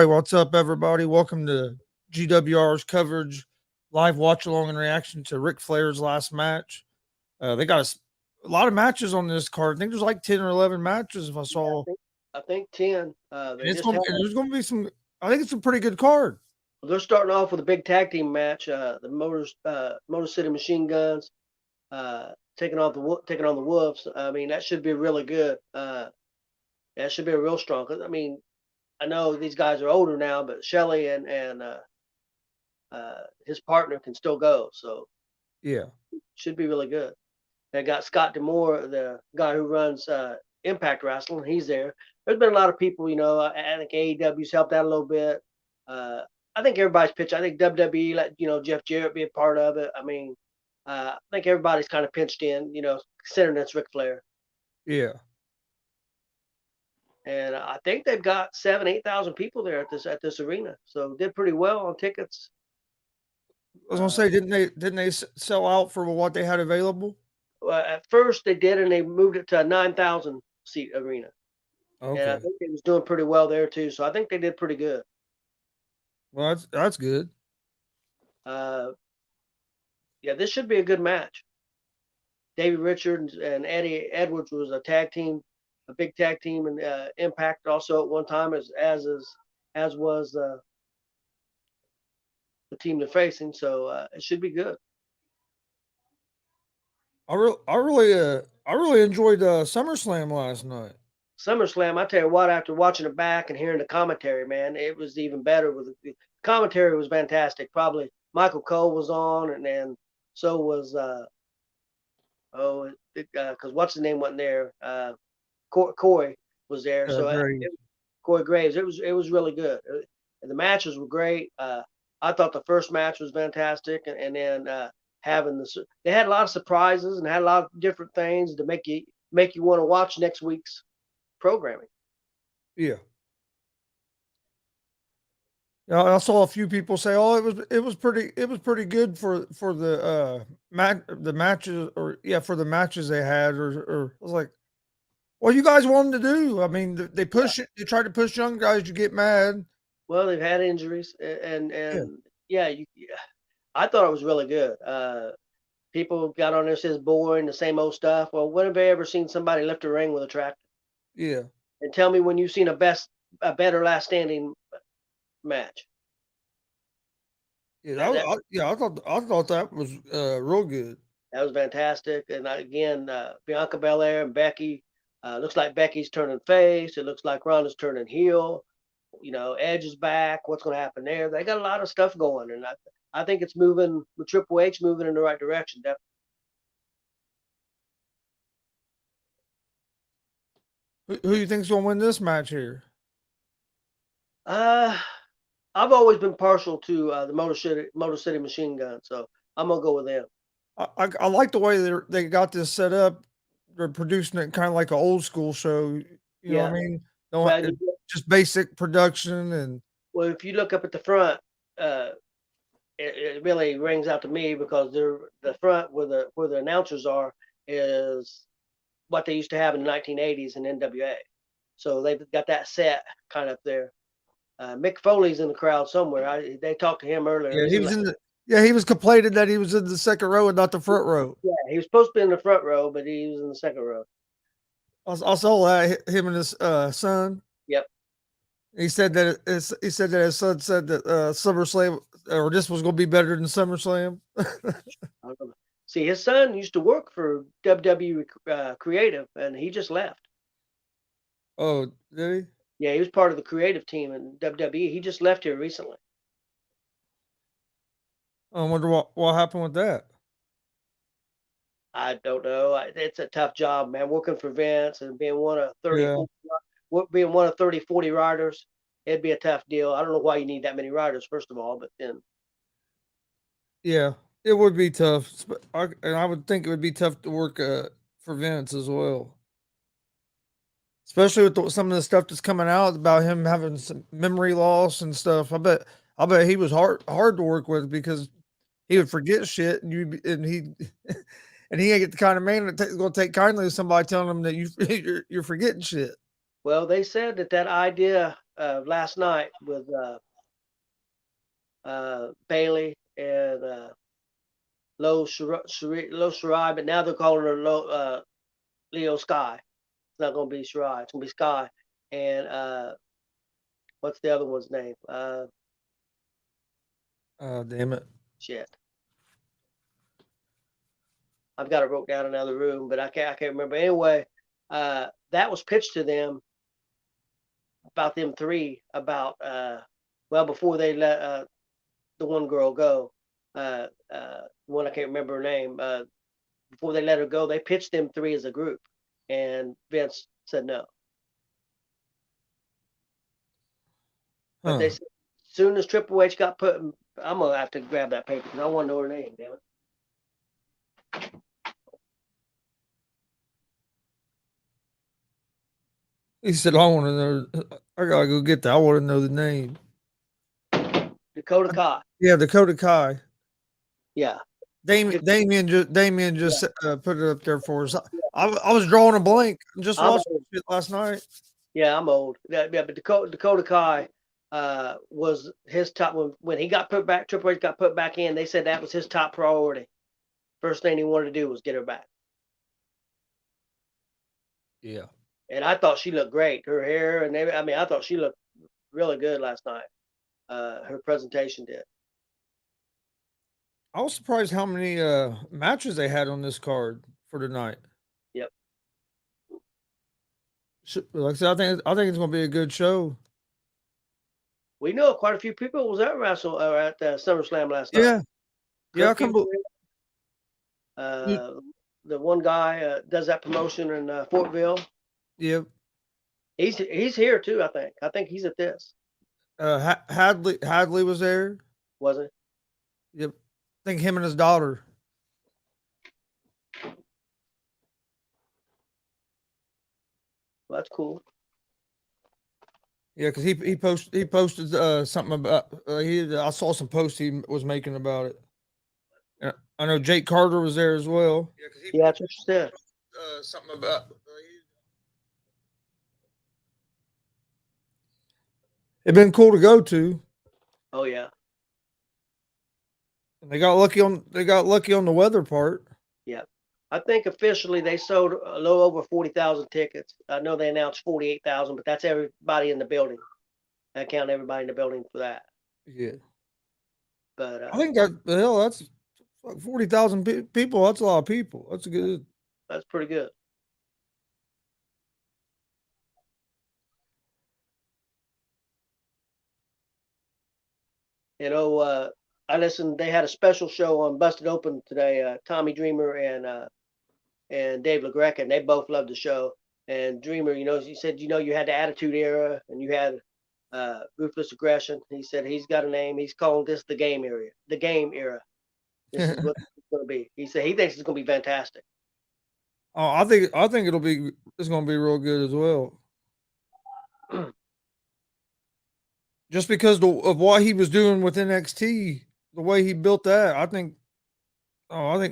what's up, everybody? Welcome to G.W.R.'s coverage, live watch along and reaction to Ric Flairs' last match. They got a lot of matches on this card. I think there's like 10 or 11 matches if I Yeah, saw. I think 10. And They just had. there's going to be some, I think it's a pretty good card. They're starting off with a big tag team match. The Motor City Machine Guns taking on the Wolves. I mean, that should be really good. That should be a real strong. 'Cause, I mean, I know these guys are older now, but Shelley and his partner can still go, so Yeah. should be really good. They got Scott D'Amore, the guy who runs Impact Wrestling. He's there. There's been a lot of people, I think AEW's helped out a little bit. Uh, I think everybody's pitched. I think WWE let Jeff Jarrett be a part of it. I mean, I think everybody's kind of pinched in, considering it's Ric Flair. Yeah. And I think they've got 7,000, 8,000 people there at this arena. So did pretty well on tickets. I was going to say, didn't they sell out for what they had available? At first they did, and they moved it to a 9,000 seat arena. And I Okay. think they was doing pretty well there too. So I think they did pretty good. Well, that's good. Uh, yeah, this should be a good match. Davey Richards and Eddie Edwards was a tag team, a big tag team, and Impact also at one time as was the team they're facing. So it should be good. I really enjoyed SummerSlam last night. SummerSlam, I tell you what, after watching it back and hearing the commentary, man, it was even better. With the commentary was fantastic. Probably Michael Cole was on, and then so was because what's the name wasn't there. Corey was there, so Great. Corey Graves. It was really good. And the matches were great. I thought the first match was fantastic, and then they had a lot of surprises and had a lot of different things to make you want to watch next week's programming. Yeah. Yeah, I saw a few people say, "Oh, it was pretty good for the matches for the matches they had." Or I was like, "What you guys want them to do? I mean, they push it. They try to push young guys. You get mad." Well, they've had injuries, and Yeah. yeah, I thought it was really good. People got on there says boring, the same old stuff. Well, when have they ever seen somebody lift a ring with a tractor? Yeah. And tell me when you've seen a better last standing match. Yeah, That, that, I thought that was real good. that was fantastic. And again, Bianca Belair and Becky. Looks like Becky's turning face. It looks like Ronda's turning heel. Edge is back. What's going to happen there? They got a lot of stuff going, and I think it's moving with Triple H moving in the right direction. Definitely. Who you think's gonna win this match here? I've always been partial to the Motor City Machine Gun, so I'm gonna go with them. I like the way they got this set up. They're producing it kind of like an old school show. You know what I mean? Well, Just basic production and. Well, if you look up at the front, uh, it really rings out to me because the front where the announcers are is what they used to have in the 1980s in NWA. So they've got that set kind of there. Mick Foley's in the crowd somewhere. They talked to him earlier. Yeah, he was in the. Yeah, he was complaining that he was in the second row and not the front row. Yeah, he was supposed to be in the front row, but he was in the second row. I saw that him and his son. Yep. He said that his son said that SummerSlam or this was going to be better than SummerSlam. See, his son used to work for WWE Creative, and he just left. Oh, did he? Yeah, he was part of the creative team in WWE. He just left here recently. I wonder what happened with that. I don't know. It's a tough job, man. Working for Vince and being one of 30, Yeah. 40 riders, it'd be a tough deal. I don't know why you need that many riders, first of all, but then. Yeah, it would be tough, and I would think it would be tough to work for Vince as well, especially with some of the stuff that's coming out about him having some memory loss and stuff. I bet he was hard to work with because he would forget shit, and he and he ain't the kind of man that's going to take kindly to somebody telling him that you're forgetting shit. Well, they said that idea last night with Bailey and Low Shirai, but now they're calling her Leo Sky. It's not going to be Shirai. It's going to be Sky. And what's the other one's name? Damn it. Shit. I've got it wrote down in another room, but I can't remember. Anyway, that was pitched to them about them three before they let the one girl go. One I can't remember her name. Before they let her go, they pitched them three as a group, and Vince said no. But they said as soon as Triple H got put, I'm gonna have to grab that paper because I want to know her name. Damn it. He said, "I want to know. I gotta go get that. I want to know the name." Dakota Kai. Yeah, Dakota Kai. Yeah. Damien just put it up there for us. I was drawing a blank. Just watched it last night. Yeah, I'm old. Yeah, but Dakota Kai was his top when he got put back. Triple H got put back in. They said that was his top priority. First thing he wanted to do was get her back. Yeah. And I thought she looked great. Her hair and everything. I mean, I thought she looked really good last night. Her presentation did. I was surprised how many matches they had on this card for tonight. Yep. Like I said, I think it's going to be a good show. We know quite a few people was at SummerSlam last night. Yeah. Yeah, I can the one guy does that promotion in Fortville. Yep. He's here too. I think he's at this. Hadley was there. Was it? Yep. I think him and his daughter. Well, that's cool. Yeah, because he posted something about I saw some posts he was making about it. I know Jake Carter was there as well. Yeah, that's what you said. Something about it'd been cool to go to. Oh yeah. And they got lucky on the weather part. Yeah. I think officially they sold a little over 40,000 tickets. I know they announced 48,000, but that's everybody in the building. I count everybody in the building for that. Yeah. But I think that's like 40,000 people. That's a lot of people. That's good. That's pretty good. You know, I listened. They had a special show on Busted Open today. Tommy Dreamer and Dave LaGreca, and they both loved the show. And Dreamer, he said, you had the Attitude Era, and you had Ruthless Aggression. He said he's got a name. He's calling this the Game Era. The Game Era. This is what it's going to be. He said he thinks it's going to be fantastic. Oh, I think it's going to be real good as well. Just because of what he was doing with NXT, the way he built that, I think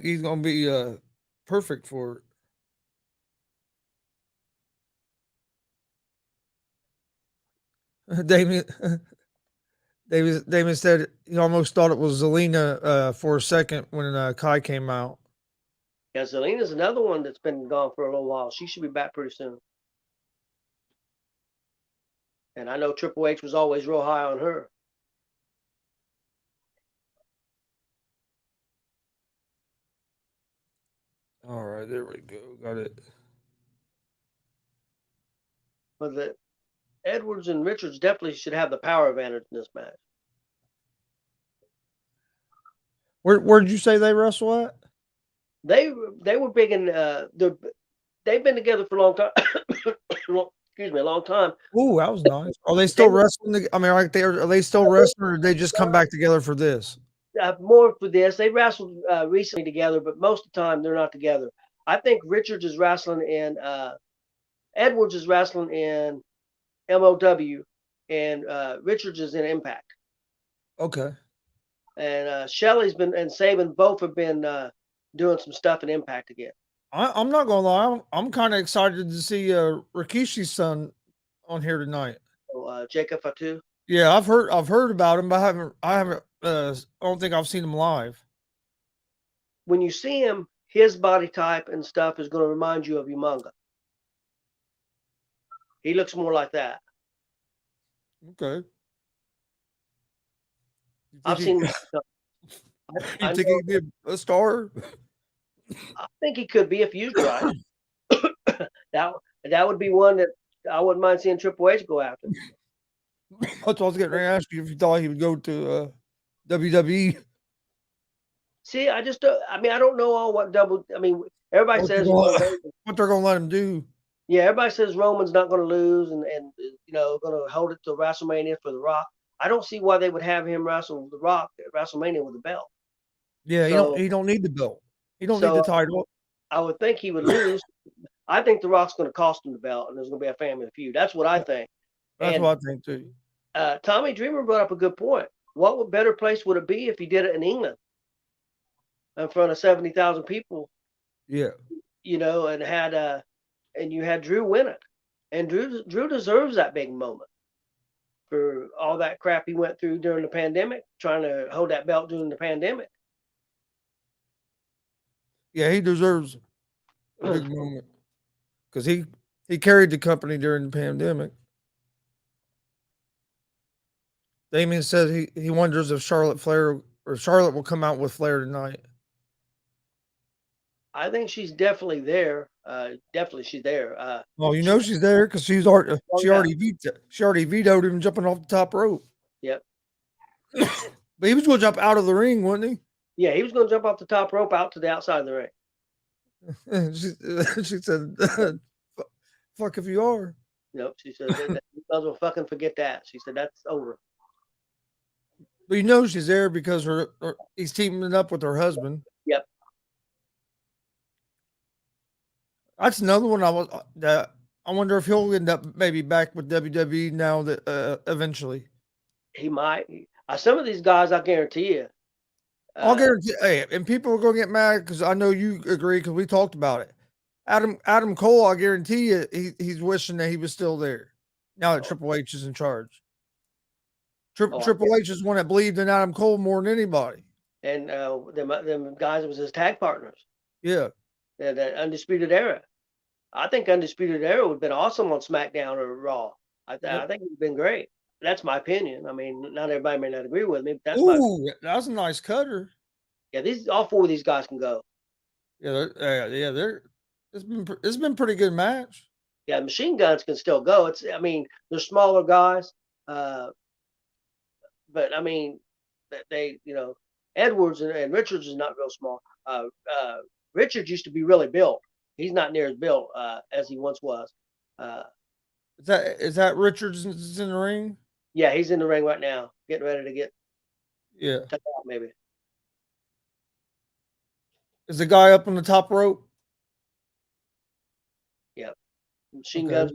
he's going to be perfect for it. Damien said he almost thought it was Zelina for a second when Kai came out. Yeah, Zelina's another one that's been gone for a little while. She should be back pretty soon. And I know Triple H was always real high on her. All right, there we go. Got it. But the Edwards and Richards definitely should have the power advantage in this match. Where did you say they wrestle at? They were big in they've been together for a long time. Excuse me, a long time. Ooh, that was nice. Are they still wrestling? I mean, are they still wrestling, or did they just come back together for this? More for this. They wrestled recently together, but most of the time they're not together. I think Richards is wrestling in Edwards is wrestling in MOW, and Richards is in Impact. Okay. And Shelley's been and Saban both have been doing some stuff in Impact again. I'm not gonna lie. I'm kind of excited to see Rikishi's son on here tonight. Jacob Fatu. Yeah, I've heard about him, but I haven't. I don't think I've seen him live. When you see him, his body type and stuff is going to remind you of Umunga. He looks more like that. Okay. You think I've he? seen him. You I think know. he'd be a star? I think he could be if used right. That that would be one that I wouldn't mind seeing Triple H go after. That's what I was getting ready to ask you if you thought he would go to WWE. See, I just I mean I don't know all what double. I mean everybody What they're says gonna what they're gonna let him do? yeah, everybody says Roman's not going to lose and going to hold it to WrestleMania for The Rock. I don't see why they would have him wrestle The Rock at WrestleMania with the belt. Yeah, So he don't need the belt. He don't need so the title. I would think he would lose. I think The Rock's going to cost him the belt, and there's going to be a family feud. That's what I think. That's And what I think too. Tommy Dreamer brought up a good point. What better place would it be if he did it in England in front of 70,000 people? Yeah. And had and you had Drew win it, and Drew deserves that big moment for all that crap he went through during the pandemic, trying to hold that belt during the pandemic. Yeah, he deserves a big moment because he carried the company during the pandemic. Damien says he wonders if Charlotte will come out with Flair tonight. I think she's definitely there. Definitely she's there. Well, you She, know she's there because oh yeah, she already vetoed him jumping off the top rope. yep, But he was going to jump out of the ring, wasn't yeah. He was going to jump off the top rope out to the outside of the ring. he? She said, "Fuck if you are." Nope. She said that you might as well fucking forget that. She said that's over. But you know she's there because he's teaming up with her husband. Yep. That's another one that I wonder if he'll end up maybe back with WWE now that eventually. He might. Some of these guys, I guarantee you. I'll guarantee. Hey, and people are gonna get mad because I know you agree because we talked about it. Adam Cole, I guarantee you, he's wishing that he was still there. Now that Oh, Triple H is in charge. oh, Triple H is one that believed in Adam Cole more than anybody. and them guys was his tag partners. Yeah, That Undisputed Era. I think Undisputed Era would have been awesome on SmackDown or Raw. yep. I think it would have been great. That's my opinion. I mean, not everybody may not agree with me, but that's my Ooh, that's a nice cutter. yeah. These all four of these guys can go. Yeah, they're. It's been pretty good match. Yeah, Machine Guns can still go. I mean, they're smaller guys, uh, but I mean, they Edwards and Richards is not real small. Richards used to be really built. He's not near as built as he once was. Uh, Is that Richards is in the ring? yeah, he's in the ring right now, getting ready to get Yeah. took out maybe. Is the guy up on the top rope? Yeah, Machine Okay. Guns.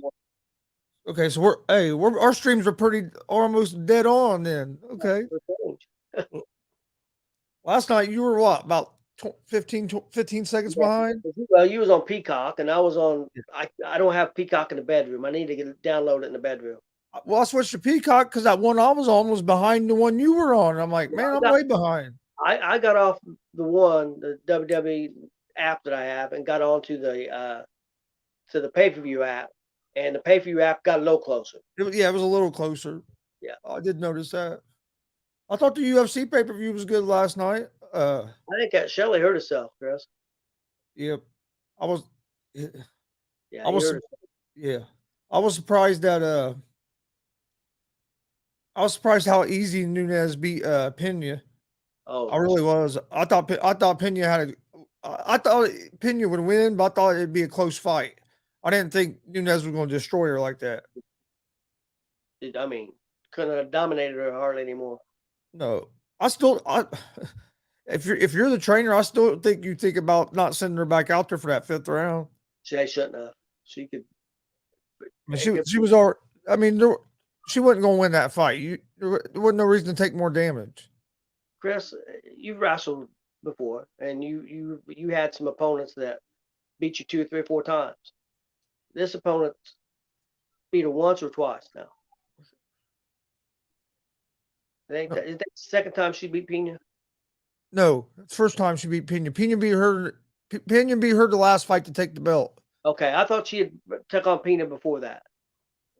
Okay, so our streams are pretty almost dead on then. Okay. Last night you were what, about 15 seconds behind? Well, you was on Peacock, and I was on. I don't have Peacock in the bedroom. I need to get it download it in the bedroom. Well, I switched to Peacock because that one I was on was behind the one you were on. I'm like, man, I'm way behind. I got off the WWE app that I have and got onto the pay-per-view app, and the pay-per-view app got a little closer. It was a little closer. Yeah, I did notice that. I thought the UFC pay per view was good last night. I think that Shelley hurt herself, Chris. Yep. I was. Yeah, I he was. hurt herself. Yeah. I was surprised that. I was surprised how easy Nunez beat Pena. Oh, I really was. I thought Pena had I thought Pena would win, but I thought it'd be a close fight. I didn't think Nunez was going to destroy her like that. I mean, couldn't have dominated her hardly anymore. No, if you're the trainer, I still think you think about not sending her back out there for that fifth round. She shouldn't have. She could. I mean, she was already. I mean, she wasn't going to win that fight. There wasn't no reason to take more damage. Chris, you've wrestled before, and you had some opponents that beat you 2, 3, 4 times. This opponent beat her once or twice now. think No, that is that the second time she beat Pena? no, it's first time she beat Pena. Pena beat her the last fight to take the belt. Okay, I thought she had took on Pena before that.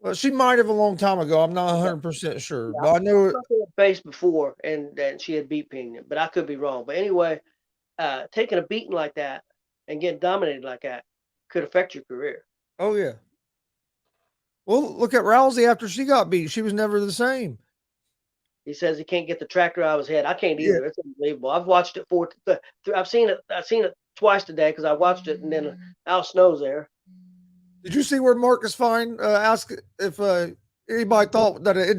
Well, she might have a long time ago. I'm not Okay. 100% sure, Yeah, but I know I thought they had faced before and she had beat Pena, but I could be wrong. But anyway, taking a beating like that and getting dominated like that could affect your career. oh, yeah. Well, look at Rousey after she got beat. She was never the same. He says he can't get the tractor out of his head. I can't Yeah. either. It's unbelievable. I've watched it I've seen it. I've seen it twice today because I watched it and then Al Snow's there. Did you see where Marcus Fine asked if anybody thought that an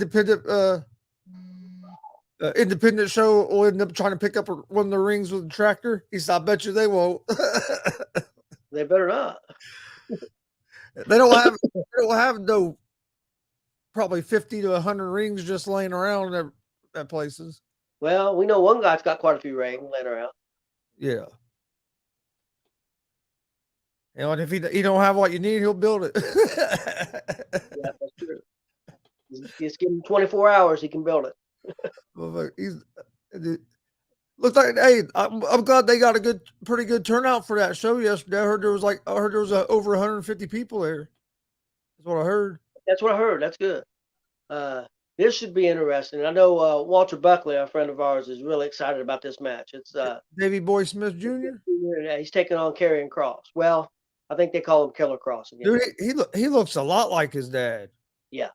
independent show will end up trying to pick up one of the rings with a tractor? He said, "I bet you they won't." They better not. They don't have no probably 50 to 100 rings just laying around at places. Well, we know one guy's got quite a few rings laying around. Yeah. And if he don't have what you need, he'll build it. Yeah, that's true. Just give him 24 hours, he can build it. Well, looks like, hey, I'm glad they got pretty good turnout for that show yesterday. I heard there was over 150 people there. That's what I heard. That's what I heard. That's good. This should be interesting. I know Walter Buckley, a friend of ours, is really excited about this match. It's Davy Boy Smith Jr. he's taking on Karrion Cross. Well, I think they call him Killer Cross again. Dude, he looks a lot like his dad. Yeah,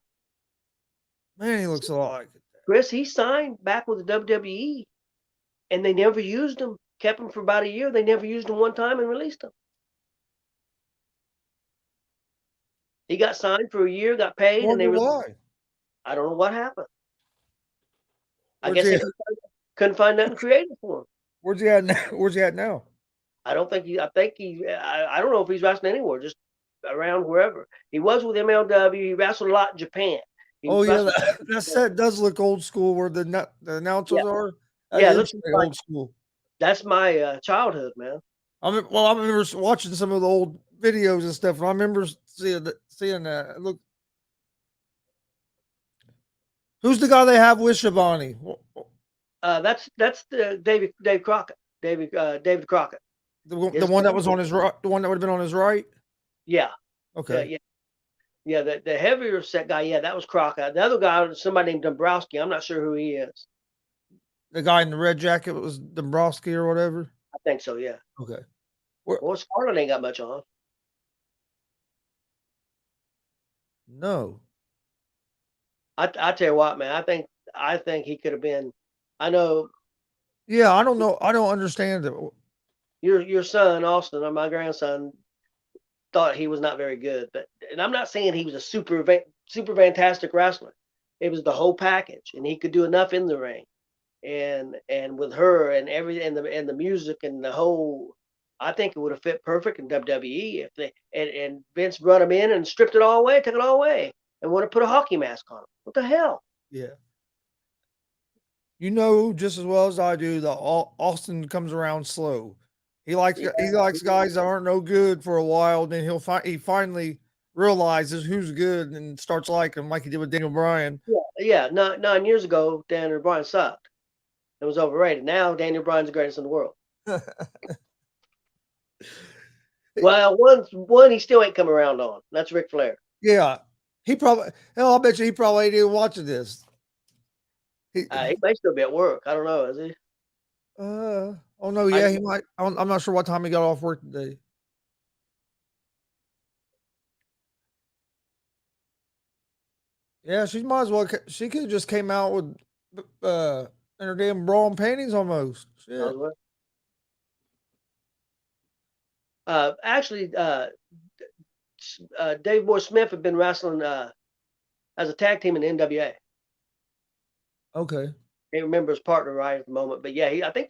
Man, he looks a lot like it. Chris, he signed back with the WWE, and they never used him. Kept him for about a year. They never used him one time and released him. He got signed for a year, got I paid, and wonder why. I don't know what happened. I Where's guess he? they couldn't find nothing creative for him. Where's he at now? Where's he at now? I don't think he. I think he. I don't know if he's wrestling anywhere, just around wherever. He was with MLW. He wrestled a lot in Japan. He Oh yeah, wrestled. that set does look old school. Where the announcers Yeah, are. That yeah. It is looks very like old school. that's my childhood, man. I remember watching some of the old videos and stuff, and I remember seeing that. Look, who's the guy they have with Shivani? That's the Dave Crockett. David Crockett. The one that was on his right, the one that would have been on his right. Yeah, Okay, yeah. Yeah, the heavier set guy, yeah, that was Crockett. The other guy was somebody named Dombrowski. I'm not sure who he is. the guy in the red jacket was Dombrowski or whatever. I think so, yeah. Okay, Well, Scarlett ain't got much on. no, I tell you what, man, I think he could have been. I know yeah, I don't know. I don't understand it. your son Austin or my grandson thought he was not very good, but and I'm not saying he was a super fantastic wrestler. It was the whole package, and he could do enough in the ring, and with her and and the music and the whole. I think it would have fit perfect in WWE if they and Vince brought him in and stripped it all away, took it all away, and would have put a hockey mask on him. What the hell? Yeah, you know just as well as I do that Austin comes around slow. Yeah, He likes guys that aren't no good for a while. Then he finally realizes who's good and starts liking him like he did with Daniel Bryan. yeah. 9 years ago, Daniel Bryan sucked. It was overrated. Now Daniel Bryan's the greatest in the world. Well, one he still ain't come around on. That's Ric Flair. Yeah, he probably. Hell, I bet you he probably ain't even watching this. He, He may still be at work. I don't know. Is he? oh no, yeah, he might. I'm not sure what time he got off work today. Yeah, she might as well. She could have just came out with in her damn bra and panties almost. Shit. Actually, Dave Boy Smith had been wrestling as a tag team in the NWA. Okay. Can't remember his partner right at the moment, but yeah, I think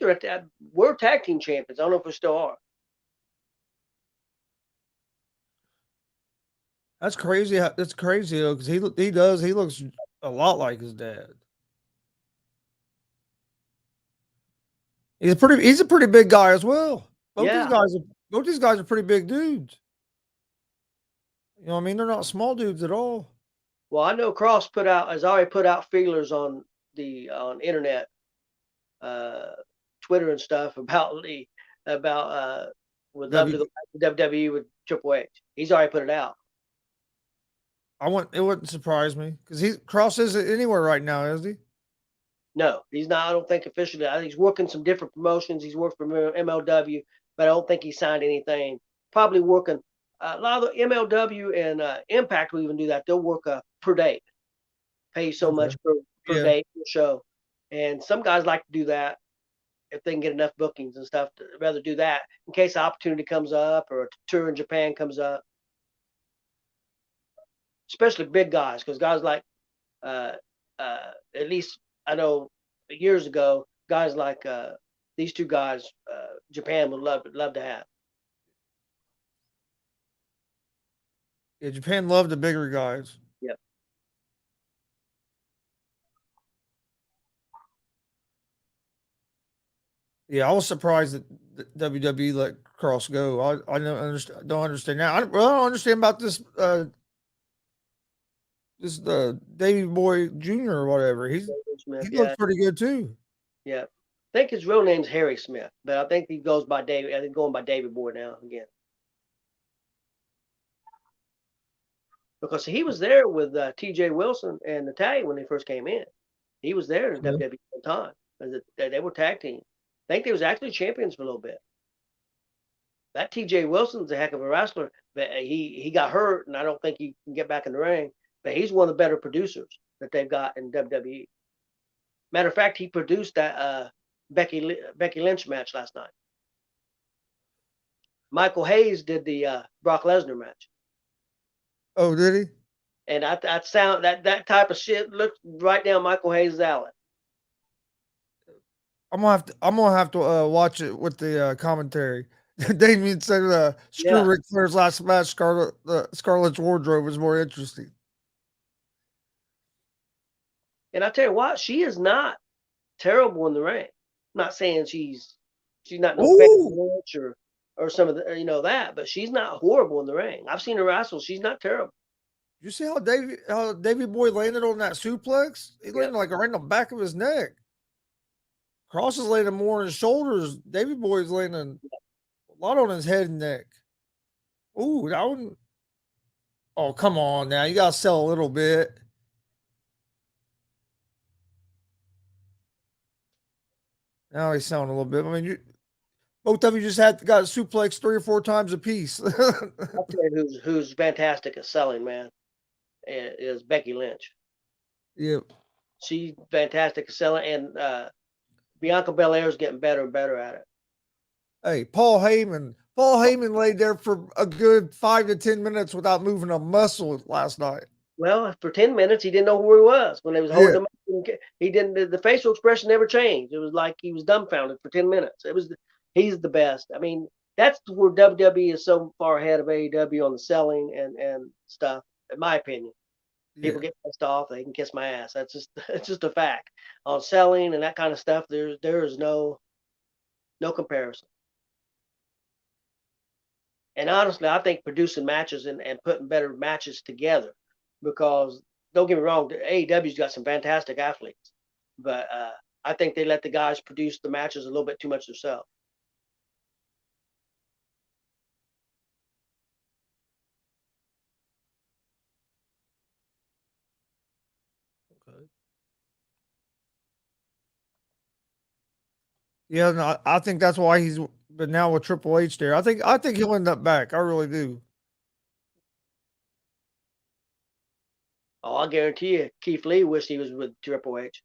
we're tag team champions. I don't know if we still are. That's crazy. That's crazy though, because he looks a lot like his dad. He's a pretty big guy as well. Yeah. Both these guys are pretty big dudes. You know what I mean? They're not small dudes at all. Well, I know Cross has already put out feelers on the on internet, uh, Twitter and stuff about would love to go W back to WWE with Triple H. He's already put it out. it wouldn't surprise me because he Cross isn't anywhere right now, is he? No, he's not. I don't think officially. I think he's working some different promotions. He's worked for MLW, but I don't think he signed anything. Probably working a lot of the MLW and Impact will even do that. They'll work per day, pay so Okay. much per Yeah. day per show, and some guys like to do that if they can get enough bookings and stuff. To rather do that in case the opportunity comes up or a tour in Japan comes up, especially big guys, because guys like uh, at least I know years ago, guys like these two guys, Japan would love to have. Yeah, Japan loved the bigger guys. Yep. Yeah, I was surprised that WWE let Cross go. I don't understand now. I don't understand about this Davy Boy Jr. or whatever. He Smith, looks yeah, pretty good too. yeah. I think his real name's Harry Smith, but I think he goes by David. I think going by David Boy now again because he was there with T.J. Wilson and Natalia when they first came in. He was there in Okay. WWE at the time. They were tag team. I think they was actually champions for a little bit. That T.J. Wilson's a heck of a wrestler, but he got hurt, and I don't think he can get back in the ring. But he's one of the better producers that they've got in WWE. Matter of fact, he produced that Becky Lynch match last night. Michael Hayes did the Brock Lesnar match, Oh, did he? and that type of shit looks right down Michael Hayes' alley. I'm gonna have to watch it with the commentary. Damien said, "Screw Yeah, Ric Flair's last match. Scarlett's wardrobe was more interesting." and I tell you what, she is not terrible in the ring. I'm not saying she's not no Becky Oh, Lynch or some of the that, but she's not horrible in the ring. I've seen her wrestle. She's not terrible. you see how Davy Boy landed on that suplex? He Yep. landed like right in the back of his neck. Cross is landing more on his shoulders. Davy Boy's landing a lot on his head and neck. Ooh, that one. Oh, come on now. You gotta sell a little bit. Now he's selling a little bit. I mean, both of you just got suplex 3 or 4 times a piece. I'll tell you who's fantastic at selling, man, is Becky Lynch. Yeah. She's fantastic at selling, and Bianca Belair is getting better and better at it. Hey, Paul Heyman. Paul Heyman laid there for a good 5 to 10 minutes without moving a muscle last night. Well, for 10 minutes, he didn't know where he was when they was Yeah. holding him. He didn't. The facial expression never changed. It was like he was dumbfounded for 10 minutes. He's the best. I mean, that's where WWE is so far ahead of AEW on the selling and stuff. In my opinion, Yeah. people get pissed off. They can kiss my ass. That's just it's just a fact. On selling and that kind of stuff, there is no comparison. And honestly, I think producing matches and putting better matches together because don't get me wrong, AEW's got some fantastic athletes, but I think they let the guys produce the matches a little bit too much themselves. Okay. Yeah, no, I think that's why he's been now with Triple H there. I think he'll end up back. I really do. Oh, I guarantee you, Keith Lee wished he was with Triple H.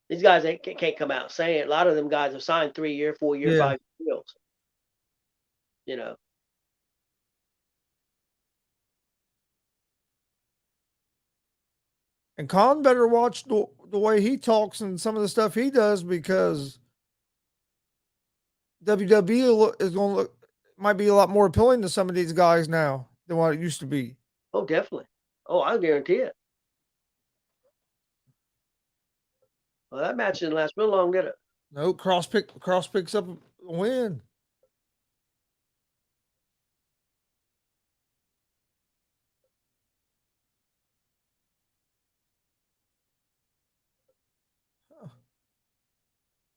These guys can't come out saying it. A lot of them guys have signed 3 year, 4 year, Yeah. 5 year deals. You know, And Khan better watch the way he talks and some of the stuff he does because WWE is going to look might be a lot more appealing to some of these guys now than what it used to be. oh definitely. Oh, I guarantee it. Well, that match didn't last real long, did it? No, Cross picks up a win.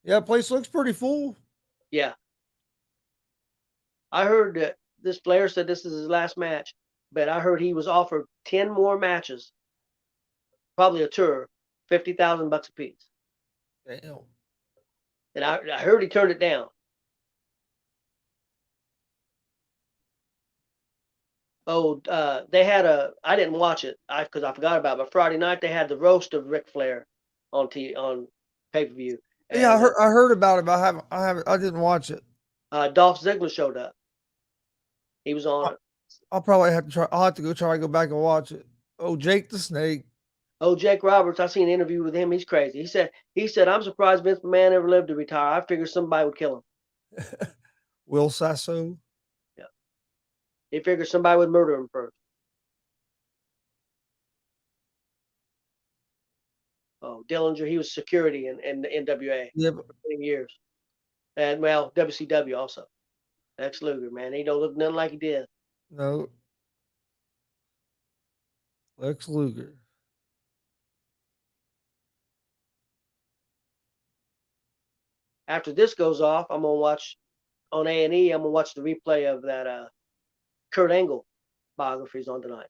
Yeah, place looks pretty full. Yeah. I heard that this Flair said this is his last match, but I heard he was offered 10 more matches, probably a tour, $50,000 a piece. Damn. And I heard he turned it down. Oh, they had I didn't watch it because I forgot about it, but Friday night they had the roast of Ric Flair on pay-per-view. Yeah, And I heard about it, but I didn't watch it. Dolph Ziggler showed up. He was on it. I'll probably have to try. I'll have to try to go back and watch it. Oh, Jake the Snake. Oh, Jake Roberts, I seen an interview with him. He's crazy. He said, I'm surprised Vince McMahon ever lived to retire. I figured somebody would kill him. Will Sasso. Yeah. He figured somebody would murder him first. Oh, Dillinger, he was security in the NWA Yeah, for 20 years. And well, WCW also. Lex Luger, man. He don't look nothing like he did. no. Lex Luger. After this goes off, I'm gonna watch on A&E. I'm gonna watch the replay of that Kurt Angle biographies on tonight.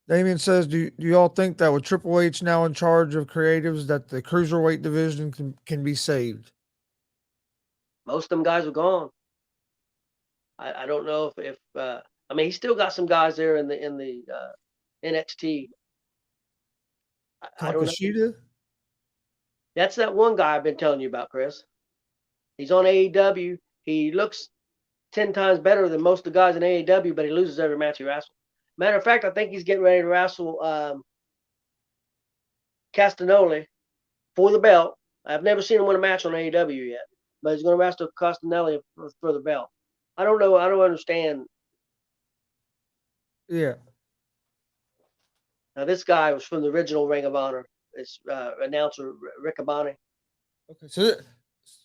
Damien says, do y'all think that with Triple H now in charge of creatives, that the cruiserweight division can be saved? Most of them guys are gone. I don't know if I mean he's still got some guys there in the NXT. I don't know. Takashita? That's that one guy I've been telling you about, Chris. He's on AEW. He looks 10 times better than most of the guys in AEW, but he loses every match he wrestles. Matter of fact, I think he's getting ready to wrestle Castagnoli for the belt. I've never seen him win a match on AEW yet, but he's going to wrestle Castagnoli for the belt. I don't know. I don't understand. Yeah. Now, this guy was from the original Ring of Honor. It's announcer Rick Abani. Okay. So,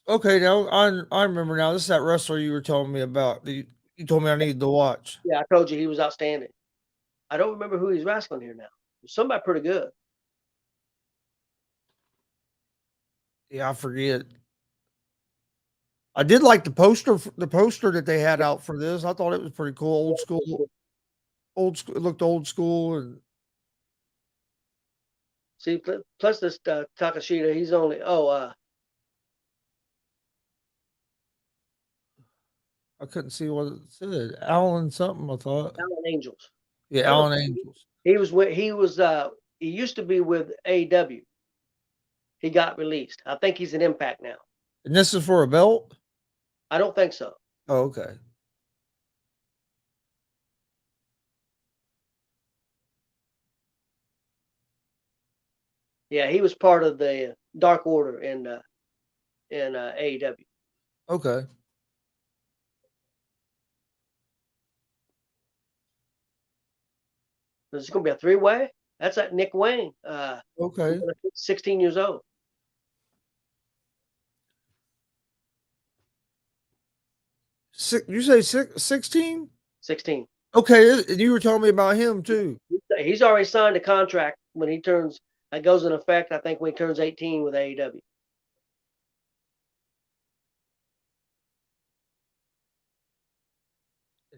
okay, now I remember now. This is that wrestler you were telling me about. You told me I needed to watch. Yeah, I told you he was outstanding. I don't remember who he's wrestling here now. Somebody pretty good. Yeah, I forget. I did like the poster that they had out for this. I thought it was pretty cool. Old school. Old school. It looked old school and See, plus this Takashita, he's only I couldn't see what it said. Alan something, I thought. Alan Angels. Yeah, Oh, Alan Angels. He used to be with AEW. He got released. I think he's an Impact now. And this is for a belt? I don't think so. Oh, okay. Yeah, he was part of the Dark Order in AEW. Okay. This is going to be a three-way. That's like Nick Wayne. Okay. 16 years old. You say 16? 16. Okay, and you were telling me about him too. He's already signed a contract when he turns. That goes in effect, I think, when he turns 18 with AEW.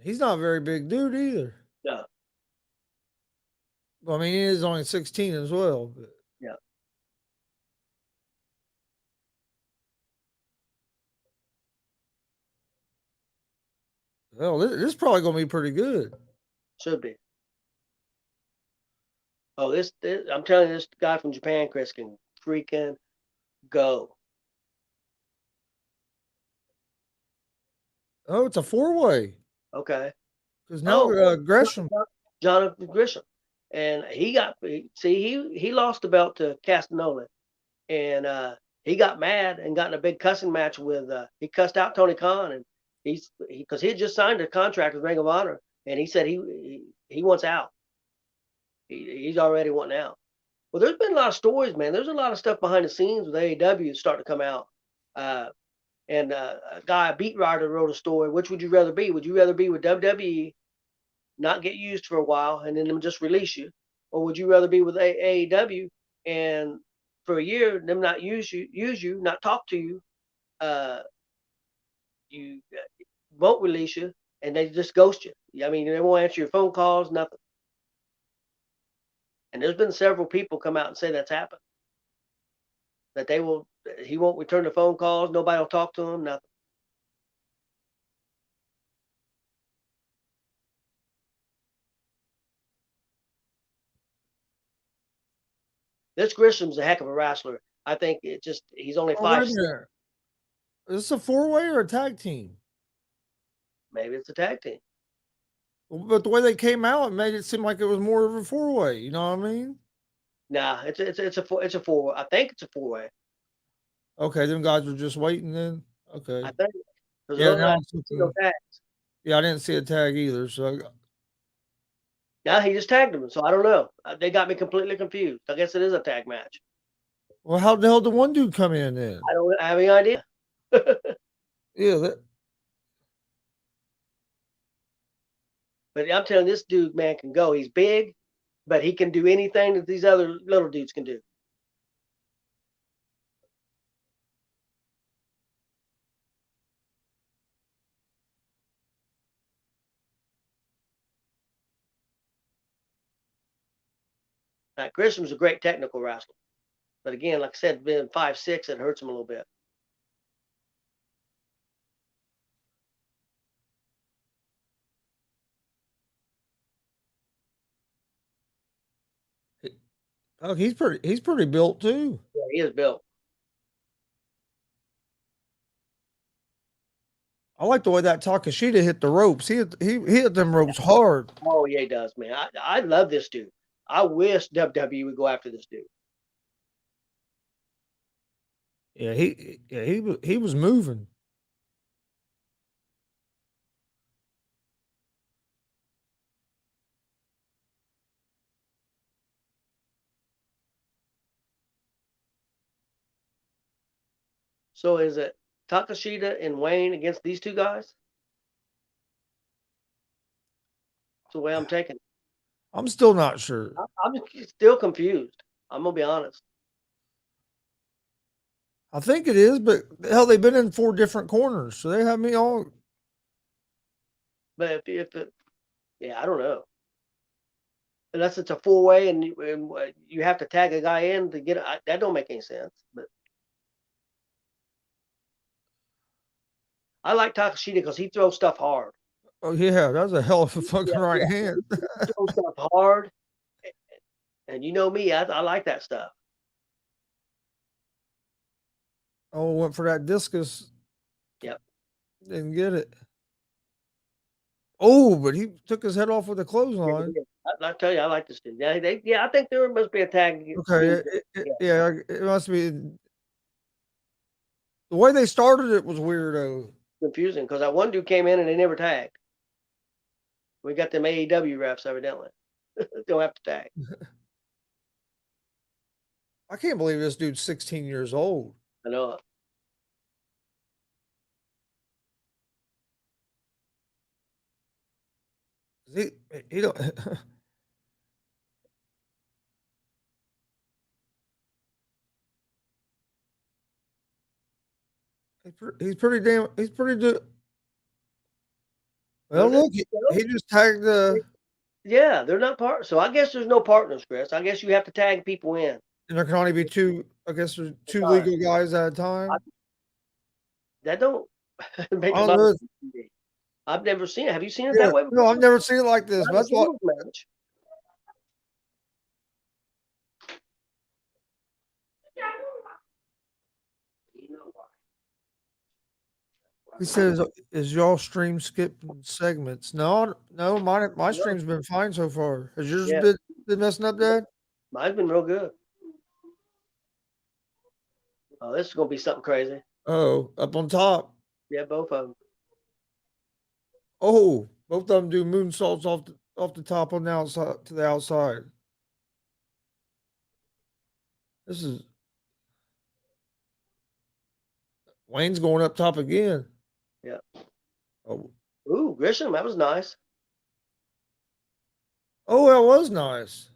He's not a very big dude either. No. Well, I mean, he is only 16 as well. But. Yeah. Well, this is probably going to be pretty good. Should be. Oh, this I'm telling you, this guy from Japan, Chris, can freaking go. Oh, it's a four-way. Okay. Because now Gresham. Jonathan Gresham. And he lost the belt to Castagnoli. And he got mad and got in a big cussing match with he cussed out Tony Khan, and because he had just signed a contract with Ring of Honor, and he said he wants out. He's already wanting out. Well, there's been a lot of stories, man. There's a lot of stuff behind the scenes with AEW starting to come out. And a guy, a beat writer, wrote a story. Which would you rather be? Would you rather be with WWE, not get used for a while, and then them just release you, or would you rather be with AEW and for a year, them not use you, not talk to you, you won't release you, and they just ghost you. I mean, they won't answer your phone calls, nothing. And there's been several people come out and say that's happened. That he won't return the phone calls. Nobody will talk to him. Nothing. This Grisham's a heck of a wrestler. I think he's only Oh, wait a 5'6". minute. Is this a four-way or a tag team? Maybe it's a tag team. But the way they came out, it made it seem like it was more of a four-way. You know what I mean? Nah, it's a four. I think it's a 4-way. Okay, them guys were just waiting then. I Okay. think because Yeah, now I I'm didn't see no looking. tags. Yeah, I didn't see a tag either. So, Now he just tagged him, so I don't know. They got me completely confused. I guess it is a tag match. well, how the hell did one dude come in then? I don't have any idea. Yeah, But I'm telling you, this dude, man, can go. He's big, but he can do anything that these other little dudes can do. Now, Grisham's a great technical wrestler. But again, like I said, being 5'6", it hurts him a little bit. oh, he's pretty built too. Yeah, he is built. I like the way that Takashita hit the ropes. He hit them ropes hard. Oh, yeah, he does, man. I love this dude. I wish WWE would go after this dude. Yeah, he was moving. So is it Takashita and Wayne against these two guys? That's the way I'm taking it. I'm still not sure. I'm still confused. I'm gonna be honest. I think it is, but hell, they've been in four different corners, so they have me all. But if it, yeah, I don't know. Unless it's a 4-way and you have to tag a guy in to get it, that don't make any sense. But I like Takashita because he throws stuff hard. Oh yeah, that was a hell of a Yeah, fucking right yeah. hand. He throws stuff hard, and you know me, I like that stuff. Oh, went for that discus, Yep. didn't get it. Oh, but he took his head off with a Yeah, clothesline. yeah. I tell you, I like this dude. Yeah, I think there must be a tag. Okay, Yeah, yeah, it must be the way they started it was weird though. confusing because that one dude came in and they never tagged. We got them AEW refs evidently. Don't have to tag. I can't believe this dude's 16 years old. I know it. He he don't. He's pretty damn. He's pretty good. Well, look, he just tagged the. Yeah, they're not part. So I guess there's no partners, Chris. I guess you have to tag people in. And there can only be two. I guess there's two legal guys at a time. That don't make I a don't lot know. of sense to me. I've never seen it. Have you seen it Yeah, that way? no, I've never seen it like this. Not But a that's what. singles match. He says, "Is y'all stream skipping segments?" No, no, my stream's been fine so far. Has yours Yeah, been messing up, Dad? mine's been real good. Oh, this is gonna be something crazy. Oh, up on top. Yeah, both of them. Oh, both of them do moonsaults off the top on the outside to the outside. This is Wayne's going up top again. Yeah. Oh, Ooh, Grisham, that was nice. oh, that was nice.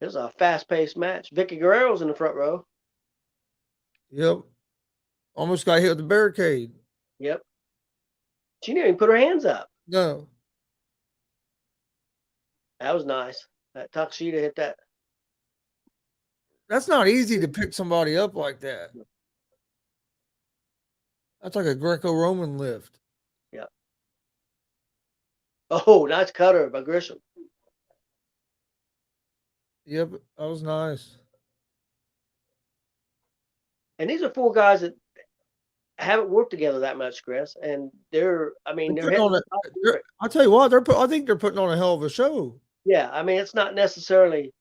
It was a fast-paced match. Vicky Guerrero's in the front row. Yep. Almost got hit with the barricade. Yep. She didn't even put her hands up. No. That was nice. That Takashita hit that. That's not easy to pick somebody up like that. That's like a Greco-Roman lift. Yep. Oh, nice cutter by Grisham. Yep, that was nice. And these are four guys that haven't worked together that much, Chris. And they're They're putting hitting on the top a. for it. I'll tell you what, I think they're putting on a hell of a show. Yeah, I mean, it's not necessarily.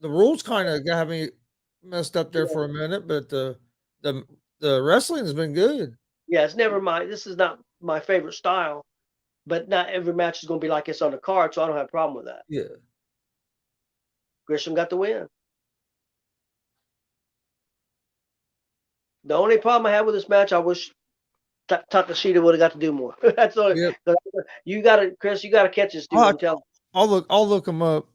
The rules kind of got me messed up there for a minute, but the the wrestling has been good. Yeah, it's never my. This is not my favorite style, but not every match is going to be like this on the card, so I don't have a problem with that. Yeah. Grisham got the win. The only problem I had with this match, I wish Takashita would have got to do more. That's all. Yep. You got to, Chris. You got to catch this dude. I'm telling. I'll look him up.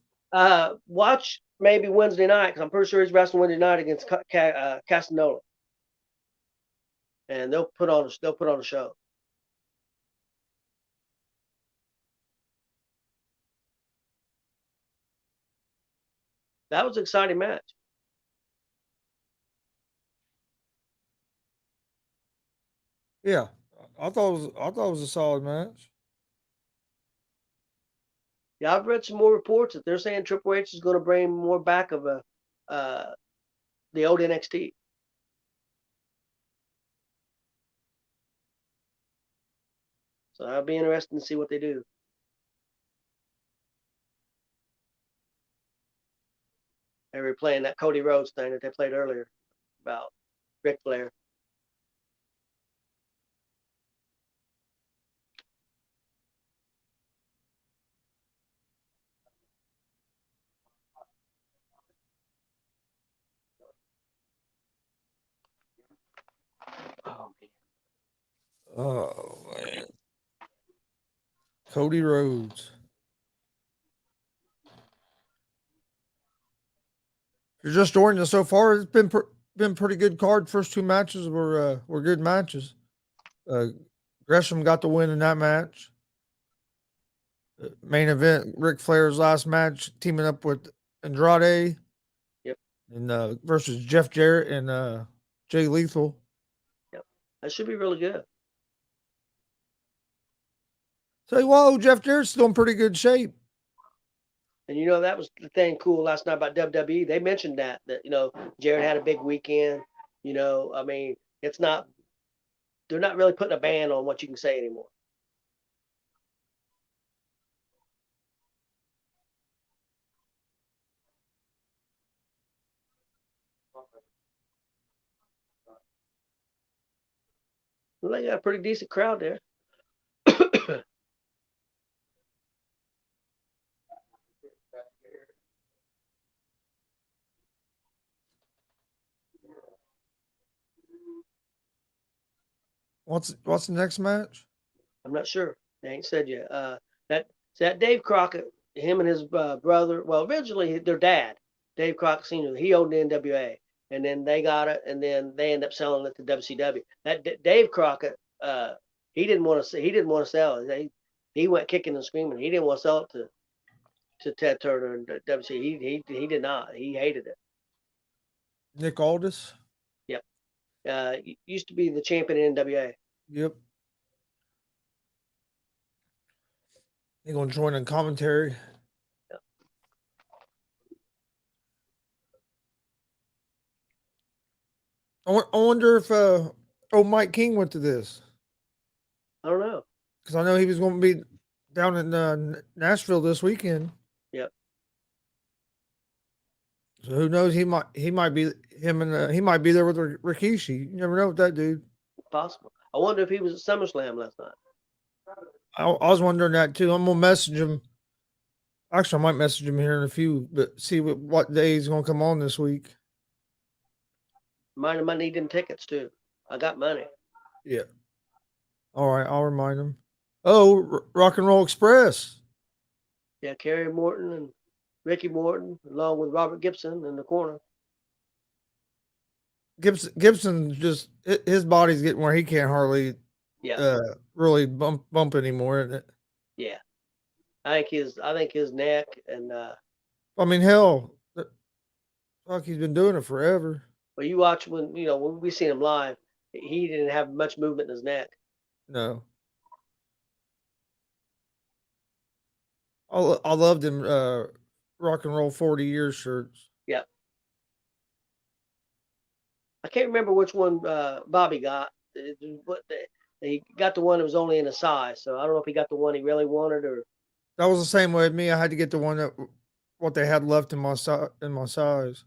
Watch maybe Wednesday night because I'm pretty sure he's wrestling Wednesday night against Castagnoli, and they'll put on a show. That was an exciting match. Yeah, I thought it was a solid match. Yeah, I've read some more reports that they're saying Triple H is going to bring more back of the old NXT. So that'll be interesting to see what they do. They were playing that Cody Rhodes thing that they played earlier about Ric Flair. Oh man. Oh man, Cody Rhodes. If you're just joining us so far, it's been pretty good card. First two matches were good matches. Gresham got the win in that match. Main event, Ric Flair's last match, teaming up with Andrade. Yep. And versus Jeff Jarrett and Jay Lethal. Yep. That should be really good. Say, whoa, Jeff Jarrett's still in pretty good shape. And you know that was the thing cool last night about WWE. They mentioned that Jarrett had a big weekend. I mean, it's not. They're not really putting a ban on what you can say anymore. Well, they got a pretty decent crowd there. What's the next match? I'm not sure. They ain't said yet. That Dave Crockett, him and his brother. Well, originally their dad, Dave Crockett Sr. He owned the NWA, and then they got it, and then they ended up selling it to WCW. That Dave Crockett, he didn't want to sell it. He went kicking and screaming. He didn't want to sell it to Ted Turner and WC. He did not. He hated it. Nick Aldis. Yep. Used to be the champion in NWA. Yep. They're gonna join in commentary. Yep. I wonder if Mike King went to this. I don't know. Because I know he was going to be down in Nashville this weekend. Yep. So who knows? He might be him and he might be there with Rikishi. You never know with that dude. Possible. I wonder if he was at SummerSlam last night. I was wondering that too. I'm gonna message him. Actually, I might message him here in a few, but see what day he's gonna come on this week. Remind him I need them tickets too. I got money. Yeah. All right, I'll remind him. Oh, Rock and Roll Express. Yeah, Kerry Morton and Ricky Morton, along with Robert Gibson in the corner. Gibson just his body's getting where he can't hardly Yeah, really bump anymore. yeah. I think his neck and I mean, hell, fuck, he's been doing it forever. well, you watch when we seen him live, he didn't have much movement in his neck. No, I loved him. Rock and roll 40 years shirts. Yeah, I can't remember which one Bobby got. But he got the one that was only in a size, so I don't know if he got the one he really wanted or That was the same way with me. I had to get the one that what they had left in my size.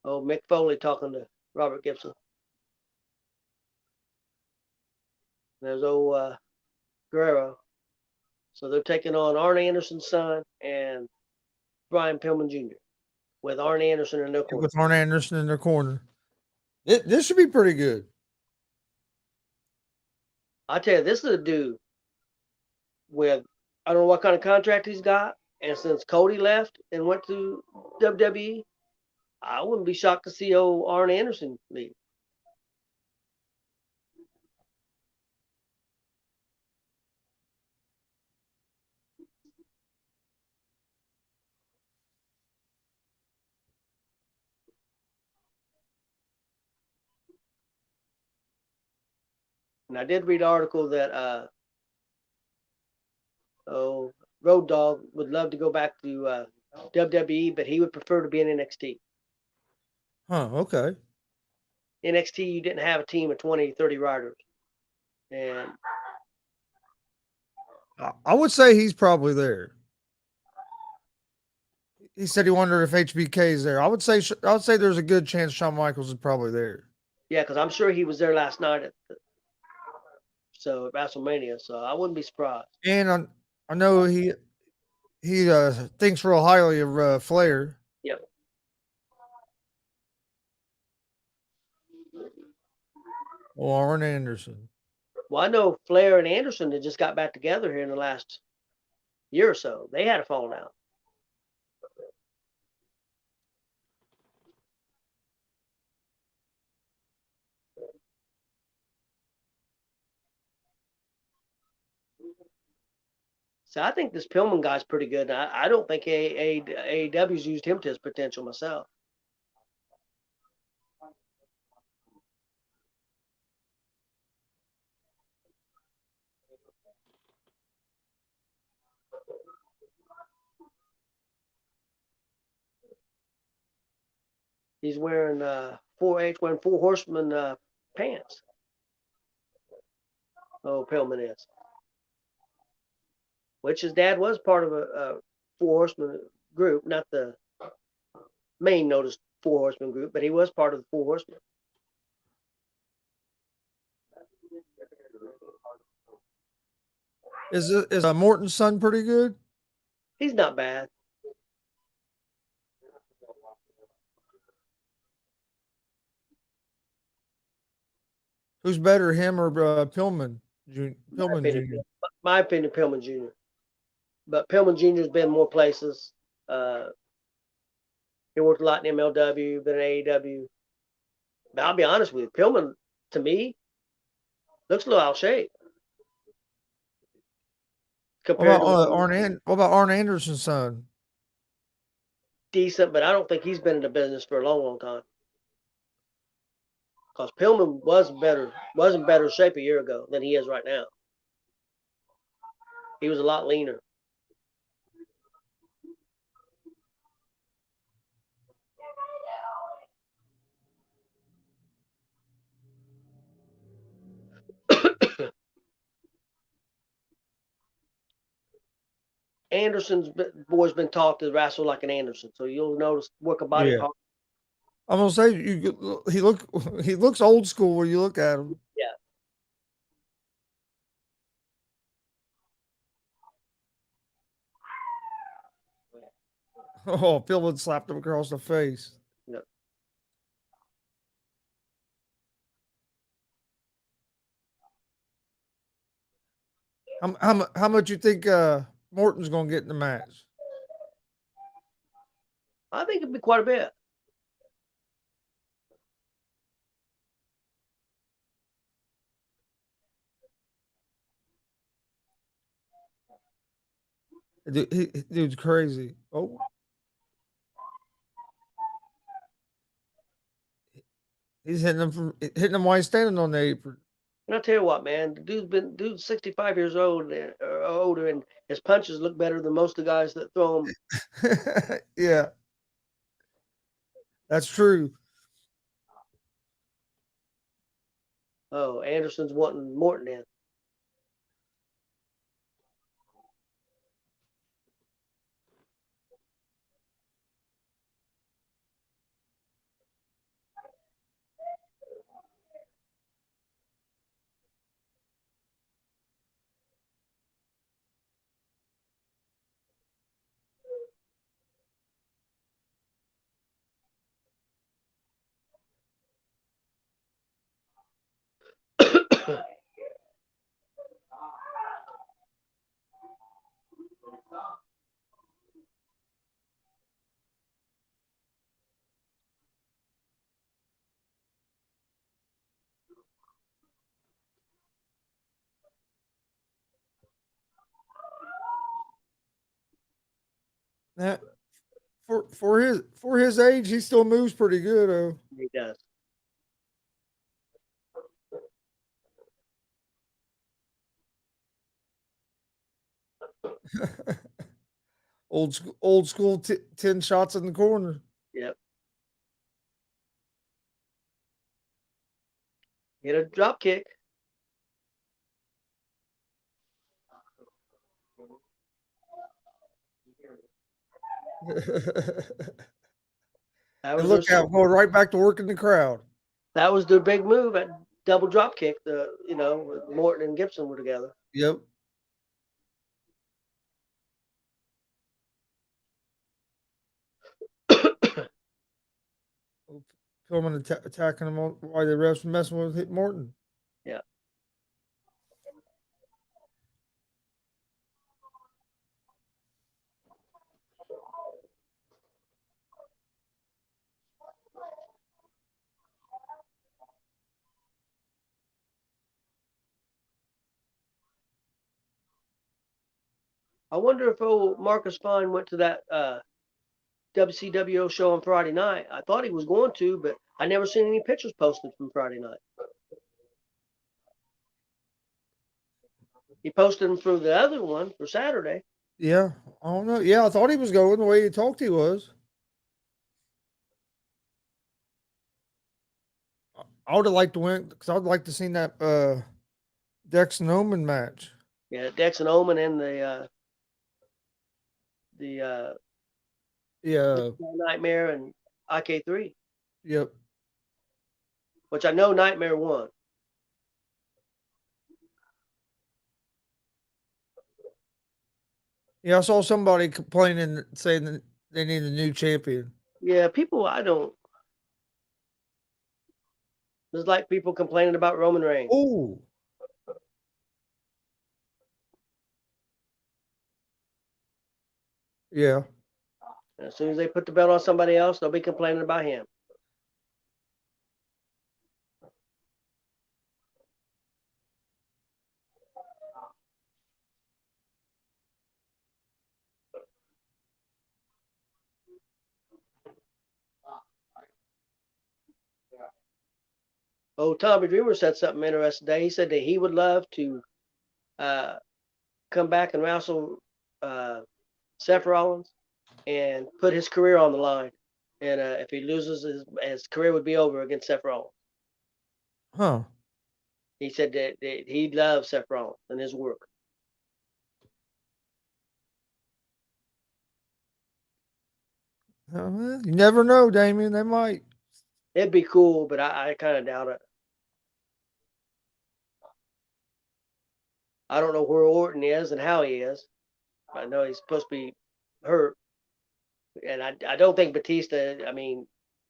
oh Mick Foley talking to Robert Gibson. There's old Guerrero. So they're taking on Arn Anderson's son and Brian Pillman Jr. with Arn Anderson in their corner. With Arn Anderson in their corner. This should be pretty good. I tell you, this is a dude with I don't know what kind of contract he's got, and since Cody left and went to WWE, I wouldn't be shocked to see old Arn Anderson leave. And I did read an article that Road Dogg would love to go back to WWE, but he would prefer to be in NXT. Huh, okay. NXT, you didn't have a team of 20, 30 riders. And I would say he's probably there. He said he wondered if HBK is there. I would say there's a good chance Shawn Michaels is probably there. yeah, because I'm sure he was there last night at WrestleMania, so I wouldn't be surprised. And I know he thinks real highly of Flair. Yep. Or Arn Anderson. Well, I know Flair and Anderson had just got back together here in the last year or so. They had a falling out. So I think this Pillman guy's pretty good. I don't think AEW's used him to his potential myself. He's wearing 4H, wearing Four Horsemen pants. Oh, Pillman is. Which his dad was part of a Four Horsemen group, not the main noticed Four Horsemen group, but he was part of the Four Horsemen. Is Morton's son pretty good? He's not bad. Who's better, him or Pillman? Pillman Jr. My opinion, Pillman Jr. But Pillman Jr.'s been more places. He worked a lot in MLW, been in AEW. But I'll be honest with you, Pillman, to me, looks a little out of shape. Compared to What about Arn Anderson's son? decent, but I don't think he's been in the business for a long, long time. Because Pillman was in better shape a year ago than he is right now. He was a lot leaner. Anderson's boy's been taught to wrestle like an Anderson, so you'll notice work a body Yeah. part. I'm gonna say he looks old school when you look at him. Yeah. Oh, Pillman slapped him across the face. Yeah. How much you think Morton's gonna get in the match? I think it'd be quite a bit. Dude's crazy. Oh, he's hitting them while he's standing on the apron. And I tell you what, man, the dude's 65 years old or older, and his punches look better than most of the guys that throw them. Yeah, that's true. Oh, Anderson's wanting Morton in. That for his age, he still moves pretty good. He does. Old school 10 shots in the corner. Yep. Hit a drop kick. That And was their look out, going right back to working the crowd. that was their big move at double drop kick. Morton and Gibson were together. Yep. Filming attacking him while the refs messing with Morton. Yeah. I wonder if old Marcus Fine went to that WCWO show on Friday night. I thought he was going to, but I never seen any pictures posted from Friday night. He posted them for the other one for Saturday. Yeah, I don't know. Yeah, I thought he was going the way he talked he was. I would have liked to win because I would like to seen that Dex and Omen match. Yeah, Dex and Omen and the Yeah, Nightmare and IK3, yep. which I know Nightmare won. Yeah, I saw somebody complaining saying that they need a new champion. Yeah, people I don't. It's like people complaining about Roman Reigns. Oh, yeah. And as soon as they put the belt on somebody else, they'll be complaining about him. Oh, Tommy Dreamer said something interesting today. He said that he would love to uh, come back and wrestle Seth Rollins and put his career on the line. And if he loses, his career would be over against Seth Rollins. Huh. He said that he loves Seth Rollins and his work. You never know, Damien. They might. It'd be cool, but I kind of doubt it. I don't know where Orton is and how he is. I know he's supposed to be hurt, and I don't think Batista. I mean,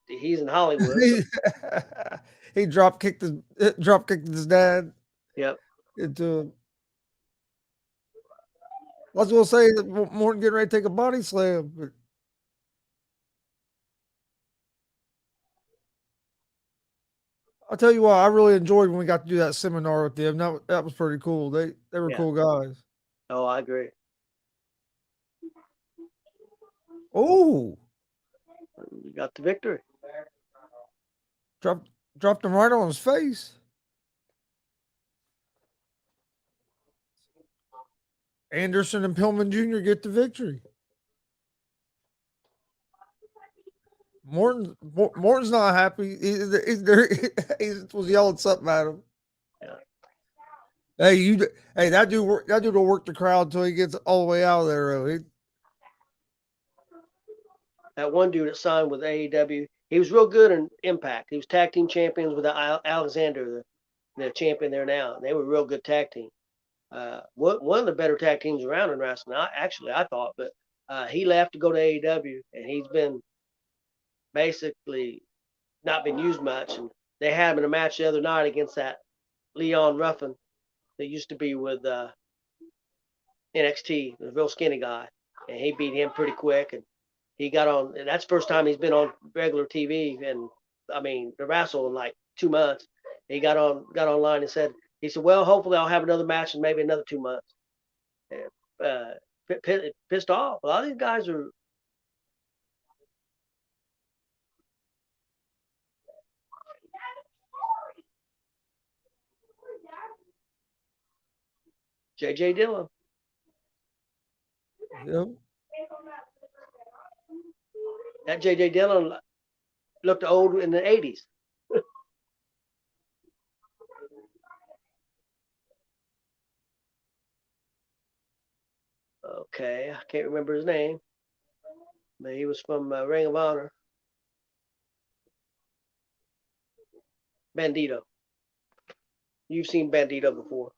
he's in Hollywood. So, He drop kicked his dad yep. into. I was gonna say that Morton getting ready to take a body slam, but I'll tell you what, I really enjoyed when we got to do that seminar with them. That was pretty cool. They were Yeah. cool guys. Oh, I agree. Oh, We got the victory. dropped dropped him right on his face. Anderson and Pillman Jr. get the victory. Morton's not happy. He was yelling something at him. Yeah. Hey, that dude will work the crowd until he gets all the way out of there. That one dude that signed with AEW, he was real good in Impact. He was tag team champions with Alexander, the champion there now. They were a real good tag team. One of the better tag teams around in wrestling, I thought, but he left to go to AEW, and he's been basically not been used much. And they had him in a match the other night against that Leon Ruffin that used to be with NXT, the real skinny guy, and he beat him pretty quick. And he got on, and that's the first time he's been on regular TV, and I mean, the wrestle in like 2 months. He got online and said, well, hopefully I'll have another match in maybe another 2 months. And, pissed off. A lot of these guys are. J.J. Dillon. Yep. That J.J. Dillon looked old in the 80s. Okay, I can't remember his name, but he was from Ring of Honor. Bandito. You've seen Bandito before.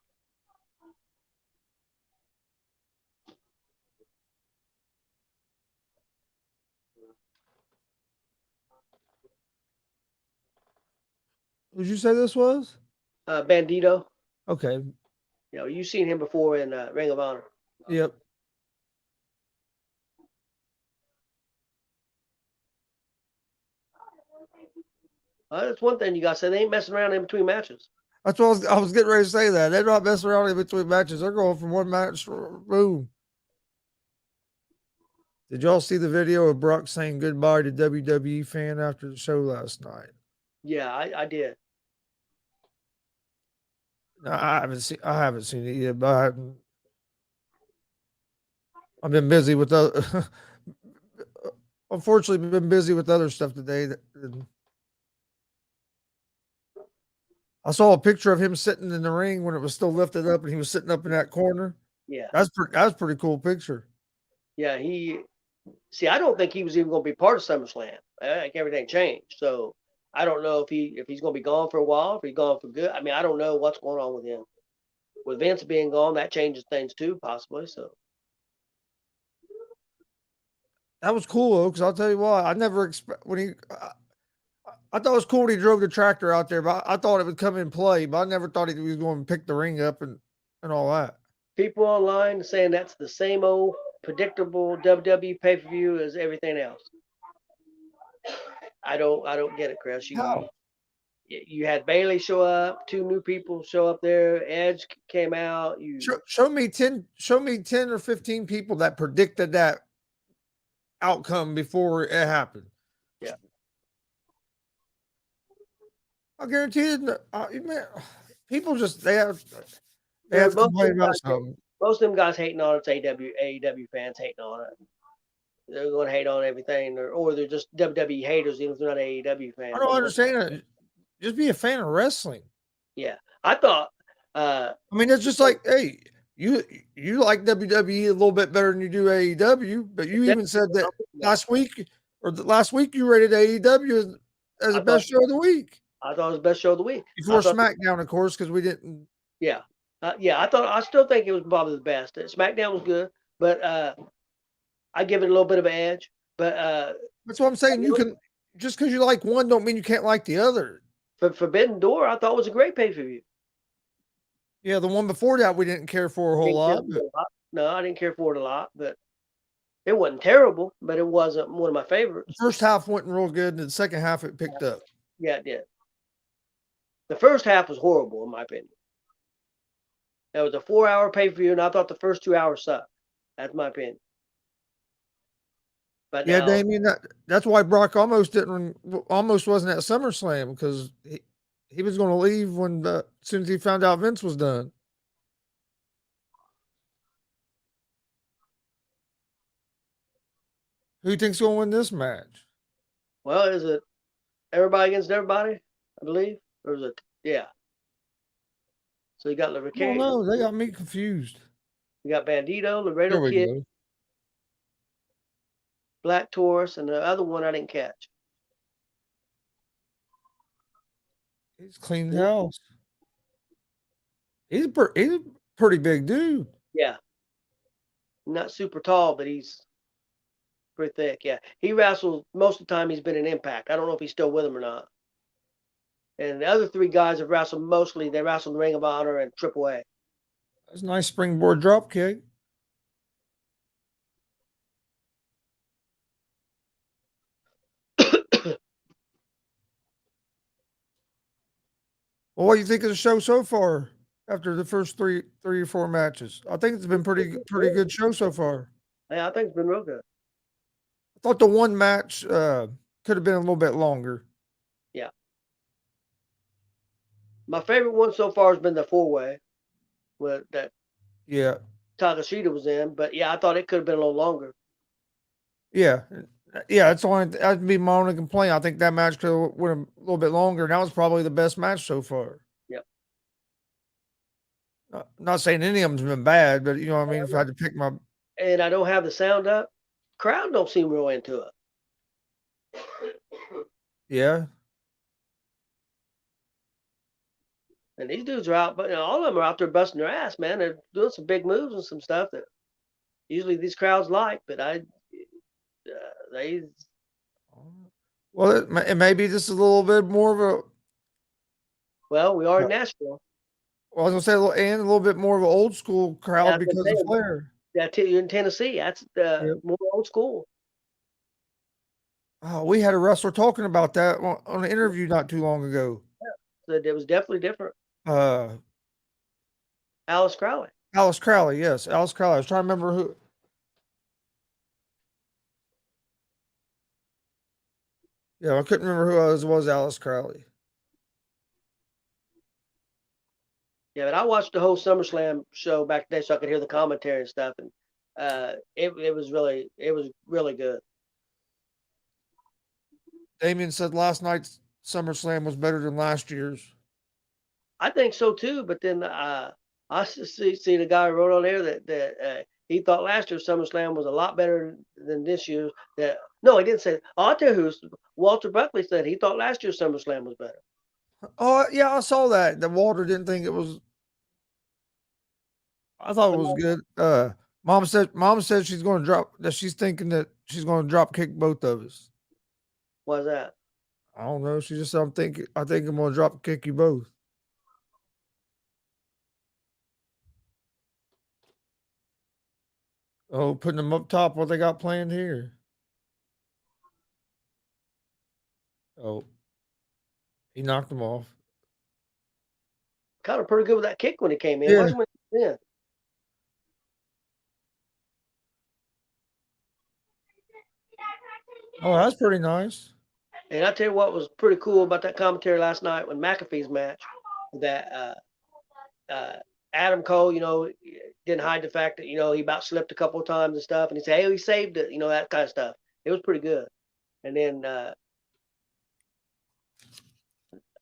Who'd you say this was? Bandito. Okay. You've seen him before in Ring of Honor. Yep. That's one thing you got to say. They ain't messing around in between matches. That's what I was getting ready to say. That they're not messing around in between matches. They're going from one match. Boom. Did y'all see the video of Brock saying goodbye to WWE fan after the show last night? Yeah, I did. No, I haven't seen it yet, but I've been busy with other. Unfortunately, been busy with other stuff today. I saw a picture of him sitting in the ring when it was still lifted up, and he was sitting up in that corner. Yeah, that's a pretty cool picture. Yeah, I don't think he was even going to be part of SummerSlam. I think everything changed, so I don't know if he's going to be gone for a while, if he's gone for good. I mean, I don't know what's going on with him. With Vince being gone, that changes things too, possibly. So that was cool though, because I'll tell you what, I never expect when he. I thought it was cool when he drove the tractor out there, but I thought it would come in play. But I never thought he was going to pick the ring up and all that. People online saying that's the same old predictable WWE pay per view as everything else. I don't get it, Chris. You had Bailey show up, 2 new people show up there. Edge came out. Show me 10 or 15 people that predicted that outcome before it happened. Yeah, I guarantee you, man, people just they have to complain about something. Most of them guys hating on it's AEW fans hating on it. They're going to hate on everything, or they're just WWE haters, even if they're not AEW fans. I don't understand it. Just be a fan of wrestling. Yeah, I thought. I mean, it's just like, hey, you like WWE a little bit better than you do AEW, but you even said that last week you rated AEW as the best show of the week. I thought it was the best show of the week before SmackDown, of course, because we didn't. Yeah, I still think it was probably the best. SmackDown was good, but I give it a little bit of an edge. But that's what I'm saying. You can just because you like one, don't mean you can't like the other. Forbidden Door, I thought was a great pay per view. Yeah, the one before that we didn't care for a whole lot. No, I didn't care for it a lot, but it wasn't terrible. But it wasn't one of my favorites. The first half went real good, and the second half it picked up. Yeah, it did. The first half was horrible, in my opinion. That was a 4-hour pay-per-view, and I thought the first 2 hours sucked. That's my opinion. But Yeah, now, Damien, that's why Brock almost wasn't at SummerSlam because he was going to leave when as soon as he found out Vince was done. Who you think's going to win this match? well, is it everybody against everybody? I believe, or is it? Yeah. So you got I don't know. They got me confused. you got Bandito, Laredo There we Kid, go. Black Taurus, and the other one I didn't catch. He's cleaned house. He's a pretty big dude. Yeah, not super tall, but he's pretty thick. Yeah, he wrestled most of the time. He's been in Impact. I don't know if he's still with him or not. And the other three guys have wrestled mostly. They wrestled in Ring of Honor and AAA. That's a nice springboard drop kick. Well, what do you think of the show so far after the first three or four matches? I think it's been pretty good show so far. Yeah, I think it's been real good. I thought the one match could have been a little bit longer. Yeah. My favorite one so far has been the 4-way with that Yeah, Takashita was in. But yeah, I thought it could have been a little longer. yeah, yeah. It's only that'd be my only complaint. I think that match could have went a little bit longer. And that was probably the best match so far. Yep. Not saying any of them's been bad, but you know what I mean. If I had to pick my And I don't have the sound up. Crowd don't seem real into it. yeah, And these dudes are out, but all of them are out there busting their ass, man. They're doing some big moves and some stuff that usually these crowds like. But they well, it may be just a little bit more of a. well, we are in Nashville. Well, I was gonna say a little bit more of an old school crowd That's because of Flair. in Tennessee. That's Yep. more old school. Oh, we had a wrestler talking about that on an interview not too long ago. So it was definitely different. Uh, Alice Crowley. Alice Crowley, yes, Alice Crowley. I was trying to remember who. Yeah, I couldn't remember who it was Alice Crowley. Yeah, but I watched the whole SummerSlam show back then, so I could hear the commentary and stuff, and it was really good. Damien said last night's SummerSlam was better than last year's. I think so too. But then I see the guy who wrote on there that he thought last year's SummerSlam was a lot better than this year's. That no, he didn't say. Oh, I'll tell you who Walter Buckley said he thought last year's SummerSlam was better. Oh yeah, I saw that. That Walter didn't think it was. I thought it was good. Mom said she's going to drop that. She's thinking that she's going to drop kick both of us. Why's that? I don't know. She just said, I think I'm going to drop kick you both. Oh, putting them up top. What they got planned here? Oh, he knocked them off. Kind of pretty good with that kick when he came in. Yeah. Watch him when he came in. Oh, that's pretty nice. And I tell you what was pretty cool about that commentary last night when McAfee's match, that Adam Cole, didn't hide the fact that he about slipped a couple of times and stuff, and he said, "Hey, he saved it," that kind of stuff. It was pretty good. And then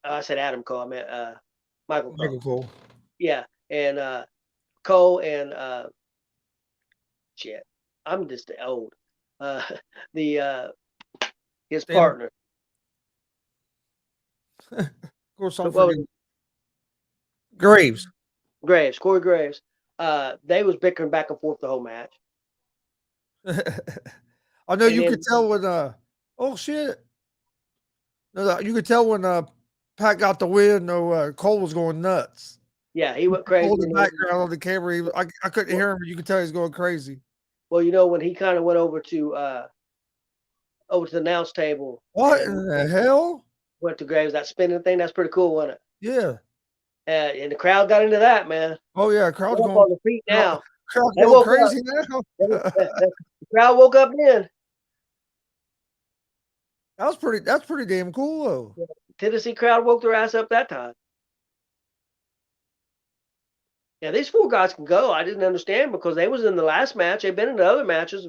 I said Adam Cole, I meant Michael Cole. Michael Cole. Yeah, and Cole and shit, I'm just old. The his Damn. partner. Of course, I'm What was forgetting. Graves. Corey Graves. They was bickering back and forth the whole match. I know And you then- could tell when oh shit. No, you could tell when Pat got the win. No, Cole was going nuts. Yeah, he went crazy. Hold the background on the camera. I couldn't hear him, but you could tell he's going crazy. Well, when he kind of went over to the announce table. What and in the hell? went to Graves, that spinning thing, that's pretty cool, wasn't it? Yeah. And the crowd got into that, man. Oh yeah, They're up on their feet now. crowd's They going woke up. crazy now. The crowd woke up then. That's pretty damn cool though. Tennessee crowd woke their ass up that time. Yeah, these four guys can go. I didn't understand because they was in the last match. They've been in the other matches,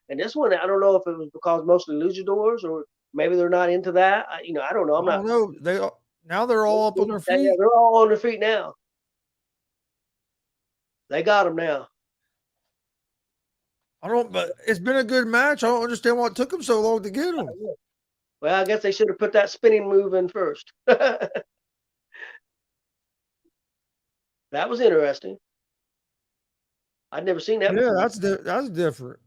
and this one I don't know if it was because mostly luchadors or maybe they're not into that. I don't know. I'm I not. don't know. Now they're all up on their Yeah, feet. they're all on their feet now. They got them now. I don't, but it's been a good match. I don't understand why it took them so long to get them. Well, I guess they should have put that spinning move in first. That was interesting. I'd never seen that Yeah, before. that's different.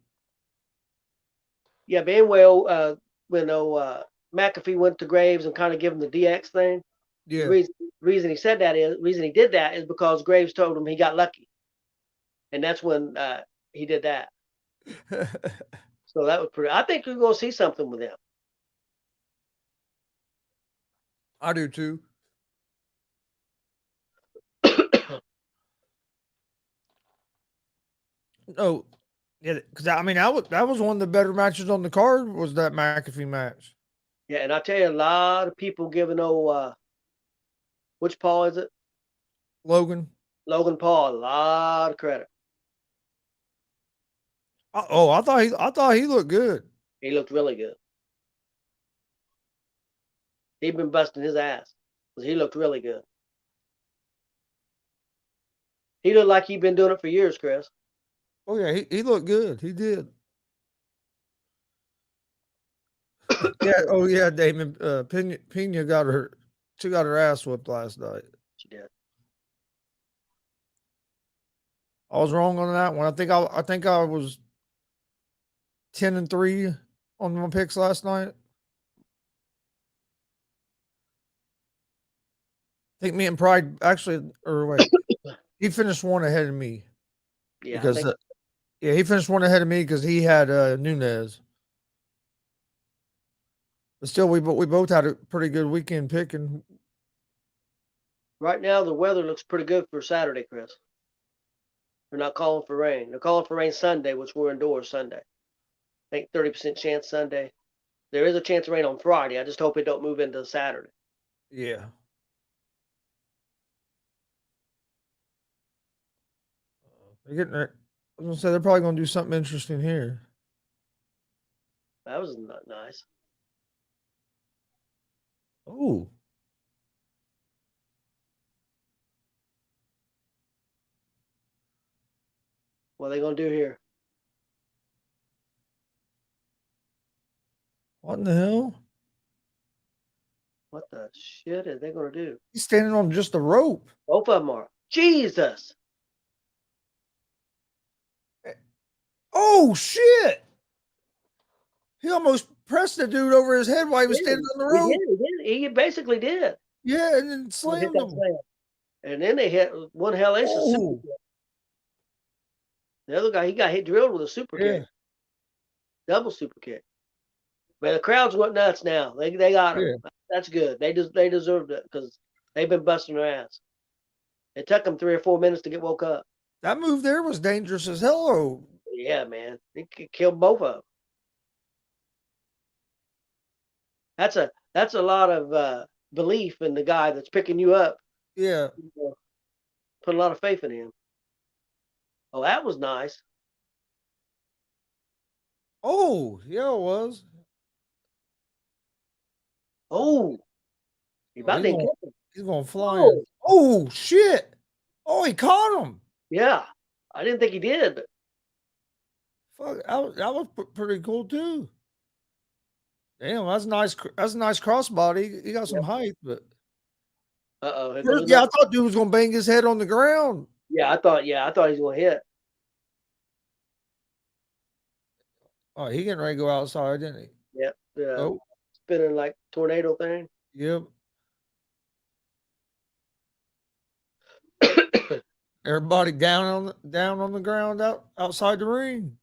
Yeah, Banwell, when McAfee went to Graves and kind of give him the DX thing. The Yeah. reason he said that is reason he did that is because Graves told him he got lucky, and that's when he did that. So that was pretty. I think we're gonna see something with him. I do too. Oh, yeah, because I mean that was one of the better matches on the card. Was that McAfee match? Yeah, and I tell you, a lot of people giving which Paul is it? Logan. Logan Paul, a lot of credit. I thought he looked good. He looked really good. He'd been busting his ass, but he looked really good. He looked like he'd been doing it for years, Chris. Oh yeah, he looked good. He did. Yeah. Oh yeah, Damon. Pena got her. She got her ass whipped last night. She did. I was wrong on that one. I think I was 10-3 on my picks last night. I think me and Pride actually, or wait, he finished one ahead of me Yeah, I because think yeah, he finished one ahead of me because he had Nunez. But still, we both had a pretty good weekend picking. right now the weather looks pretty good for Saturday, Chris. They're not calling for rain. They're calling for rain Sunday, which we're indoors Sunday. I think 30% chance Sunday. There is a chance of rain on Friday. I just hope it don't move into Saturday. Yeah. They're getting there. I was gonna say they're probably gonna do something interesting here. That was not nice. Oh, What are they gonna do here? what in the hell? What the shit are they gonna do? He's standing on just a rope. Both of them are. Jesus! Oh shit! He almost pressed the dude over his head while he was He standing did. on the He rope. did. He did. He basically did. Yeah, and then Hit slammed that him. slam. And then they hit one hellacious super Oh, kick. The other guy, he got hit drilled with a super yeah, kick, double super kick. But the crowd's went nuts now. They got him. yeah. That's good. They deserved it because they've been busting their ass. It took them 3 or 4 minutes to get woke up. That move there was dangerous as hell. Oh, Yeah, man, it could kill both of them. That's a lot of belief in the guy that's picking you up. yeah. You know, put a lot of faith in him. Oh, that was nice. Oh, yeah, it was. Oh, he Oh, about didn't kill him. he's going flying. Oh, Oh shit! Oh, he caught him. yeah. I didn't think he did, but Fuck, that was pretty cool too. Damn, that's nice. That's a nice crossbody. He got some yep. height, but Uh-oh, here goes first, yeah, I another. thought dude was gonna bang his head on the ground. Yeah, I thought he was gonna hit. Oh, he getting ready to go outside, didn't he? Yep. Oh, Spinning like tornado thing. yep. Everybody down on the ground outside the ring.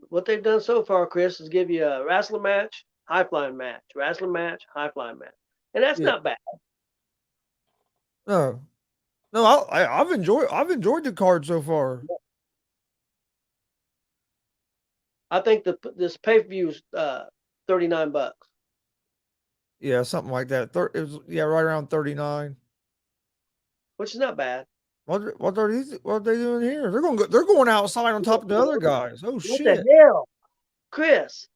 What they've done so far, Chris, is give you a wrestling match, high flying match, wrestling match, high flying match, and that's Yeah, not bad. No, no, I've enjoyed the card so far. I think this pay per view is $39, Yeah, something like that. It was, yeah, right around 39. which is not bad. What are they doing here? They're going outside on top of the other guys. Oh What the shit. hell, Chris?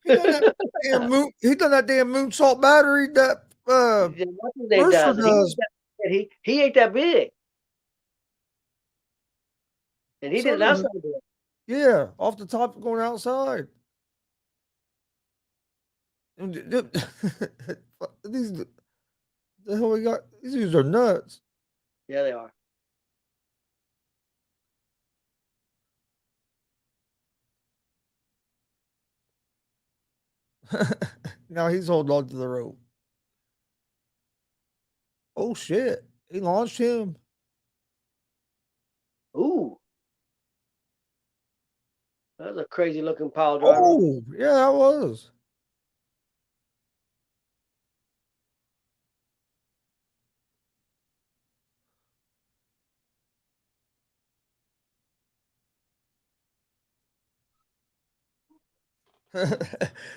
He done that damn moonsault battery that What's his name Mercer does it? does. He ain't that big, and he did So it does outside there. yeah, off the top going outside. These the hell we got? These dudes are nuts. Yeah, they are. Now he's holding on to the rope. Oh shit! He launched him. Ooh, that's a crazy looking pile driver. Oh yeah, that was.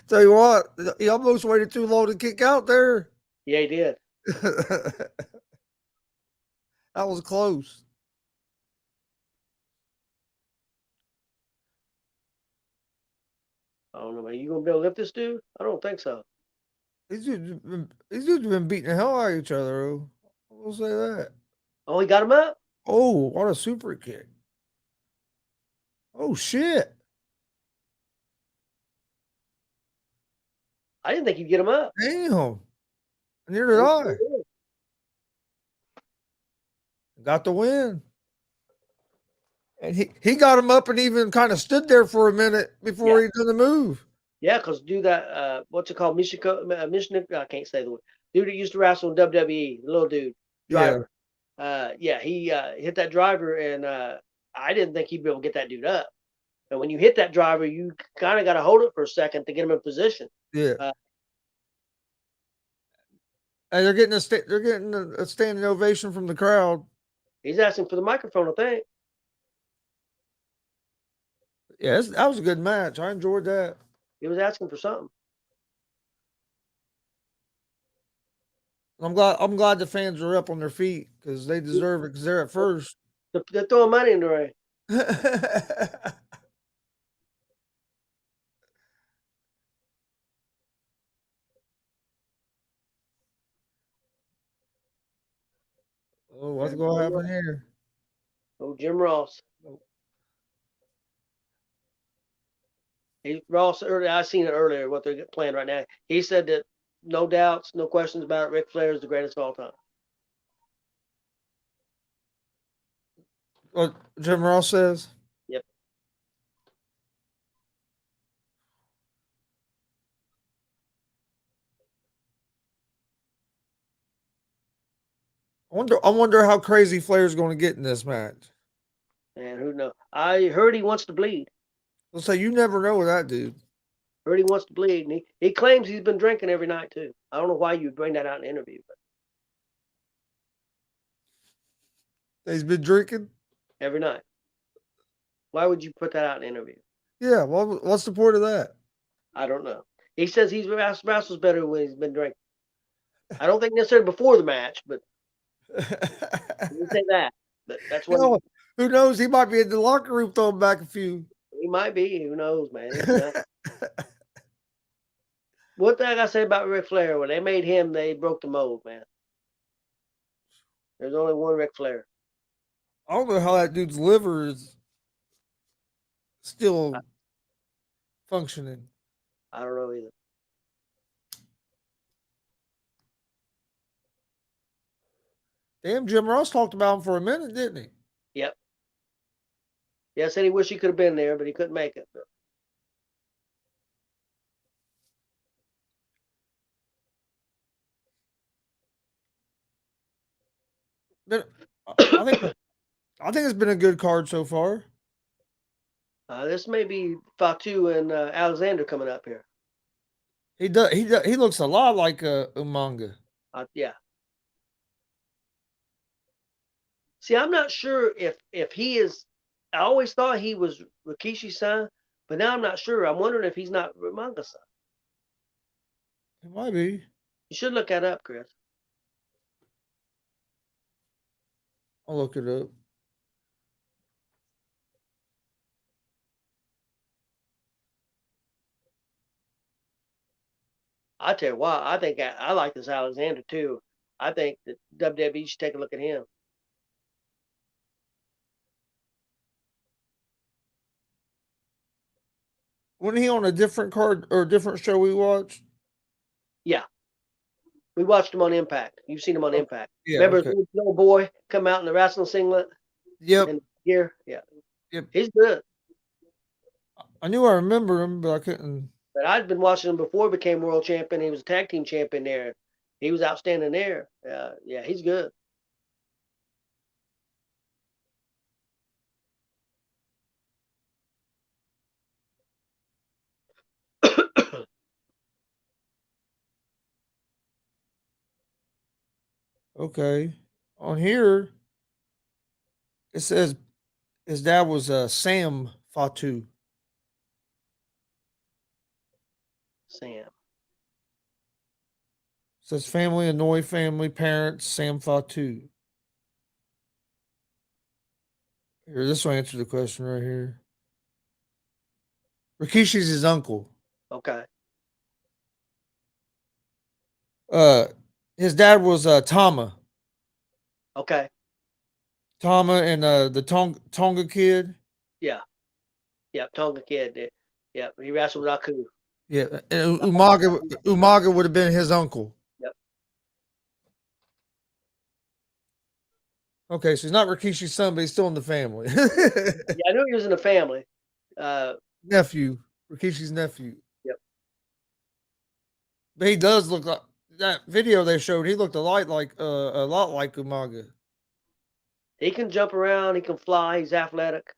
Tell you what, he almost waited too long to kick out there. Yeah, he did. That was close. I don't know, man. You gonna be able to lift this dude? I don't think so. These dudes have been beating the hell out of each other. Oh. I will say that. Oh, he got him up. Oh, what a super kick. Oh shit. I didn't think he'd get him up. Damn. Near did He I. sure did. Got the win. And he got him up and even kind of stood there for a minute before Yeah, he did the move. yeah. Because do that. What's it called? Mishiko. I can't say the word. Dude that used to wrestle in WWE, the little dude, Yeah. driver. Yeah, he hit that driver, and I didn't think he'd be able to get that dude up. And when you hit that driver, you kind of got to hold it for a second to get him in position. Yeah. Uh, And they're getting a standing ovation from the crowd. he's asking for the microphone, I think. Yeah, that was a good match. I enjoyed that. He was asking for something. I'm glad the fans are up on their feet because they deserve it because they're at first. They're throwing money in the ring. Oh, what's going to happen here? Oh, Jim Ross. Ross, I seen it earlier, what they're playing right now. He said that no doubts, no questions about it, Ric Flair is the greatest of all time. What Jim Ross says? Yep. I wonder how crazy Flair's going to get in this match. And who knows? I heard he wants to bleed. Let's say you never know with that dude. Heard he wants to bleed. And he claims he's been drinking every night, too. I don't know why you'd bring that out in an interview, but He's been drinking. every night. Why would you put that out in an interview? Yeah. Well, what's the point of that? I don't know. He says he's wrestles better when he's been drinking. I don't think necessarily before the match, but he didn't say that. But that's what Hell, who knows? He might be in the locker room throwing back a few. he might be. Who knows, man? What thing I say about Ric Flair? When they made him, they broke the mold, man. There's only one Ric Flair. I don't know how that dude's liver is I, still functioning. I don't know either. Damn, Jim Ross talked about him for a minute, didn't he? Yep. Yeah, said he wished he could have been there, but he couldn't make it. But I think I think it's been a good card so far. This may be Fatu and Alexander coming up here. He looks a lot like Umanga. Yeah. See, I'm not sure if he is. I always thought he was Rikishi's son, but now I'm not sure. I'm wondering if he's not Ramanga's son. It might be. You should look that up, Chris. I'll look it up. I tell you what, I think I like this Alexander too. I think that WWE should take a look at him. Wasn't he on a different card or a different show we watched? Yeah, we watched him on Impact. You've seen him on Okay. Impact. Yeah. Remember Okay. the little boy come out in the wrestling singlet Yep. and gear? Yeah, Yep. he's good. I knew I remember him, but I couldn't. But I'd been watching him before he became world champion. He was a tag team champion there. He was outstanding there. Yeah, he's good. Okay. On here, it says his dad was Sam Fatu. Sam. It says family, Hanoi family, parents, Sam Fatu. Here, this will answer the question right here. Rikishi's his uncle. Okay. Uh, his dad was Tama. Okay. Tama and the Tonga kid. Yeah. Yep. Tonga kid did. Yep. He wrestled with Aku. Yeah, and Umaga would have been his uncle. Yep. Okay, so he's not Rikishi's son, but he's still in the family. Yeah, I knew he was in the family. Nephew, Rikishi's nephew. Yep. But he does look like that video they showed. He looked a lot like Umaga. He can jump around. He can fly. He's athletic.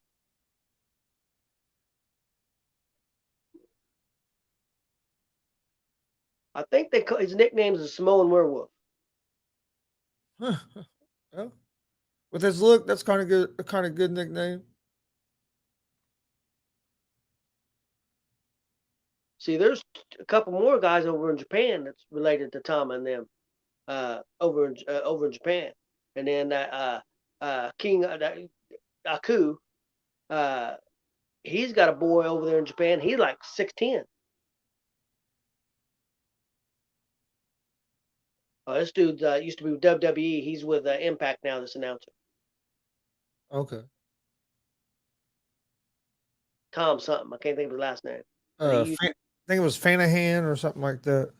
I think his nickname is the Samoan Werewolf. Well, with his look, that's kind of good. A kind of good nickname. See, there's a couple more guys over in Japan that's related to Tama and them over in Japan, and then King Aku, he's got a boy over there in Japan. He's like 6'10". Oh, this dude used to be with WWE. He's with Impact now. This announcer, Okay. Tom something. I can't think of his last name. I think it was Fanahan or something like that.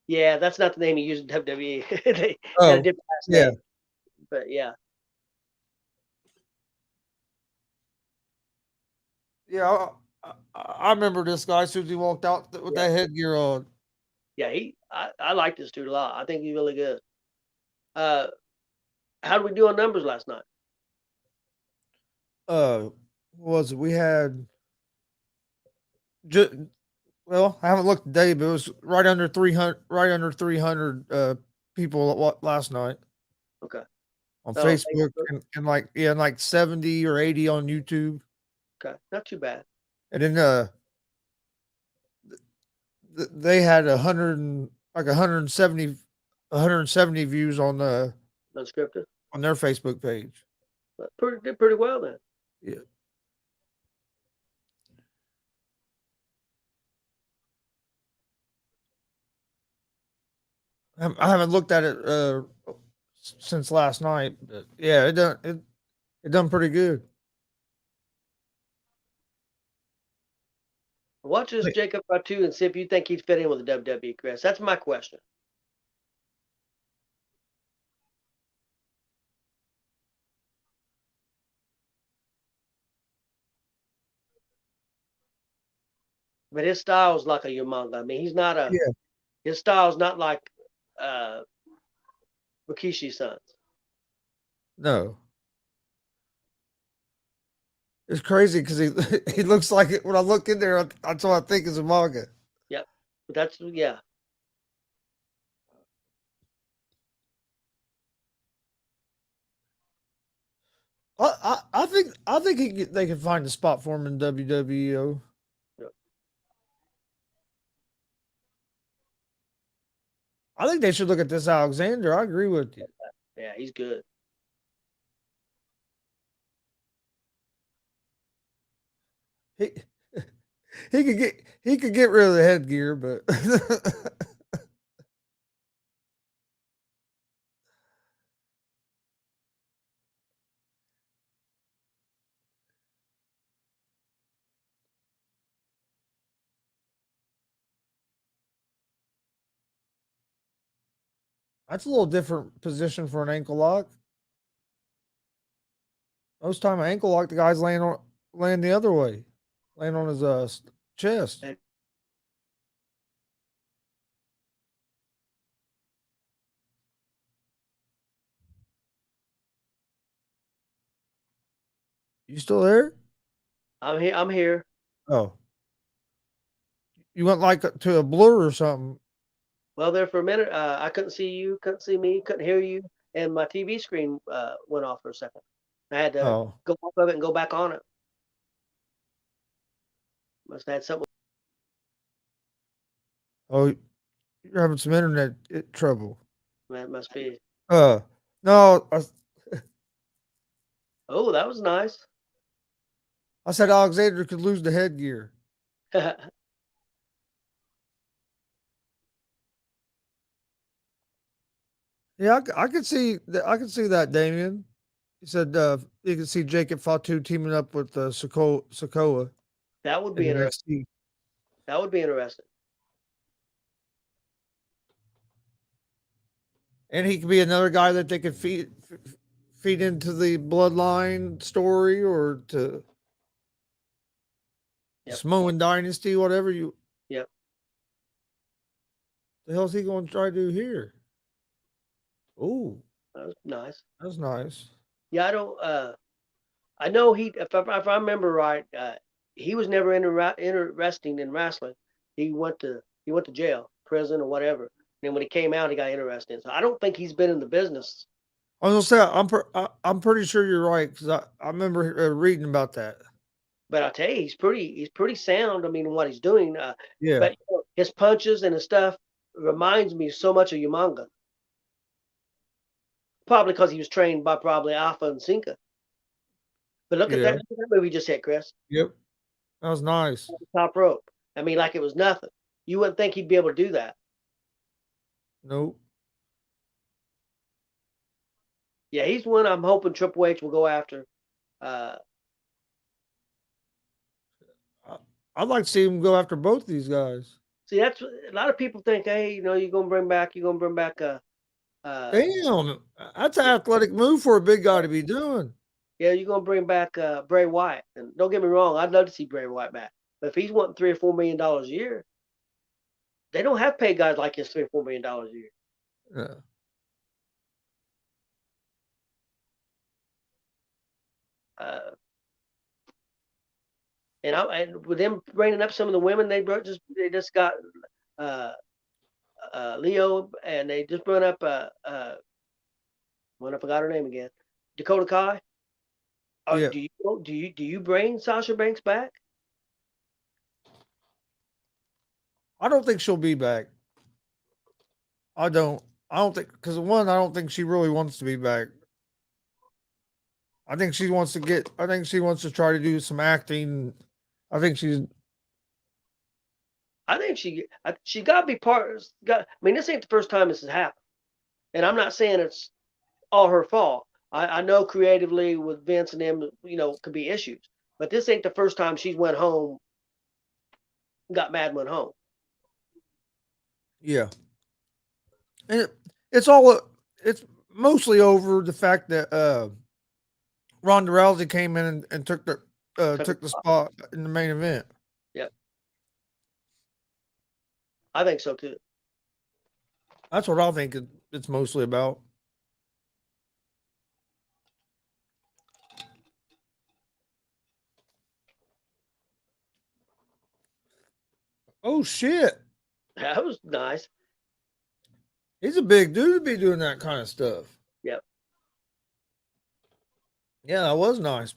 Yeah, that's not the name he used in WWE. They Oh, had a different last yeah. name. But yeah. Yeah, I remember this guy as soon as he walked out with that headgear on. Yeah, I like this dude a lot. I think he's really good. How did we do on numbers last night? What was it? We had well, I haven't looked today, but it was right under 300 people last night. Okay. On Oh, Facebook and like 70 or 80 on YouTube. Okay, not too bad. And then they had 170 views on Unscripted. on their Facebook page. But did pretty well then. Yeah. I haven't looked at it since last night, but yeah, it done pretty good. Watch this G.W.R. and see if you think he'd fit in with the WWE, Chris. That's my question. But his style's like a Umaga. I mean, he's not a. Yeah. His style's not like Rikishi's sons. No. It's crazy because he he looks like it when I look in there. That's what I think is a manga. Yep. But that's yeah. I think they can find a spot for him in WWE. Yeah. I think they should look at this Alexander. I agree with you. Yeah, he's good. He he could get rid of the headgear, but that's a little different position for an ankle lock. Most time an ankle lock, the guy's laying the other way, laying on his chest. And You still there? I'm here. I'm here. Oh, you went like to a blur or something. Well, there for a minute, I couldn't see you, couldn't see me, couldn't hear you, and my TV screen went off for a second. I had to Oh, go off of it and go back on it. Must have had something. oh, you're having some internet trouble. That must be. Uh, no, Oh, that was nice. I said Alexander could lose the headgear. Yeah, I could see that. I could see that, Damien. He said you can see Jacob Fatu teaming up with Sokoa That would in be interesting. NXT, That would be interesting. and he could be another guy that they could feed into the bloodline story or to Yep. Samoan Dynasty, whatever you. Yep. The hell's he going to try to do here? Oh, That was nice. that's nice. Yeah, I don't. I know he. If I remember right, he was never interesting in wrestling. He went to jail, prison, or whatever. And then when he came out, he got interested. So I don't think he's been in the business. I was gonna say I'm pretty sure you're right because I remember reading about that. But I tell you, he's pretty sound. I mean, in what he's doing. Yeah, But his punches and his stuff reminds me so much of Umanga. Probably because he was trained by probably Alpha and Sinka. But look at that, yeah, look at that movie you just hit, Chris. yep. That was nice. Top rope. I mean, like it was nothing. You wouldn't think he'd be able to do that. Nope. Yeah, he's one I'm hoping Triple H will go after. Uh, I, I'd like to see him go after both these guys. see, that's a lot of people think, hey, you're gonna bring back Damn, that's an athletic move for a big guy to be doing. yeah, you're gonna bring back Bray Wyatt. And don't get me wrong, I'd love to see Bray Wyatt back. But if he's wanting $3 or $4 million a year, they don't have paid guys like this $3 or $4 million a year. Yeah. Uh, and with them bringing up some of the women they just got uh, Leo, and they just brought up when I forgot her name again, Dakota Kai. Yeah. Do you bring Sasha Banks back? I don't think she'll be back. I don't. I don't think because one, I don't think she really wants to be back. I think she wants to get. I think she wants to try to do some acting. I think she's. I think she got to be part. I mean, this ain't the first time this has happened, and I'm not saying it's all her fault. I know creatively with Vince and them, could be issues, but this ain't the first time she's went home, got mad, and went home. Yeah, and it's all. It's mostly over the fact that Ronda Rousey came in and took the spot in the main event. Yep, I think so too. That's what I think it's mostly about. Oh shit! That was nice. He's a big dude to be doing that kind of stuff. Yep. Yeah, that was nice.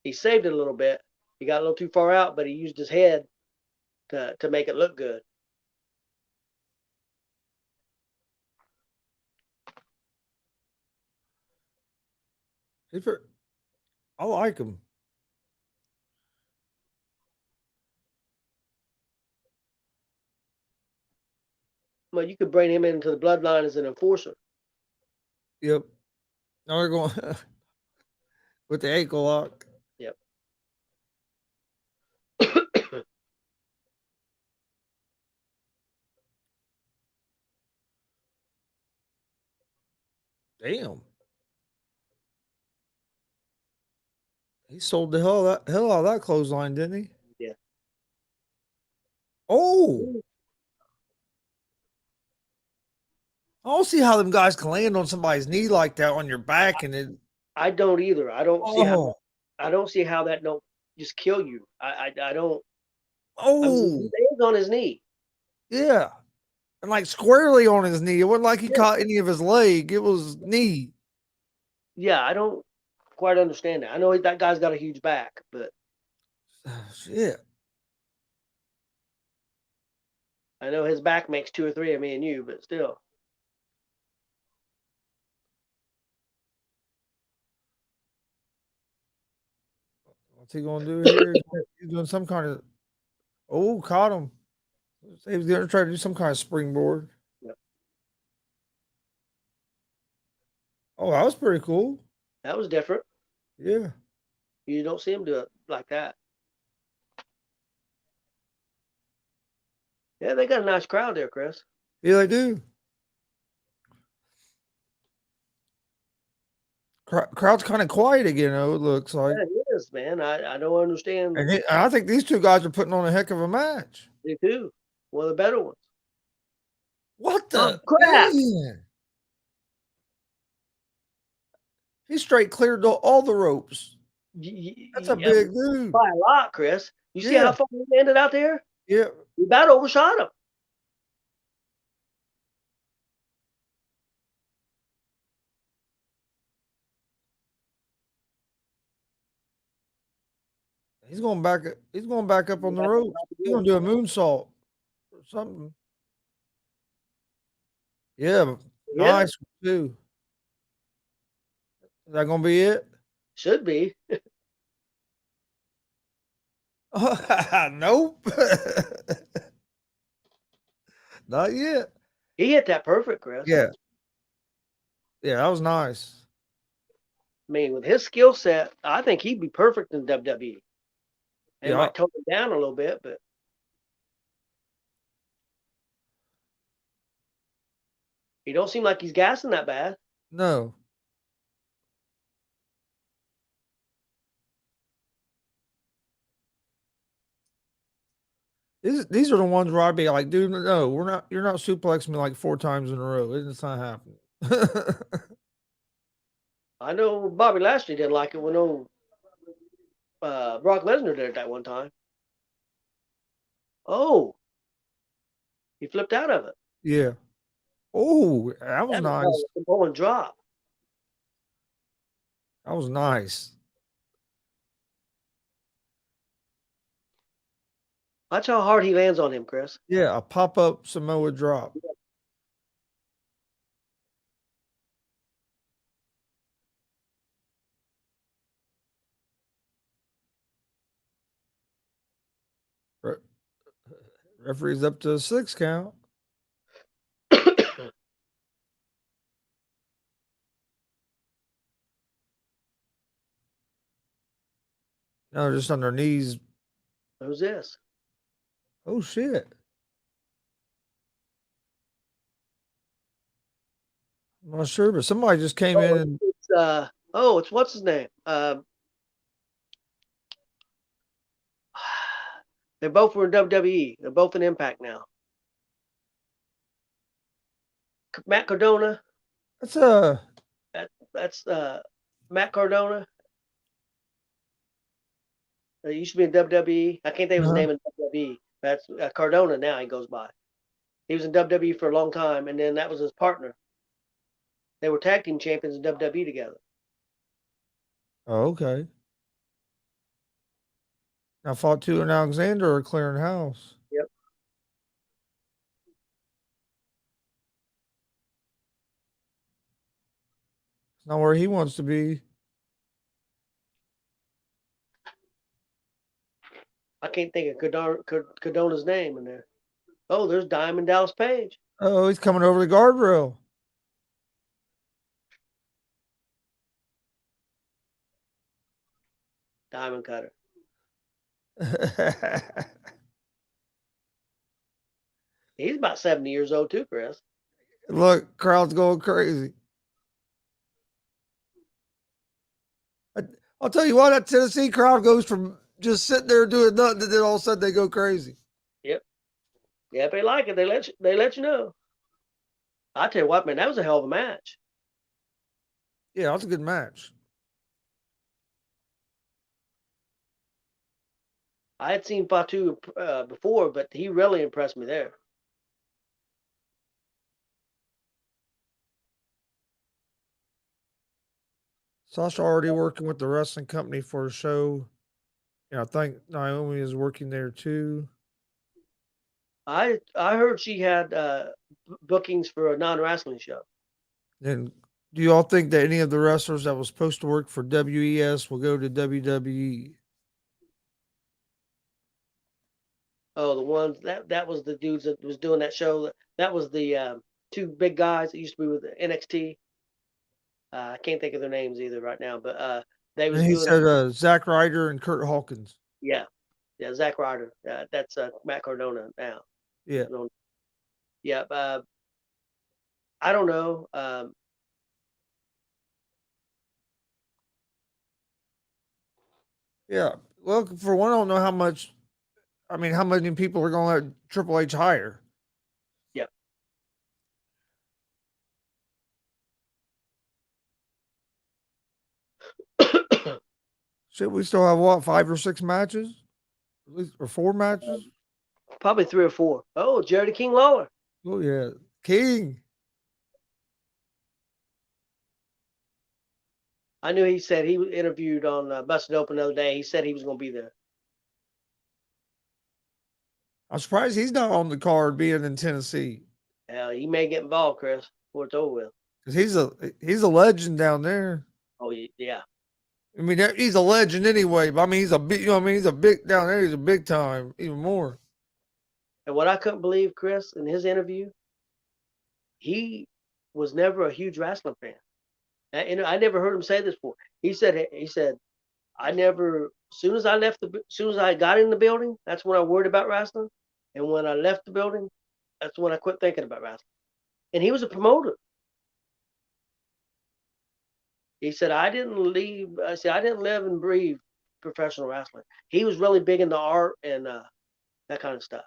He saved it a little bit. He got a little too far out, but he used his head to make it look good. I like him. Well, you could bring him into the bloodline as an enforcer. Yep. Now they're going with the ankle lock. Yep. Damn. He sold the hell out of that clothesline, didn't he? Yeah. Oh, I don't see how them guys can land on somebody's knee like that on your back and it. I don't either. Oh, I don't see how that don't just kill you. I don't. I mean, oh, he lands on his knee. yeah, and like squarely on his knee. It wasn't like he Yeah. caught any of his leg. It was knee. Yeah, I don't quite understand that. I know that guy's got a huge back, but Shit. I know his back makes two or three of me and you, but still. What's he gonna do here? He's doing some kind of. Oh, caught him. He was gonna try to do some kind of springboard. Yep. Oh, that was pretty cool. That was different. Yeah. You don't see him do it like that. Yeah, they got a nice crowd there, Chris. Yeah, they do. Crowd's kind of quiet again, though, it looks like. Yeah, it is, man. I don't understand. And I think these two guys are putting on a heck of a match. They do. One of the better ones. What Oh, the crap. man? He straight cleared all the ropes. That's a big dude. By a lot, Chris. You see Yeah. how far he landed out there? Yeah. He about overshot him. He's going back. He's going back up on the ropes. He's gonna do a moonsault or something. Yeah, Yeah, nice too. Is that gonna be it? should be. Nope. Not yet. He hit that perfect, Chris. Yeah. Yeah, that was nice. I mean, with his skill set, I think he'd be perfect in WWE. It Yeah. might tone him down a little bit, but he don't seem like he's gassing that bad. No. These are the ones where I'd be like, dude, no, we're not. You're not suplexing me like 4 times in a row. It's not happening. I know Bobby Lashley didn't like it when old Brock Lesnar did it that one time. Oh, he flipped out of it. Yeah. Oh, that was That nice. was a Samoan drop. That was nice. Watch how hard he lands on him, Chris. Yeah, a pop up Samoa drop. Re- Referee's up to a 6 count. No, just on their knees. Who's this? Oh shit. I'm not sure, but somebody just came in and It's what's his name? They both were in WWE. They're both in Impact now. Matt Cardona. that's That's Matt Cardona. He used to be in WWE. I can't think of his uh-huh. name in WWE. That's Cardona now. He goes by. He was in WWE for a long time, and then that was his partner. They were tag team champions in WWE together. Oh, okay. Now fought two in Alexander or clearing house. Yep. It's not where he wants to be. I can't think of Cadona's name in there. Oh, there's Diamond Dallas Page. Oh, he's coming over the guardrail. Diamond Cutter. He's about 70 years old too, Chris. Look, crowd's going crazy. I'll tell you what, that Tennessee crowd goes from just sitting there doing nothing, and then all of a sudden they go crazy. Yep. Yeah, if they like it, they let you know. I tell you what, man, that was a hell of a match. Yeah, that's a good match. I had seen Fatu before, but he really impressed me there. Sasha already working with the wrestling company for a show. Yeah, I think Naomi is working there too. I heard she had bookings for a non-wrestling show. And do you all think that any of the wrestlers that was supposed to work for WES will go to WWE? Oh, the ones that was the dudes that was doing that show. That was the two big guys that used to be with NXT. I can't think of their names either right now, but they And was he doing said Zack Ryder and Kurt Hawkins. yeah, Zack Ryder. That's Matt Cardona now. Yeah. Yeah, I don't know. Yeah. Well, for one, I don't know how much. I mean, how many people are going to let Triple H hire? Yeah. Shit, we still have what, 5 or 6 matches, at least, or 4 matches? Probably 3 or 4. Oh, Jerry King Lawler. Oh yeah, King. I knew he said he was interviewed on Busted Open the other day. He said he was going to be there. I'm surprised he's not on the card, being in Tennessee, He may get involved, Chris, before it's over with. because he's a legend down there. Oh yeah. I mean, he's a legend anyway. But I mean, he's a big. You know, what I mean, he's a big down there. He's a big time, even more. And what I couldn't believe, Chris, in his interview, he was never a huge wrestling fan. And I never heard him say this before. He said, I never. As soon as I got in the building, that's when I worried about wrestling. And when I left the building, that's when I quit thinking about wrestling. And he was a promoter. He said, I didn't leave. I said, I didn't live and breathe professional wrestling. He was really big into art and that kind of stuff.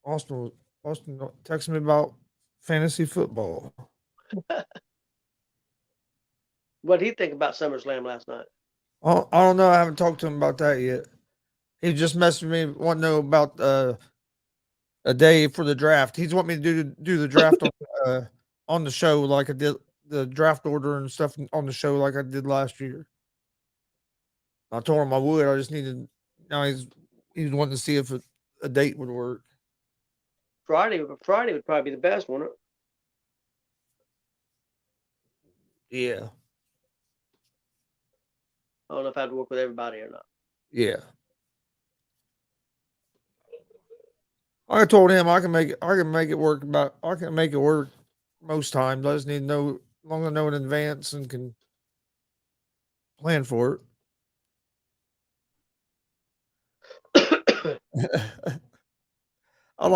Austin, Austin texted me about fantasy football. What did he think about SummerSlam last night? I don't know. I haven't talked to him about that yet. He just messaged me, want to know about a day for the draft. He's want me to do the draft on the show like I did the draft order and stuff on the show like I did last year. I told him I would. I just needed. Now he's wanting to see if a date would work. Friday would probably be the best, wouldn't it? Yeah, I don't know if I have to work with everybody or not. yeah. I told him I can make it. I can make it work. I can make it work most times. I just need to know, long as I know in advance and can plan for it. I'd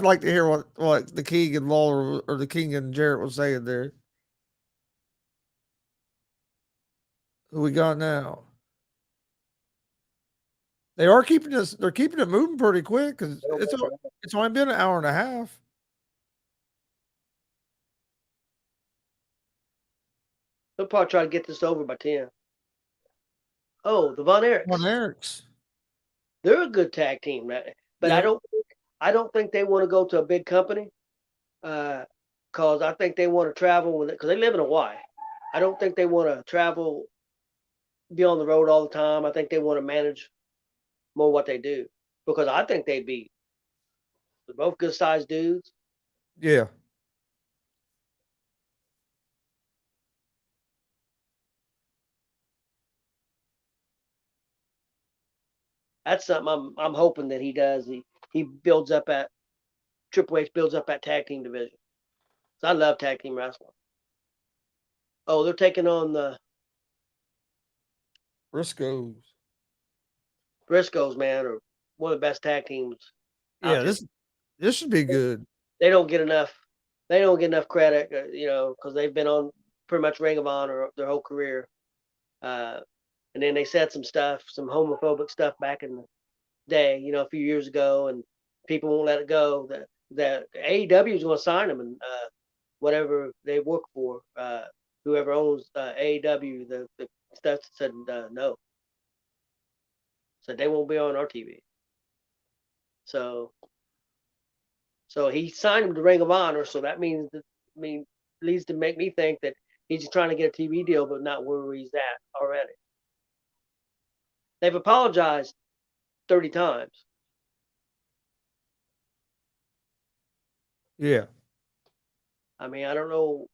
like to hear what the King and Lawler or the King and Jarrett was saying there. Who we got now? They are keeping us. They're keeping it moving pretty quick because it's only been an hour and a half. They'll probably try to get this over by 10. Oh, the Von On Erichs. Eric's. They're a good tag team, right? But Yep. I don't think they want to go to a big company. Cause I think they want to travel with it because they live in Hawaii. I don't think they want to travel, be on the road all the time. I think they want to manage more what they do because I think they're both good sized dudes. Yeah. That's something I'm hoping that he does. He builds up at Triple H builds up that tag team division. So I love tag team wrestling. Oh, they're taking on the Briscoes. Briscoes, man, or one of the best tag teams out Yeah, there. this should be good. They don't get enough. They don't get enough credit, because they've been on pretty much Ring of Honor their whole career. Uh, and then they said some stuff, some homophobic stuff back in the day, a few years ago, and people won't let it go. That AEW is going to sign them, and whatever they work for, whoever owns AEW, the stuff said no, said they won't be on our TV. So he signed him to Ring of Honor, so that means leads to make me think that he's just trying to get a TV deal, but not where he's at already. They've apologized 30 times. Yeah. I mean, I don't know.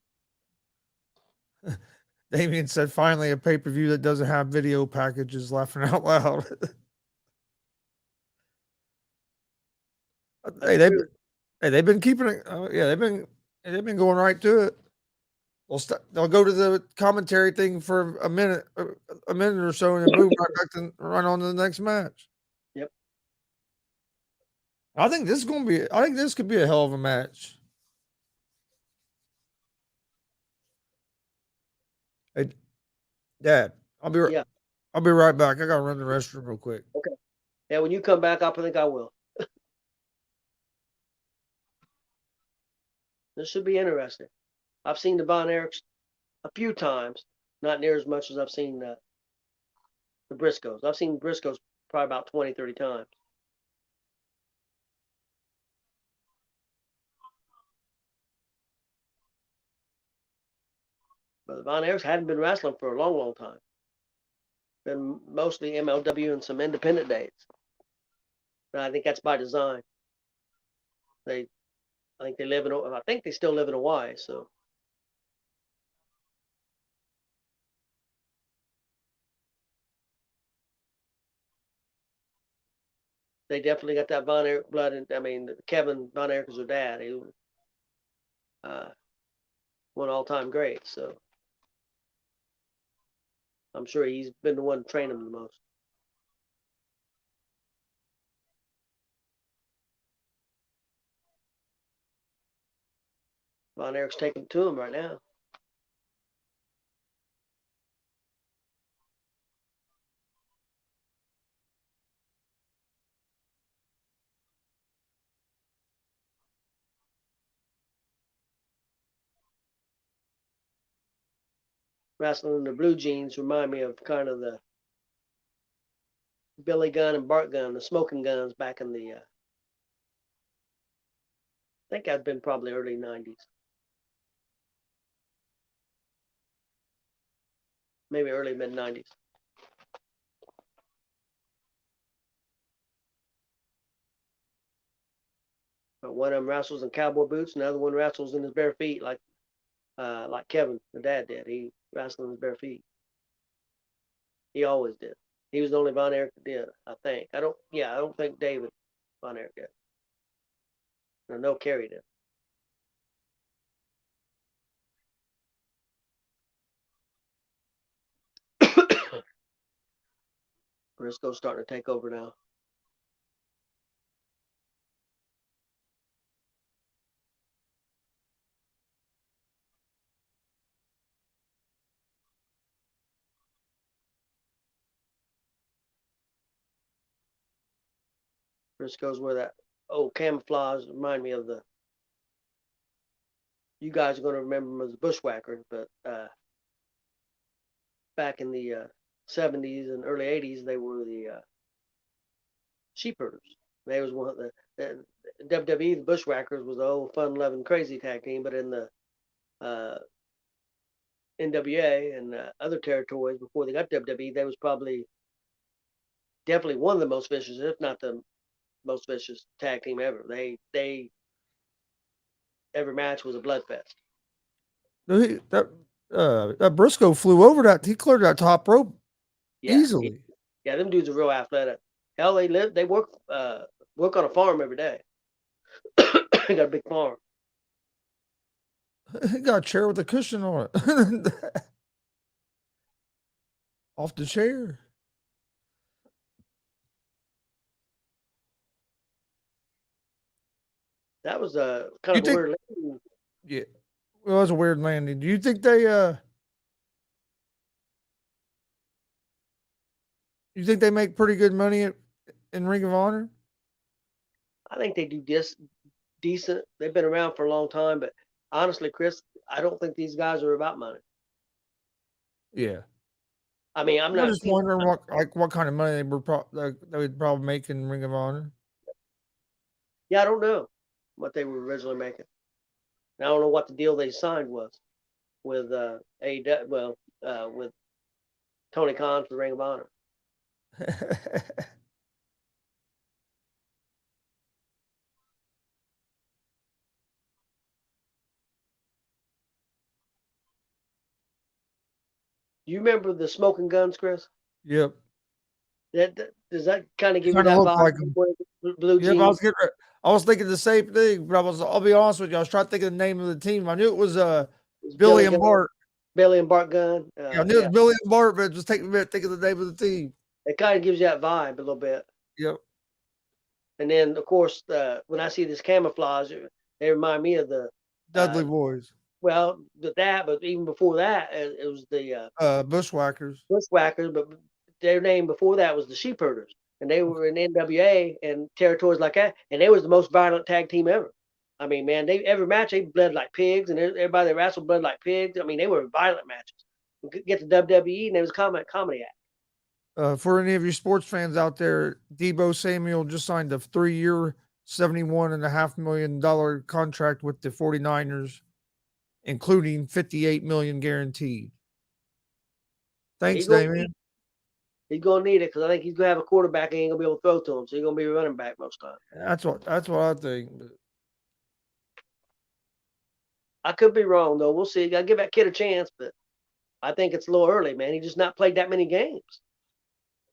Damien said finally a pay-per-view that doesn't have video packages, laughing out loud. That's hey, true. they've been keeping it. Yeah, they've been going right to it. They'll go to the commentary thing for a minute or so, and then boom, right on to the next match. Yep. I think this is going to be. I think this could be a hell of a match. Hey, Dad, Yeah. I'll be right back. I gotta run the restroom real quick. Okay. Yeah. When you come back, I think I will. This should be interesting. I've seen the Von Erichs a few times, not near as much as I've seen the Briscoes. I've seen Briscoes probably about 20, 30 times. But the Von Erichs hadn't been wrestling for a long, long time. Been mostly MLW and some independent dates. And I think that's by design. They, I think they live in. I think they still live in Hawaii. So they definitely got that Von Erich blood. And I mean, Kevin Von Erich is their dad. He uh, one all-time great. So I'm sure he's been the one to train them the most. Von Erich's taking it to him right now. Wrestling in the blue jeans remind me of kind of the Billy Gunn and Bart Gunn, the smoking guns back in the. I think I'd been probably early '90s, maybe early mid '90s. But one of them wrestles in cowboy boots, and the other one wrestles in his bare feet, like Kevin, the dad did. He wrestled in his bare feet. He always did. He was the only Von Erich that did, I think. I don't think David Von Erich did. No, Kerry did. Briscoe's starting to take over now. Briscoe's where that old camouflage remind me of the. You guys are going to remember him as a bushwhacker, but back in the 70s and early 80s, they were the sheep herders. They was one of the WWE, the Bushwhackers, was the old fun-loving crazy tag team, but in the uh, NWA and other territories before they got WWE, they was probably definitely one of the most vicious, if not the most vicious tag team ever. They every match was a bloodfest. That Briscoe flew over that. He cleared that top rope Yeah, easily. yeah, them dudes are real athletic. Hell, they work on a farm every day. They got a big farm. He got a chair with a cushion on it. Off the chair. That was a kind You of a think weird landing. Yeah. Well, that was a weird landing. Do you think they make pretty good money in Ring of Honor? I think they do decent. They've been around for a long time, but honestly, Chris, I don't think these guys are about money. Yeah. I mean, I'm I'm not. just wondering what kind of money they would probably make in Ring of Honor. Yeah, I don't know what they were originally making. And I don't know what the deal they signed was with AEW. Well, with Tony Khan for Ring of Honor. Do you remember the Smoking Guns, Chris? Yep. Does that kind of give you Kind of that look vibe? like him. Blue Yep. I jeans, was I was thinking the same thing, but I'll be honest with you. I was trying to think of the name of the team. I knew it was Billy Billy and Gunn, Bart. Billy and Bart Gunn. Yeah, I knew it Yeah, was Billy and Bart, but just take a minute think of the name of the team. it kind of gives you that vibe a little bit. Yep. And then, of course, when I see this camouflage, they remind me of the Dudley Boys. well, but even before that, it was the Bushwhackers. Bushwhackers. But their name before that was the Sheep Herders, and they were in NWA and territories like that, and they was the most violent tag team ever. I mean, man, they every match they bled like pigs, and everybody they wrestled bled like pigs. I mean, they were violent matches. Get to WWE, and it was comedy act. For any of you sports fans out there, Debo Samuel just signed a 3-year, $71.5 million contract with the 49ers, including 58 million guaranteed. Thanks, He's gonna Damien. he's gonna need it because I think he's gonna have a quarterback and ain't gonna be able to throw to him, so he's gonna be a running back most time. That's what I think. I could be wrong though. We'll see. Gotta give that kid a chance, but I think it's a little early, man. He just not played that many games.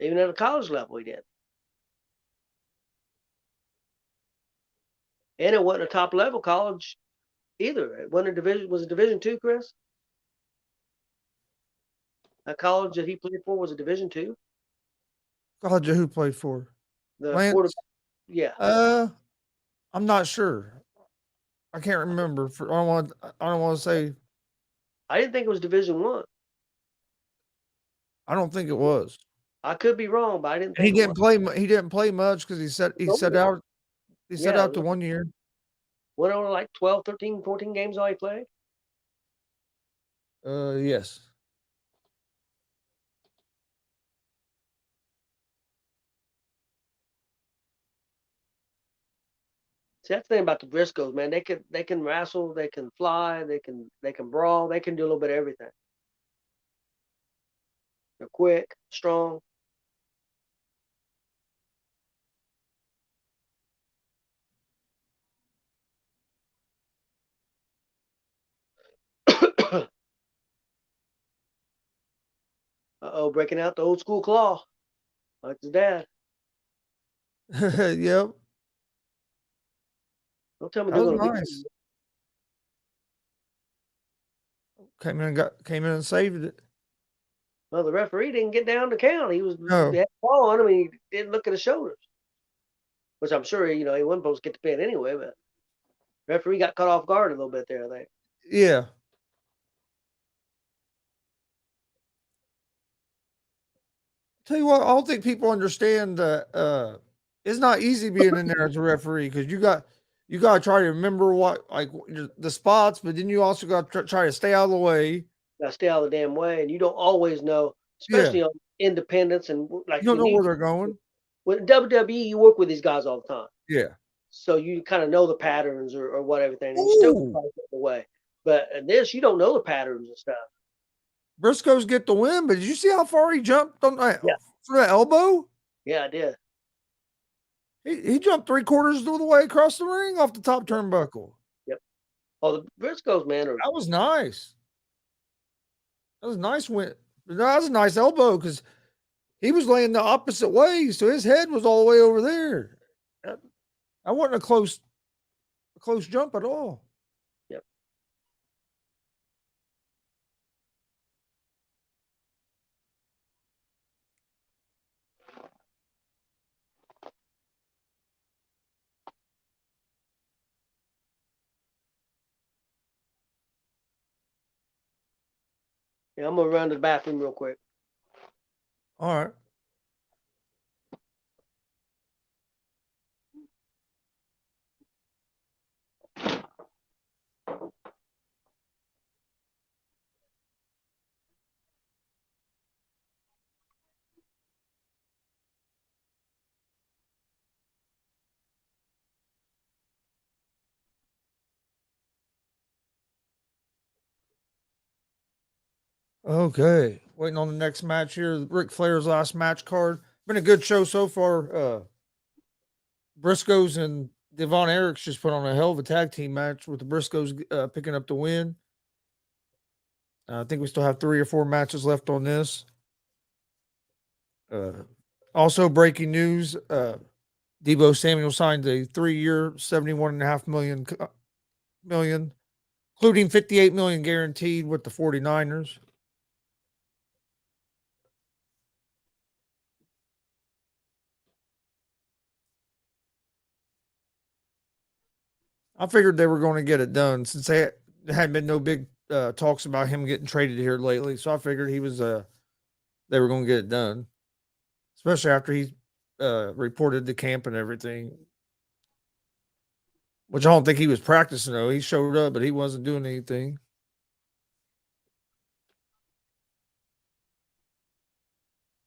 Even at a college level, he did. And it wasn't a top level college either. It wasn't a division. Was a Division 2, Chris? That college that he played for was a Division 2. College who played for The quarterback, Lance? yeah. I'm not sure. I can't remember. I don't want to say. I didn't think it was Division 1. I don't think it was. I could be wrong, but I didn't And he think it didn't was. play. He didn't play much because he set out. He set Yeah, out to 1 year. went on like 12, 13, 14 games all he played. Yes. See, that's the thing about the Briscoes, man. They can wrestle, they can fly, they can brawl, they can do a little bit of everything. They're quick, strong. Uh-oh, breaking out the old school claw, like his dad. Yep. Don't tell me That they're was going to beat nice. Came in and saved it. Well, the referee didn't get down to count. He No. had the ball on him, and he didn't look at his shoulders, which I'm sure he wasn't supposed to get the pin anyway. But referee got caught off guard a little bit there, I think. Yeah. Tell you what, I don't think people understand that it's not easy being in there as a referee because you got to try to remember the spots, but then you also got to try to stay out of the way. Gotta stay out of the damn way, and you don't always know, Yeah. especially on independents and like You don't when know you where they're going. with WWE, you work with these guys all the time. Yeah. So you kind of know the patterns or what everything, and you still Ooh, try to get away. But in this, you don't know the patterns and stuff. Briscoes get the win, but did you see how far he jumped on that Yeah, for the elbow? yeah, I did. He jumped 3/4 of the way across the ring off the top Yep, turnbuckle. yep. Oh, the Briscoes, man, are That was nice. That was a nice win. That was a nice elbow because he was laying the opposite way, so his head was all the way over there. That, that wasn't a close jump at all. yep. Yeah, I'm gonna run to the bathroom real quick. All right. Okay. Waiting on the next match here. Ric Flair's last match card. Been a good show so far. Briscoes and Devon Eriks just put on a hell of a tag team match with the Briscoes picking up the win. I think we still have 3 or 4 matches left on this. Uh, Also, breaking news: Debo Samuel signed a 3-year, 71.5 million, including 58 million guaranteed with the 49ers. I figured they were going to get it done since there hadn't been no big talks about him getting traded here lately. So I figured he was they were going to get it done, especially after he reported to camp and everything. Which I don't think he was practicing though. He showed up, but he wasn't doing anything.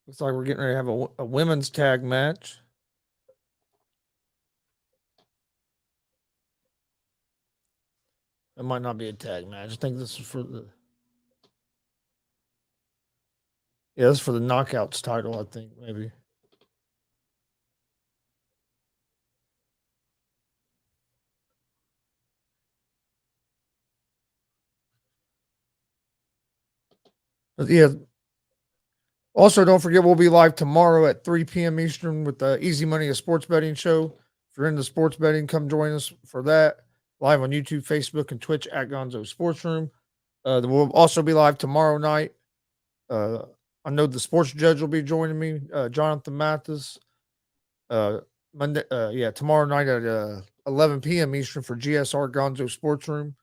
Looks like we're getting ready to have a women's tag match. It might not be a tag match. I think this is for the this is for the knockouts title. I think maybe. But yeah. Also, don't forget we'll be live tomorrow at 3 p.m. Eastern with the Easy Money, a sports betting show. If you're into sports betting, come join us for that. Live on YouTube, Facebook, and Twitch at Gonzo Sports Room. We'll also be live tomorrow night. Uh, I know the sports judge will be joining me, Jonathan Mathis. Monday, tomorrow night at 11 p.m. Eastern for GSR Gonzo Sports Room.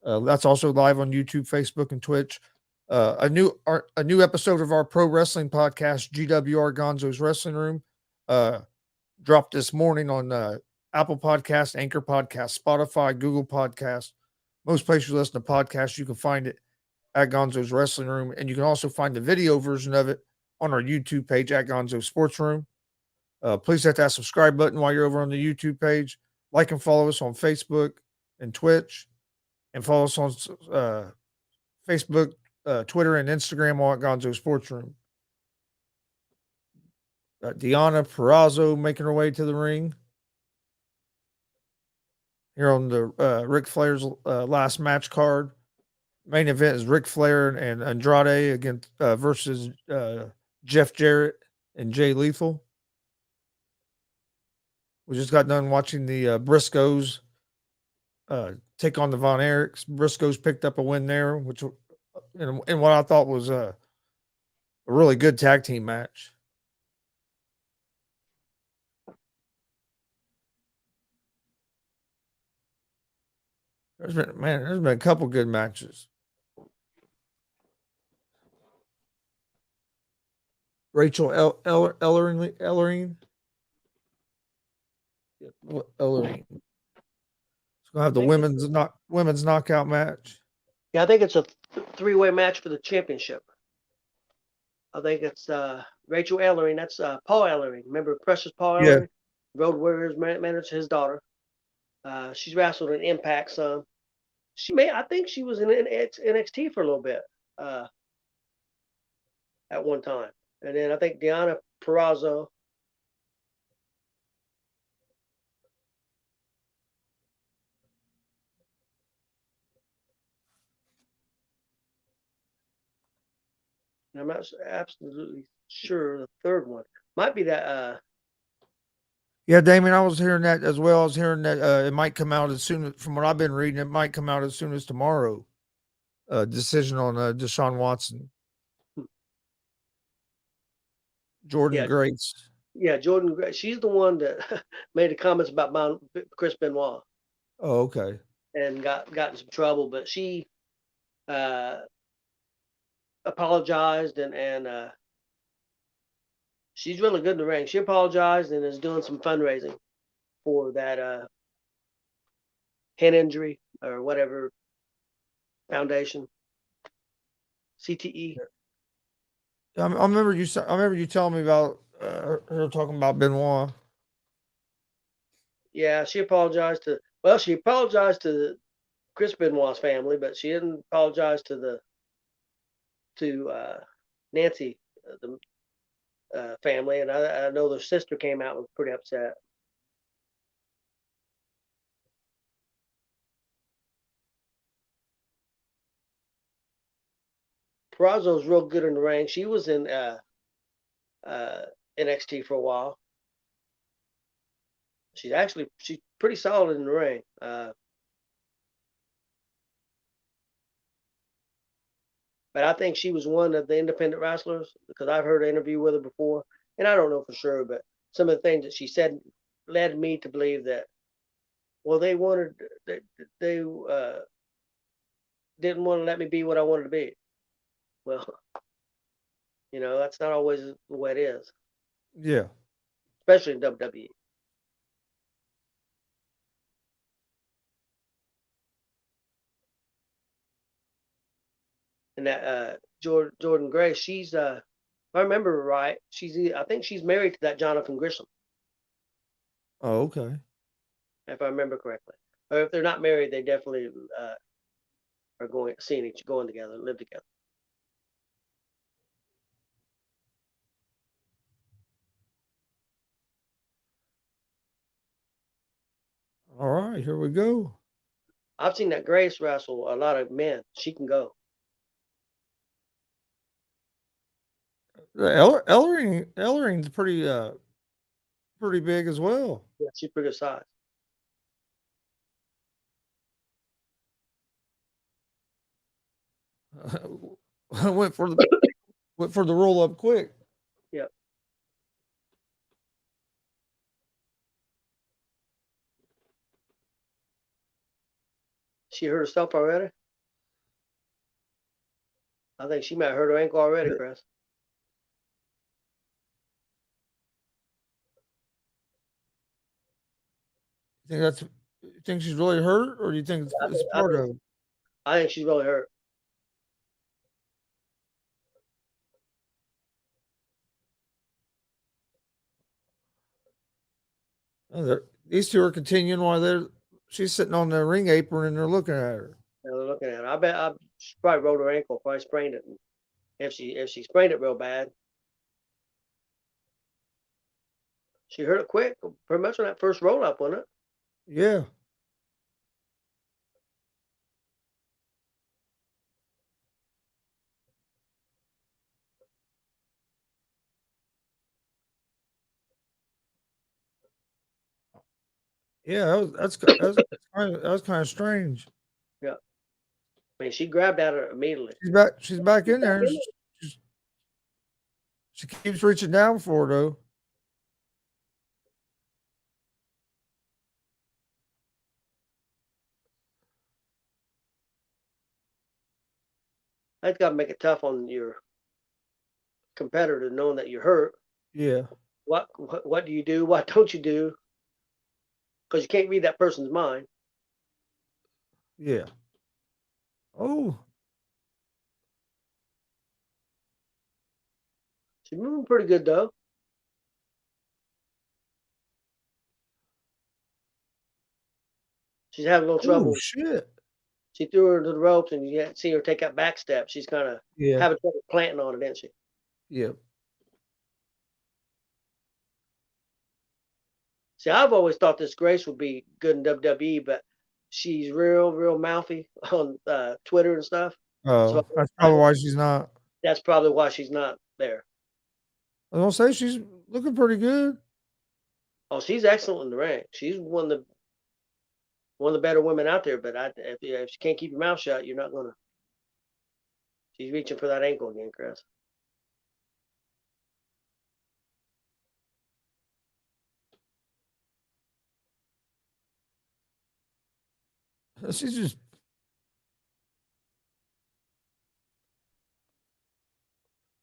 That's also live on YouTube, Facebook, and Twitch. A new episode of our pro wrestling podcast, G.W.R. Gonzo's Wrestling Room, dropped this morning on Apple Podcast, Anchor Podcast, Spotify, Google Podcast. Most places you listen to podcasts, you can find it at Gonzo's Wrestling Room, and you can also find the video version of it on our YouTube page at Gonzo Sports Room. Please hit that subscribe button while you're over on the YouTube page. Like and follow us on Facebook and Twitch, and follow us on Facebook, Twitter, and Instagram all at Gonzo Sports Room. Deanna Perrazzo making her way to the ring here on the Ric Flair's last match card. Main event is Ric Flair and Andrade against versus Jeff Jarrett and Jay Lethal. We just got done watching the Briscoes take on the Von Erichs. Briscoes picked up a win there, which in what I thought was a really good tag team match. There's been a couple good matches. Rachel Ellering. Ellering. It's gonna have the I think women's knockout match. yeah, I think it's a three-way match for the championship. I think it's Rachel Ellering. That's Paul Ellering. Remember Precious Paul Yeah. Ellering, Road Warriors manager, his daughter. She's wrestled in Impact some. I think she was in NXT for a little bit uh, at one time. And then I think Deanna Purrazzo. And I'm not absolutely sure the third one might be that. Yeah, Damien, I was hearing that as well. I was hearing that it might come out as soon as, from what I've been reading, it might come out as soon as tomorrow. Decision on Deshaun Watson, Jordan Yeah, Grace. yeah, Jordan. She's the one that made the comments about Chris Benoit Oh, okay. and got in some trouble, but she uh, apologized and she's really good in the ring. She apologized and is doing some fundraising for that hand injury or whatever foundation, CTE. I remember you. I remember you telling me about her talking about Benoit. Yeah, she apologized to. Well, she apologized to Chris Benoit's family, but she didn't apologize to Nancy, the family, and I know their sister came out and was pretty upset. Prazzo's real good in the ring. She was in uh, NXT for a while. She's pretty solid in the ring. But I think she was one of the independent wrestlers because I've heard an interview with her before, and I don't know for sure, but some of the things that she said led me to believe that. Well, they didn't want to let me be what I wanted to be. Well, that's not always the way it is, Yeah. especially in WWE. And that Jordan Grace, she's if I remember right, I think she's married to that Jonathan Gresham, Oh, okay. if I remember correctly. Or if they're not married, they definitely are going together, live together. All right, here we go. I've seen that Grace wrestle a lot of men. She can go. Ellering's pretty big as well. Yeah, she's pretty good size. went for the roll up quick. Yeah. She hurt herself already? I think she might have hurt her ankle already, You Chris. think she's really hurt, or do you think I it's think, I part think, of it? I think she's really hurt. These two are continuing while she's sitting on the ring apron and they're looking at her. They're looking at her. I bet she probably rolled her ankle, probably sprained it. And if she sprained it real bad, she hurt it quick, pretty much on that first roll up, wasn't it? Yeah. Yeah, that was kind of strange. Yeah. I mean, she grabbed at her immediately. She's back in there. She's, she keeps reaching down for her though. That's got to make it tough on your competitor knowing that you're hurt. Yeah. What do you do? What don't you do? Because you can't read that person's mind. Yeah. Oh. She's moving pretty good though. She's having a little Oh trouble. shit. She threw her to the ropes, and you see her take that back step. She's kind of Yeah. having trouble planting on it, isn't she? Yep. See, I've always thought this Grace would be good in WWE, but she's real mouthy on Twitter and stuff. So Oh, that's I probably why she's not. that's probably why she's not there. I was gonna say she's looking pretty good. Oh, she's excellent in the ring. She's one of the better women out there. But if she can't keep your mouth shut, you're not gonna. She's reaching for that ankle again, Chris. She's just.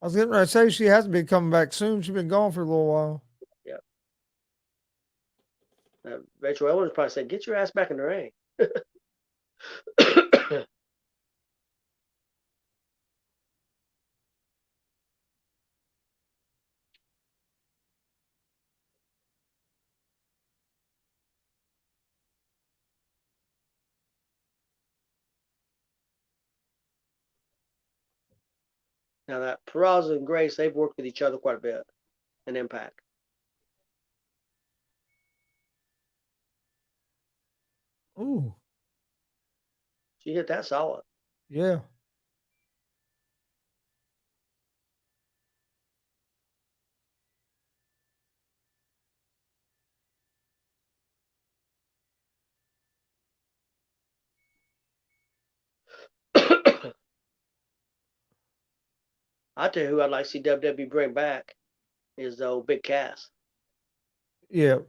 I was getting ready to say she has to be coming back soon. She's been gone for a little while. Yeah. Rachel Owens probably said, "Get your ass back in the ring." Now that Peraza and Grace, they've worked with each other quite a bit in Impact. Ooh, She hit that solid. yeah. I tell you who I'd like to see WWE bring back is the old Big Cass. Yep.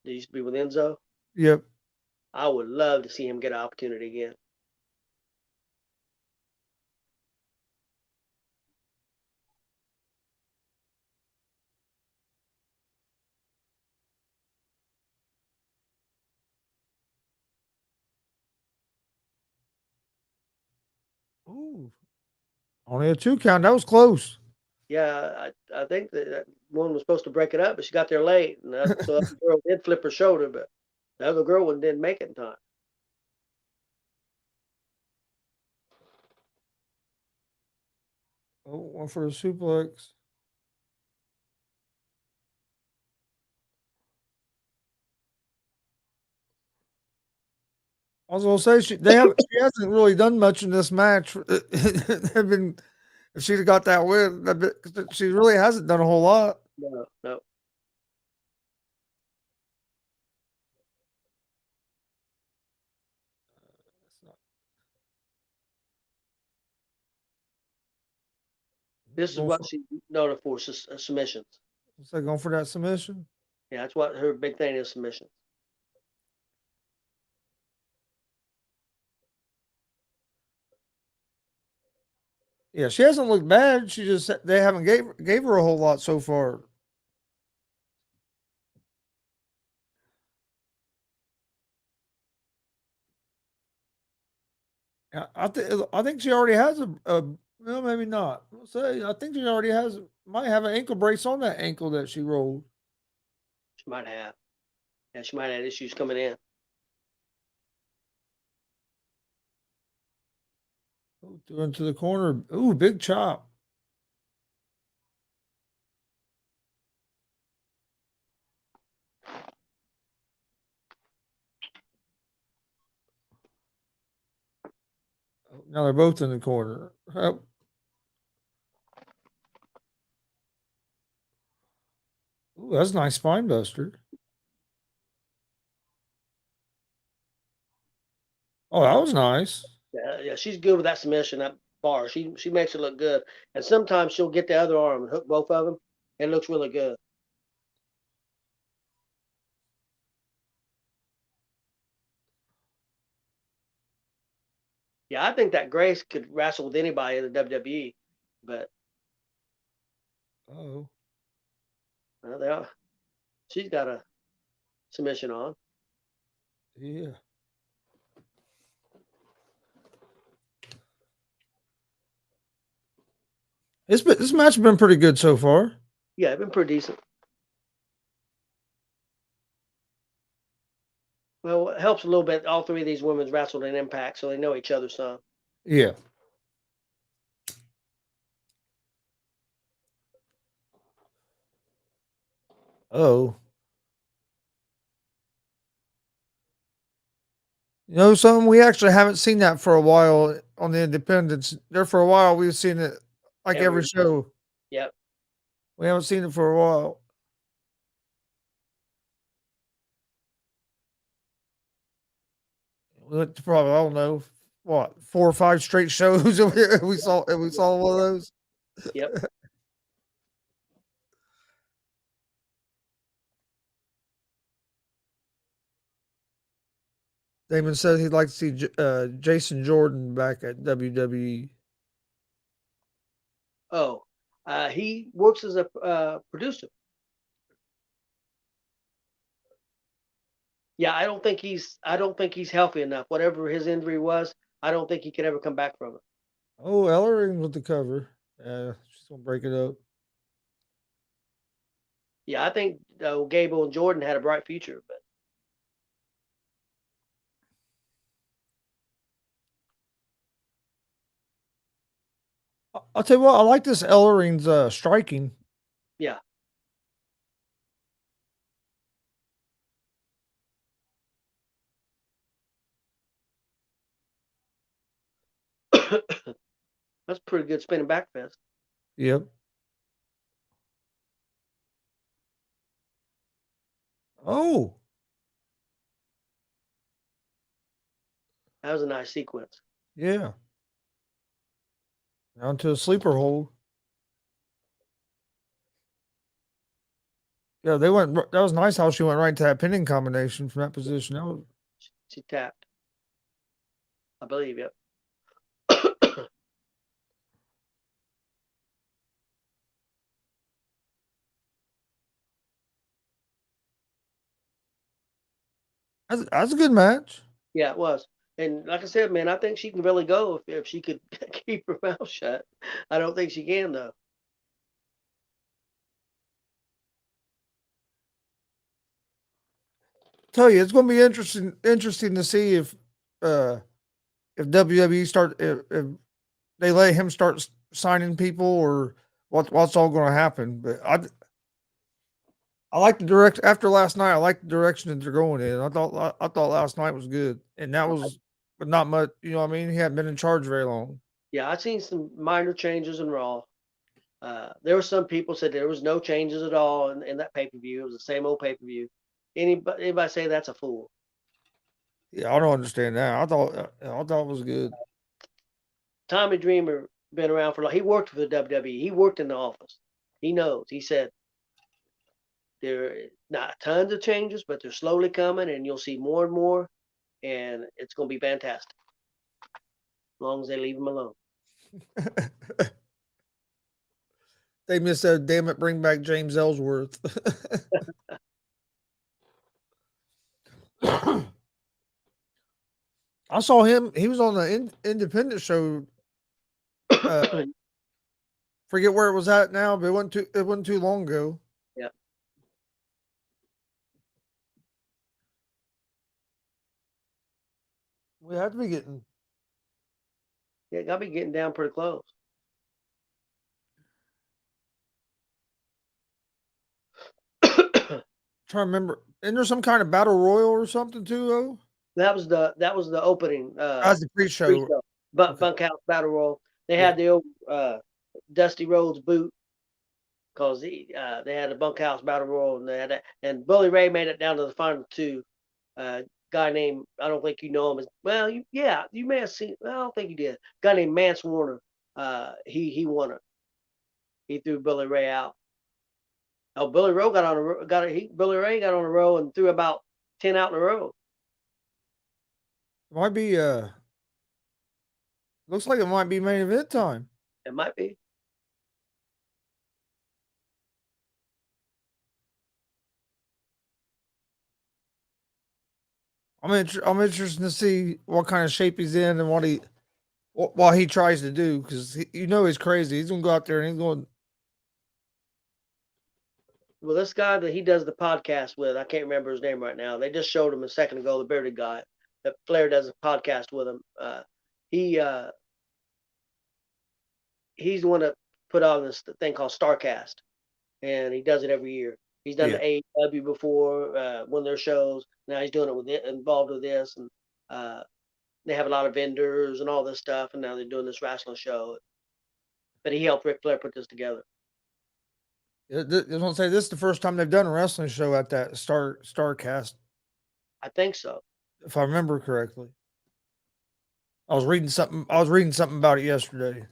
They used to be with Enzo. Yep. I would love to see him get an opportunity again. Ooh. Only a 2 count. That was close. Yeah, I think that one was supposed to break it up, but she got there late, and so that girl did flip her shoulder, but the other girl one didn't make it in time. Oh, one for a suplex. I was gonna say she hasn't really done much in this match. Have been if she'd have got that win, she really hasn't done a whole lot. No, no. This is Going what for, she's known for submissions. looks like going for that submission. Yeah, that's what her big thing is submissions. Yeah, she hasn't looked bad. She just they haven't gave her a whole lot so far. I think she already has a well maybe not. I'll say I think she already might have an ankle brace on that ankle that she rolled. She might have. Yeah, she might have issues coming in. Ooh, threw into the corner. Ooh, big chop. Oh, now they're both in the corner. Oh, ooh, that's a nice spine buster. Oh, that was nice. Yeah, she's good with that submission, that bar. She makes it look good. And sometimes she'll get the other arm and hook both of them. It looks really good. Yeah, I think that Grace could wrestle with anybody in the WWE, but Oh, well, they are. She's got a submission on. yeah. This match has been pretty good so far. Yeah, it's been pretty decent. Well, it helps a little bit. All three of these women's wrestled in Impact, so they know each other some. Yeah. Oh, you know something? We actually haven't seen that for a while on the Independents. There for a while, we've seen it like every Every show. Yep. We haven't seen it for a while. We went to probably I don't know what 4 or 5 straight shows. And we saw one of those. Yep. Damon said he'd like to see Jason Jordan back at WWE. Oh, he works as a producer. Yeah, I don't think he's healthy enough. Whatever his injury was, I don't think he could ever come back from it. Oh, Ellering with the cover. She's gonna break it up. Yeah, I think Gable and Jordan had a bright future, but I'll tell you what, I like this Ellering's striking. yeah. That's a pretty good spinning back fist. Yep. Oh, That was a nice sequence. yeah. Down to a sleeper hold. Yeah, they went. That was nice how she went right to that pinning combination from that position. That was She tapped, I believe. Yep. that's a good match. Yeah, it was. And like I said, man, I think she can really go if she could keep her mouth shut. I don't think she can though. Tell you, it's going to be interesting to see uh if WWE start if they let him start signing people or what's all going to happen. But I like the direct after last night. I like the direction that they're going in. I thought last night was good, and that was but not much. You know what I mean? He hadn't been in charge very long. Yeah, I seen some minor changes in Raw. There were some people said there was no changes at all in that pay per view. It was the same old pay per view. Anybody say that's a fool? Yeah, I don't understand that. I thought it was good. Tommy Dreamer been around for a long. He worked for the WWE. He worked in the office. He knows. He said there are not tons of changes, but they're slowly coming, and you'll see more and more, and it's going to be fantastic as long as they leave him alone. They missed that. Damn it! Bring back James Ellsworth. I saw him. He was on the independent show. Uh, forget where it was at now, but it wasn't too long ago. Yeah, We have to be getting. yeah, got to be getting down pretty close. Trying to remember. Isn't there some kind of battle royal or something too? Though That was the opening that's the pre-show. pre-show. But Okay. Bunkhouse Battle Royal. They Yeah. had the old Dusty Rhodes boot because they had a Bunkhouse Battle Royal and they had that, and Bully Ray made it down to the final two. Guy named I don't think you know him as well. Yeah, you may have seen. I don't think you did. Guy named Mance Warner. He won it. He threw Bully Ray out. Oh, Billy Rowe got on a got a, he Billy Ray got on a row and threw about 10 out in a row. Might be. Looks like it might be main event time. It might be. I'm interested to see what kind of shape he's in and what he tries to do because he's crazy. He's gonna go out there and he's going. Well, this guy that he does the podcast with, I can't remember his name right now. They just showed him a second ago, the bearded guy that Flair does a podcast with him. He he's the one that put on this thing called Starcast, and he does it every year. He's done Yeah. the AEW before, one of their shows. Now he's doing it with it, involved with this, and uh, they have a lot of vendors and all this stuff. And now they're doing this wrestling show. But he helped Ric Flair put this together. I was gonna say this is the first time they've done a wrestling show at that Starcast, I think so. if I remember correctly. I was reading something. I was reading something about it yesterday.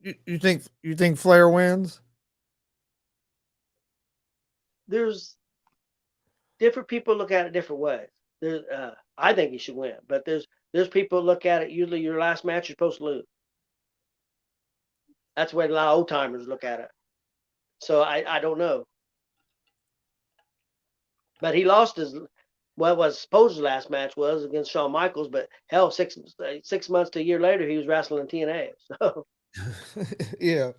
You think Flair wins? There's different people look at it different ways. I think he should win, but there's people look at it. Usually, your last match you're supposed to lose. That's the way a lot of old timers look at it. So I don't know, but he lost his what was supposed his last match was against Shawn Michaels, but hell, 6 months to a year later, he was wrestling in TNA. So Yeah.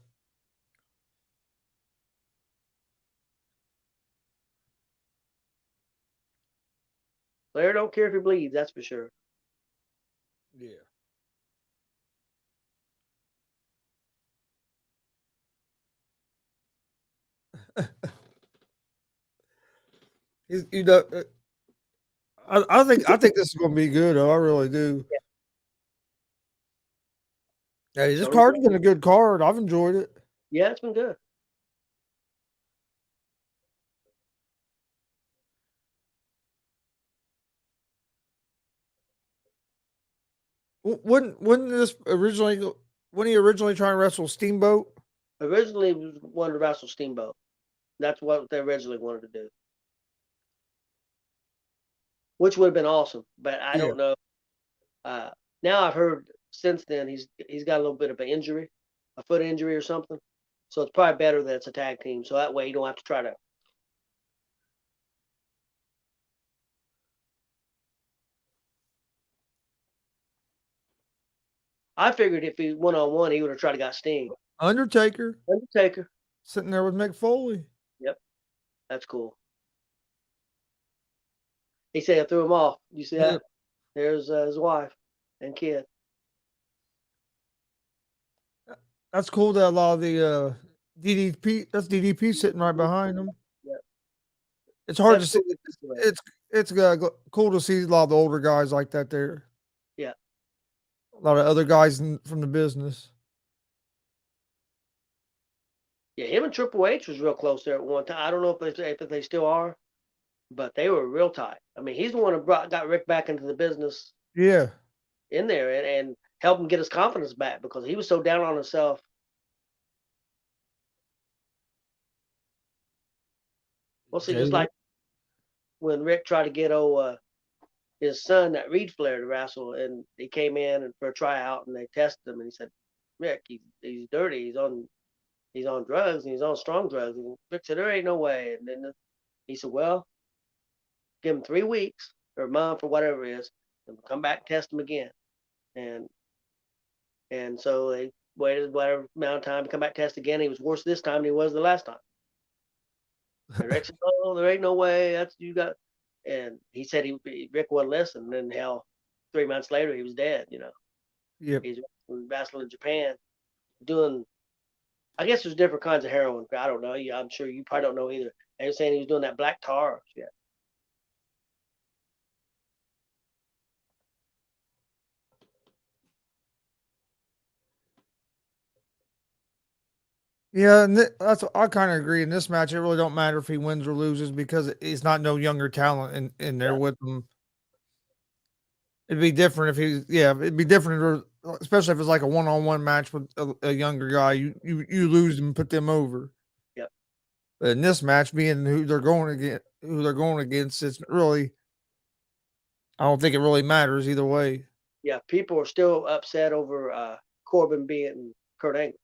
Flair don't care if he bleeds, that's for sure. Yeah. You know, I think this is going to be good. Though I really do. Yeah, Hey, this so do card's I. been a good card. I've enjoyed it. Yeah, it's been good. Wouldn't this originally when he originally trying to wrestle Steamboat? Originally, he was wanted to wrestle Steamboat. That's what they originally wanted to do, which would have been awesome. But I Yeah. don't know. Uh, Now I've heard since then he's got a little bit of an injury, a foot injury or something. So it's probably better that it's a tag team. So that way you don't have to try to. I figured if he 1-on-1, he would have tried to got Sting. Undertaker Undertaker. sitting there with Mick Foley. Yep, that's cool. He said I threw him off. You see Yeah. that? There's his wife and kid. That's cool that a lot of the DDP that's DDP sitting right behind him. Yeah, It's hard to that's see. cool. It's cool to see a lot of the older guys like that there. Yeah, A lot of other guys from the business. yeah. Him and Triple H was real close there at one time. I don't know if they still are, but they were real tight. I mean, he's the one who got Rick back into the business Yeah. in there and helped him get his confidence back because he was so down on himself. Well, see, Jay just like when Rick tried to get his son, that Reed Flair, to wrestle, and he came in and for a tryout, and they tested him, and he said, "Rick, he's dirty. He's on drugs, and he's on strong drugs." And Rick said, "There ain't no way." And then he said, "Well, give him 3 weeks or a month or whatever it is, and come back and test him again." And so they waited whatever amount of time to come back test again. He was worse this time than he was the last time. And Rick said, "Oh, there ain't no way. That's you got." And he said Rick wouldn't listen. And then hell, 3 months later he was dead. Yep. He's wrestling in Japan, doing. I guess there's different kinds of heroin. I don't know. I'm sure you probably don't know either. They were saying he was doing that black tar. Yeah, Yeah, and that's I kind of agree. In this match, it really don't matter if he wins or loses because he's not no younger talent in there yeah, with him. It'd be different if it'd be different, especially if it's like a one-on-one match with a younger guy. You lose and put them over. yeah, But in this match, being who they're going against, it's really I don't think it really matters either way. yeah. People are still upset over Corbin being Kurt Angle.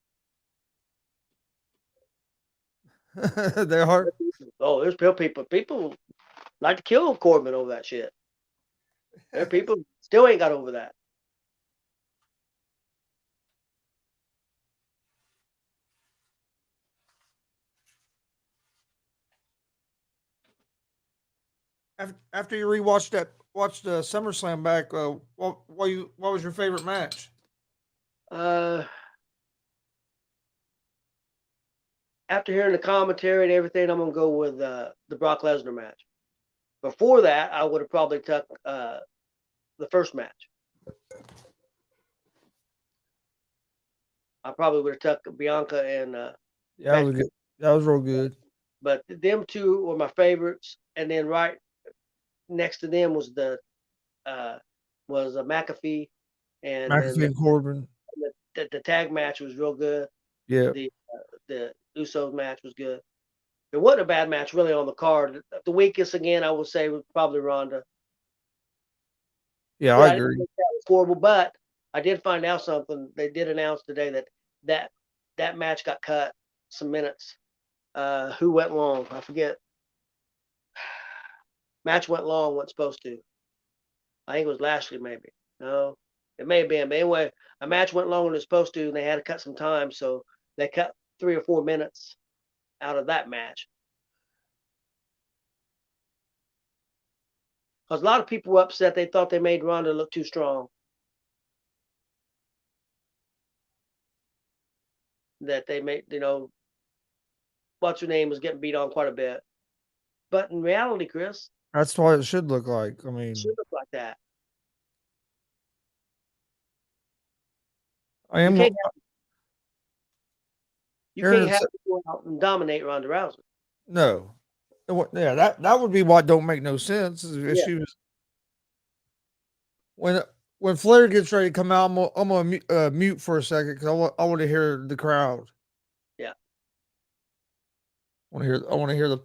They are. Oh, there's still people like to kill Corbin over that shit. There are people still ain't got over that. After you rewatched that, watched the SummerSlam back. What was your favorite match? Uh, after hearing the commentary and everything, I'm gonna go with the Brock Lesnar match. Before that, I would have probably took the first match. I probably would have took Bianca and Yeah, that Becky. was good. That was real good. But them two were my favorites, and then right next to them was uh, McAfee, and then McAfee and Corbin. the tag match was real good. Yeah, The Usos match was good. It wasn't a bad match really on the card. The weakest again, I would say, was probably Ronda. yeah, I Yeah, I didn't agree. think that was horrible, but I did find out something. They did announce today that that match got cut some minutes. Who went long? I forget. Match went long. Wasn't supposed to. I think it was Lashley, maybe. No, it may have been. But anyway, a match went longer than it's supposed to, and they had to cut some time, so they cut 3 or 4 minutes out of that match. Because a lot of people were upset. They thought they made Ronda look too strong. That they made, what's her name was getting beat on quite a bit. But in reality, Chris, That's what it should look like. I it mean, should look like that. I You am can't you hearing can't it. have to go out and dominate Ronda Rousey. No, yeah, that would be what don't make no sense. Is if Yeah, she was when when Flair gets ready to come out, I'm gonna mute for a second because I want to hear the crowd. yeah. I want to hear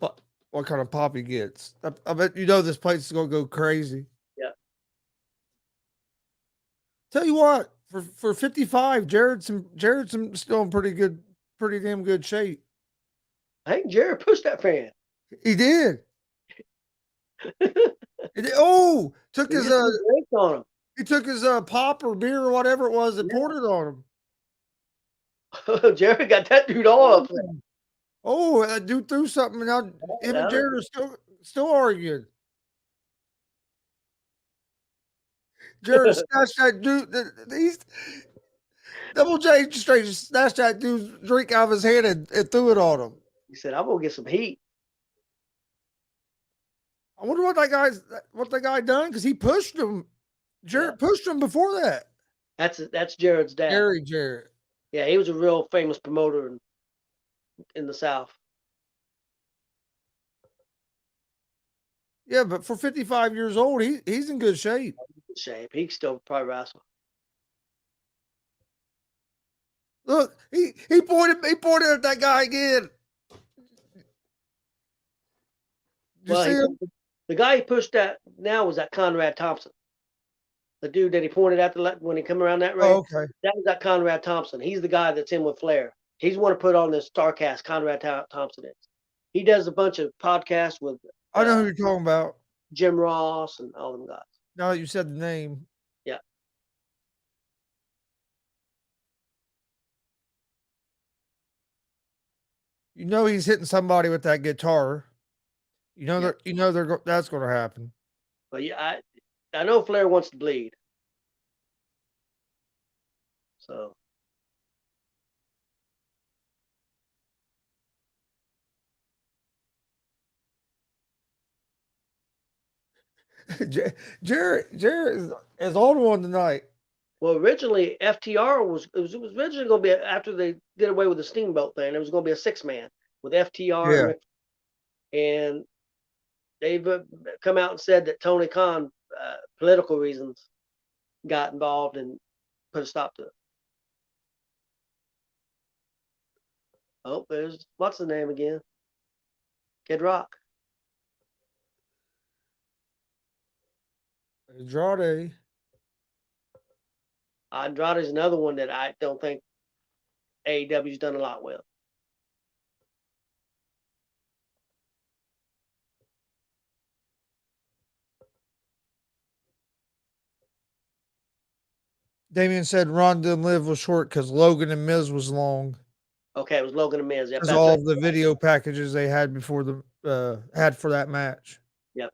what kind of pop he gets. I bet you know this place is gonna go crazy. Yeah. Tell you what, for 55, Jared's still in pretty damn good shape. I think Jared pushed that fan. He did. He Oh, took his just threw drinks on he took his pop or beer or whatever it was and poured it on him. him. Jared got that dude all upset. Oh, that dude threw something. And now him and Yeah, Jared are still arguing. Jared snatched that dude. He's Double J straight snatched that dude's drink out of his hand and threw it on him. he said, "I'm gonna get some heat." I wonder what that guy done because he pushed him. Yeah, Jared pushed him before that. that's Jared's dad. Gary Jarrett. Yeah, he was a real famous promoter in the South. Yeah, but for 55 years old, he's in good shape. Good shape. He can still probably wrestle. Look, he pointed at that guy again. Did you Well, see him? the guy he pushed that now was that Conrad Thompson, the dude that he pointed at when he come around that Oh, ring. okay. That was that Conrad Thompson. He's the guy that's in with Flair. He's one to put on this Starcast. Conrad Thompson is. He does a bunch of podcasts with I know who you're talking about. Jim Ross and all them guys. Now that you said the name. Yeah. You know he's hitting somebody with that guitar. Yeah. That's going to happen. But yeah, I know Flair wants to bleed. So Jared is on one tonight. well, originally FTR was originally going to be after they did away with the Steamboat thing. It was going to be a 6-man with FTR and Yeah. Ric, and they've come out and said that Tony Khan, political reasons, got involved and put a stop to it. Oh, there's what's the name again? Kid Rock. Andrade. Andrade's another one that I don't think AEW's done a lot with. Damien said Ronda and Liv was short because Logan and Miz was long. Okay, it was Logan and Miz. Yep, Because that's all right. of the video packages they had before the had for that match. Yep.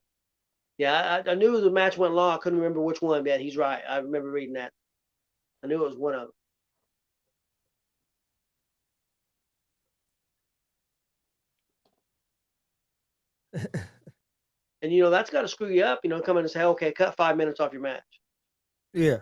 Yeah, I knew the match went long. I couldn't remember which one, but he's right. I remember reading that. I knew it was one of them. And that's got to screw you up. Come in and say, okay, cut 5 minutes off your match. Yeah.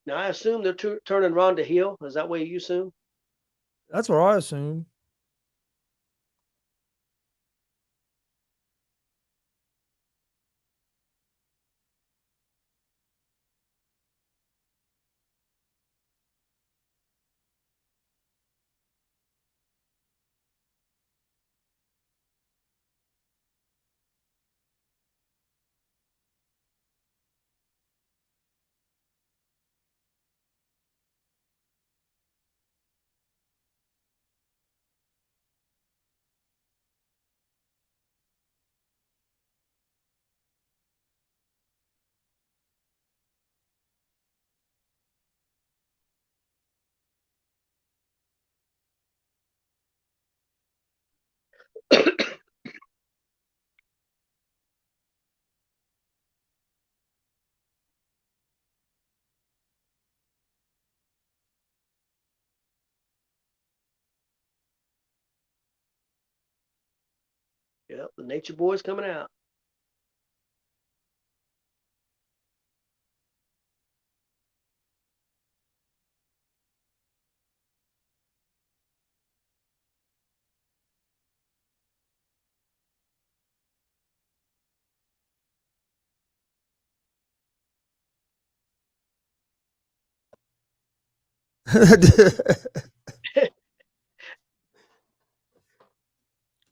Now I assume they're turning Ronda heel. Is that what you assume? That's what I assume. Yep, the Nature Boy's coming out.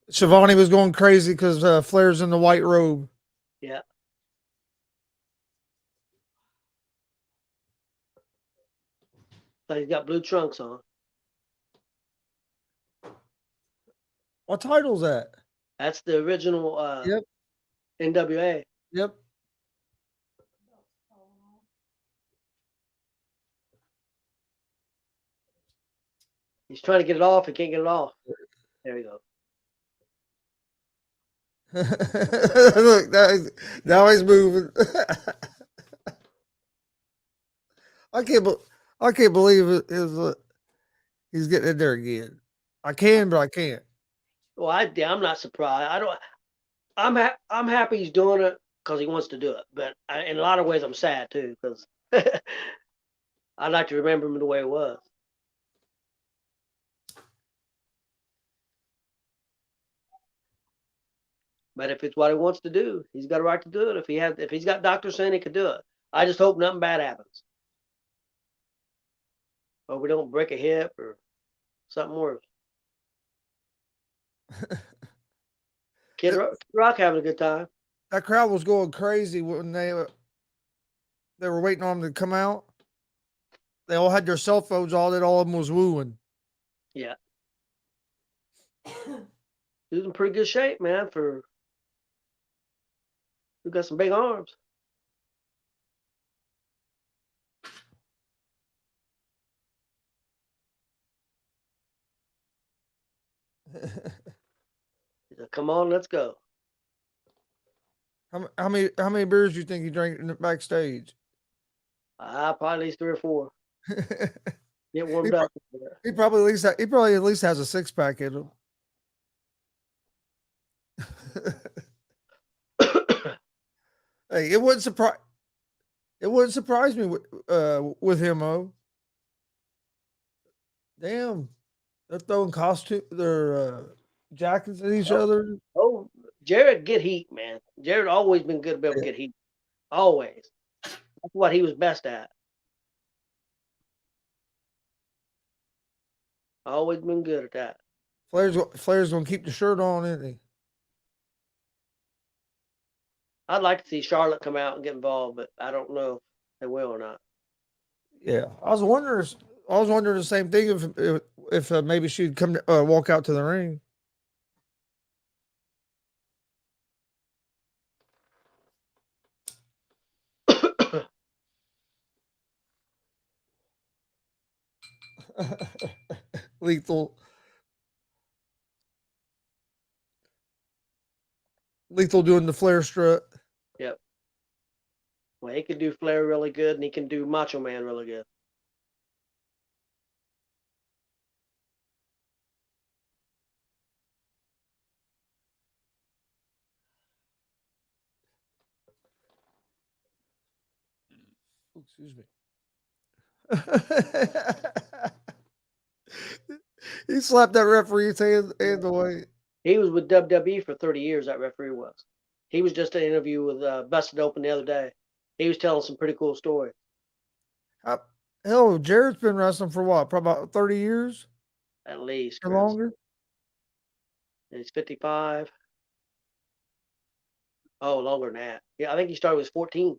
Shivani was going crazy because Flair's in the white robe. Yeah. So he's got blue trunks on. What title's that? That's the original Yep. NWA. Yep. He's trying to get it off. He can't get it off. There you go. Look, now he's moving. I can't believe it is. He's getting in there again. I can, but I can't. Well, I'm not surprised. I don't. I'm happy he's doing it because he wants to do it. But in a lot of ways, I'm sad too because I'd like to remember him the way it was. But if it's what he wants to do, he's got a right to do it. If he's got doctors saying he could do it, I just hope nothing bad happens, or we don't break a hip or something worse. Kid Rock having a good time. That crowd was going crazy when they were waiting on him to come out. They all had their cell phones on. And all of them was wooing. Yeah, he's in pretty good shape, man. For who got some big arms. He said, "Come on, let's go." How many beers do you think he drank in the backstage? Probably at least 3 or 4. Get he, warmed up. he probably at least has a 6-pack in him. Hey, it wouldn't surprise me with him. Oh, damn, they're throwing their jackets at each other. Oh, Jared get heat, man. Jared always been good to be able to get heat. Always. That's what he was best at. Always been good at that. Flair's gonna keep the shirt on, isn't he? I'd like to see Charlotte come out and get involved, but I don't know if they will or not. Yeah, I was wondering the same thing if maybe she'd come walk out to the ring. Lethal, Lethal doing the flare strut. Yep. Well, he can do Flair really good, and he can do Macho Man really good. Excuse me. He slapped that referee's hand away. He was with WWE for 30 years. That referee was. He was just in an interview with Busted Open the other day. He was telling some pretty cool stories. Hell, Jarrett's been wrestling for what? Probably about 30 years At least, or Chris. longer. He's 55. Oh, longer than that. Yeah, I think he started when he was 14.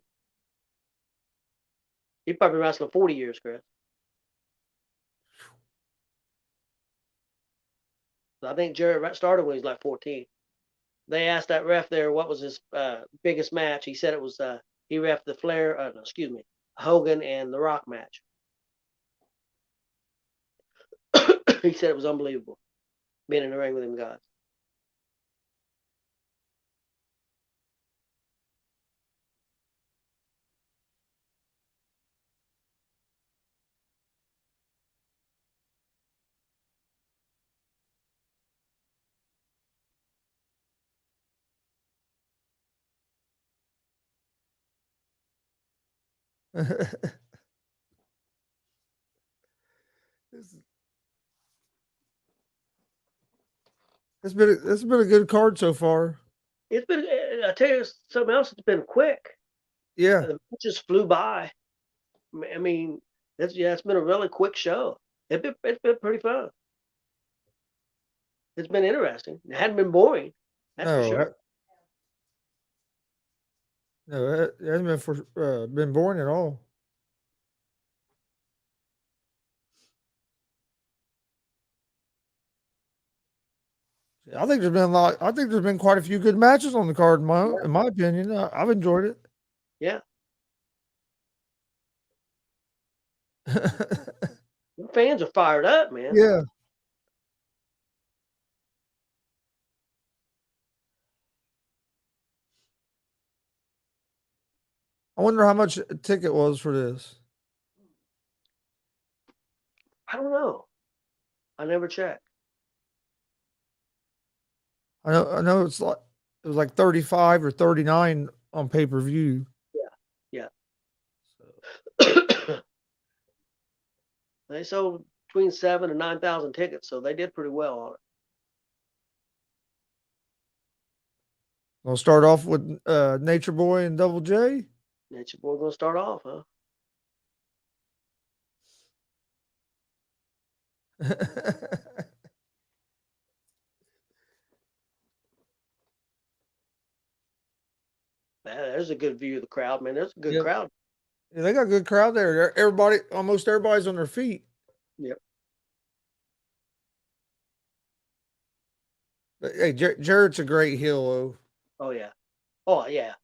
He probably been wrestling 40 years, Chris. I think Jarrett started when he was like 14. They asked that ref there what was his biggest match. He said it was he ref the Flair, no, excuse me, Hogan and The Rock match. He said it was unbelievable being in the ring with them guys. It's it's been a good card so far. It's been, I tell you something else. It's been quick. Yeah. The matches flew by. I mean, it's been a really quick show. It's been pretty fun. It's been interesting. It hadn't been boring. That's for No, sure. no, it hasn't been boring at all. I think there's been a lot. I think there's been quite a few good matches on the card. In my opinion, I've enjoyed it. Yeah, the fans are fired up, man. Yeah, I wonder how much a ticket was for this. I don't know. I never checked. I know it was like 35 or 39 on pay per view. Yeah, yeah. They sold between 7 and 9,000 tickets, so they did pretty well on it. We'll start off with Nature Boy and Double J. Nature Boy gonna start off, huh? There's a good view of the crowd, man. There's a good Yep. crowd. Yeah, they got a good crowd there. Almost everybody's on their feet. Yep. But, hey, Jarrett's a great heel, though. Oh yeah. Oh yeah.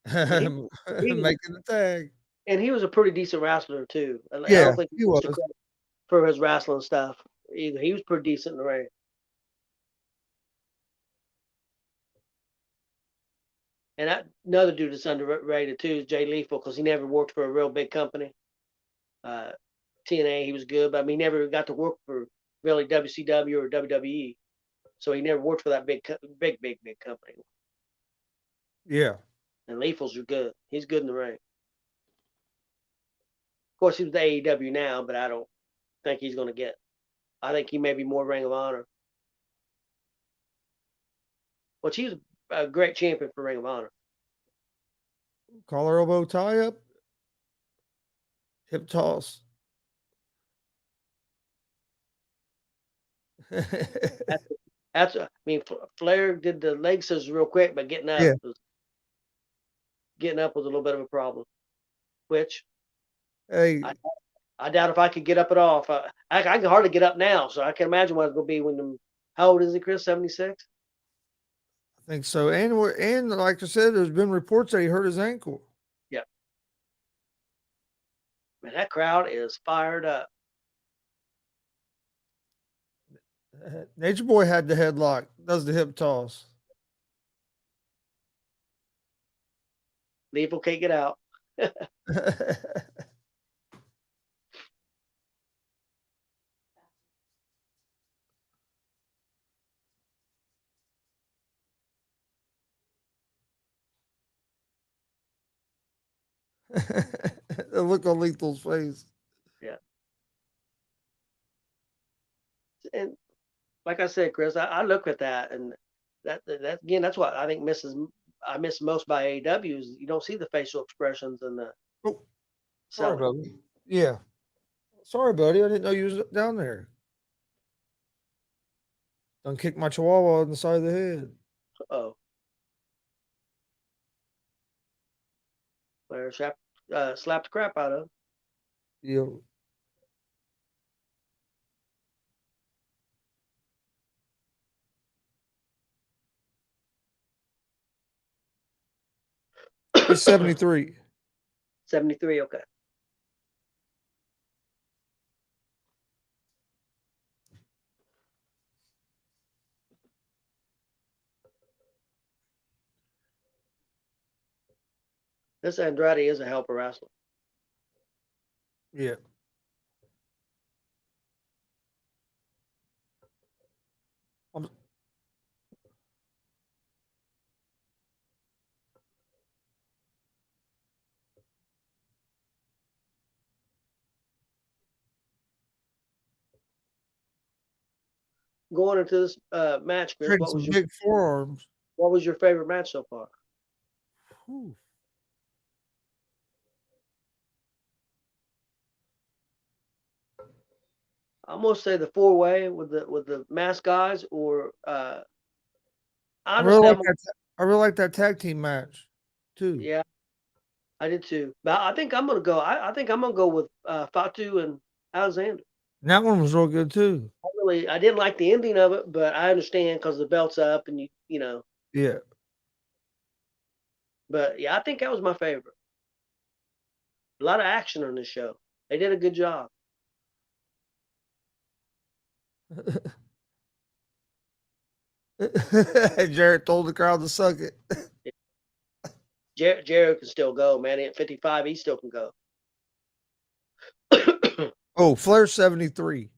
And he was Making the tag. he was a pretty decent wrestler too. And I Yeah, don't think he he gets was. the credit for his wrestling stuff either. He was pretty decent in the ring. And another dude that's underrated too is Jay Lethal because he never worked for a real big company. Uh, TNA, he was good, but I mean, he never got to work for really WCW or WWE. So he never worked for that big company. Yeah. And Lethal's good. He's good in the ring. Of course, he's with AEW now, but I don't think he's going to get. I think he may be more Ring of Honor. Which he's a great champion for Ring of Honor. Collar elbow tie up. Hip toss. That's, That's I mean, Flair did the leg scissors real quick, but Yeah. getting up was a little bit of a problem. Which I Hey, I doubt if I could get up at all. If I can hardly get up now, so I can imagine what it's gonna be when them. How old is he, Chris? 76. I think so. And like I said, there's been reports that he hurt his ankle. Yeah, man, that crowd is fired up. Nature Boy had the headlock, does the hip toss. Lethal can't get out. The look on Lethal's face. Yeah, and like I said, Chris, I look at that and that again, that's what I think I miss most by AEW is you don't see the facial expressions and the Oh, sorry, selling. buddy. Yeah. Sorry, buddy. I didn't know you was down there. Done kicked my chihuahua on the side of the head. Oh, Flair slapped the crap out of him. You he's 73. 73. Okay. This Andrade is a hell of a wrestler. Yeah. I'm, Going into this match, Chris, trading some big forearms. what was your favorite match so far? Whew. I'm gonna say the 4-way with the mask guys, or I really honestly, like that. I really like that tag team match, too. yeah, I did too. But I think I'm gonna go. I think I'm gonna go with Fatu and Alexander. And that one was real good too. I didn't like the ending of it, but I understand because the belt's up and you know. Yeah. But yeah, I think that was my favorite. A lot of action on this show. They did a good job. Jarrett told the crowd to suck it. Jared can still go, man. At 55, he still can go. Oh, Flair 73.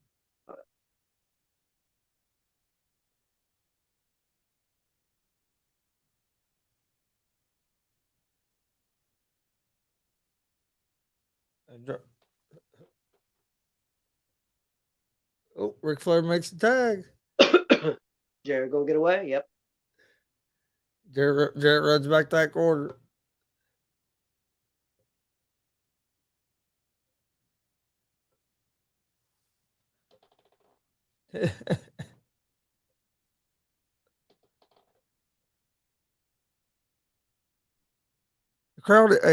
Oh, Ric Flair makes the tag. Jared gonna get away? Yep. Jarrett runs back that corner. The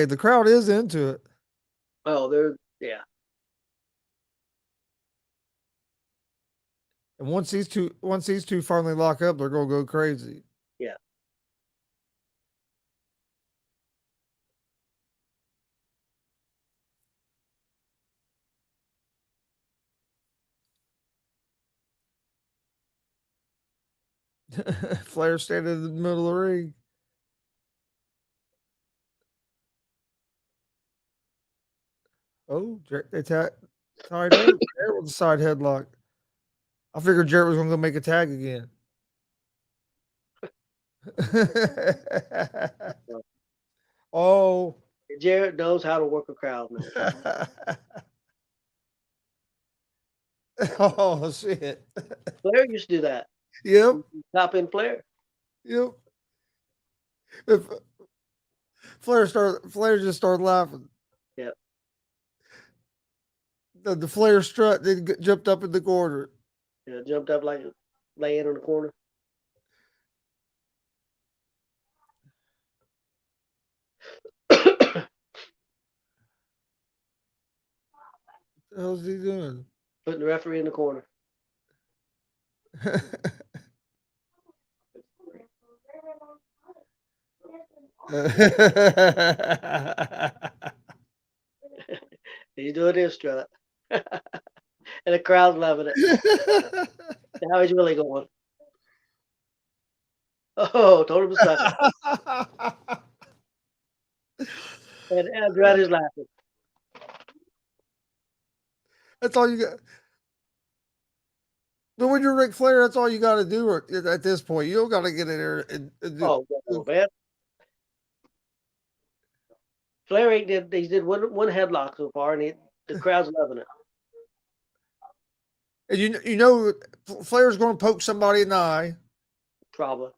the crowd is into it. Oh, yeah. And once these two finally lock up, they're gonna go crazy. Yeah. Flair standing in the middle of the ring. Oh, they tied up. Jarrett with the side headlock. I figured Jarrett was gonna go make a tag again. Oh. Jared knows how to work a crowd, man. Oh shit. Flair used to do that. Yep. Top end Flair. Yep. If Flair just started laughing. Yeah. The Flair strut then jumped up in the corner. Yeah. Jumped up like laying on the corner. The hell's he doing? Putting the referee in the corner. He's doing his strut. And the crowd's loving it. How he's really going. Oh, told him to suck it. And Andretti's laughing. That's all you got. But when you're Ric Flair, that's all you got to do at this point. You don't got to get in there and do. Oh, man. Flair ain't did he did one headlock so far, and the crowd's loving it. And you know, Flair's going to poke somebody in the eye. Probably.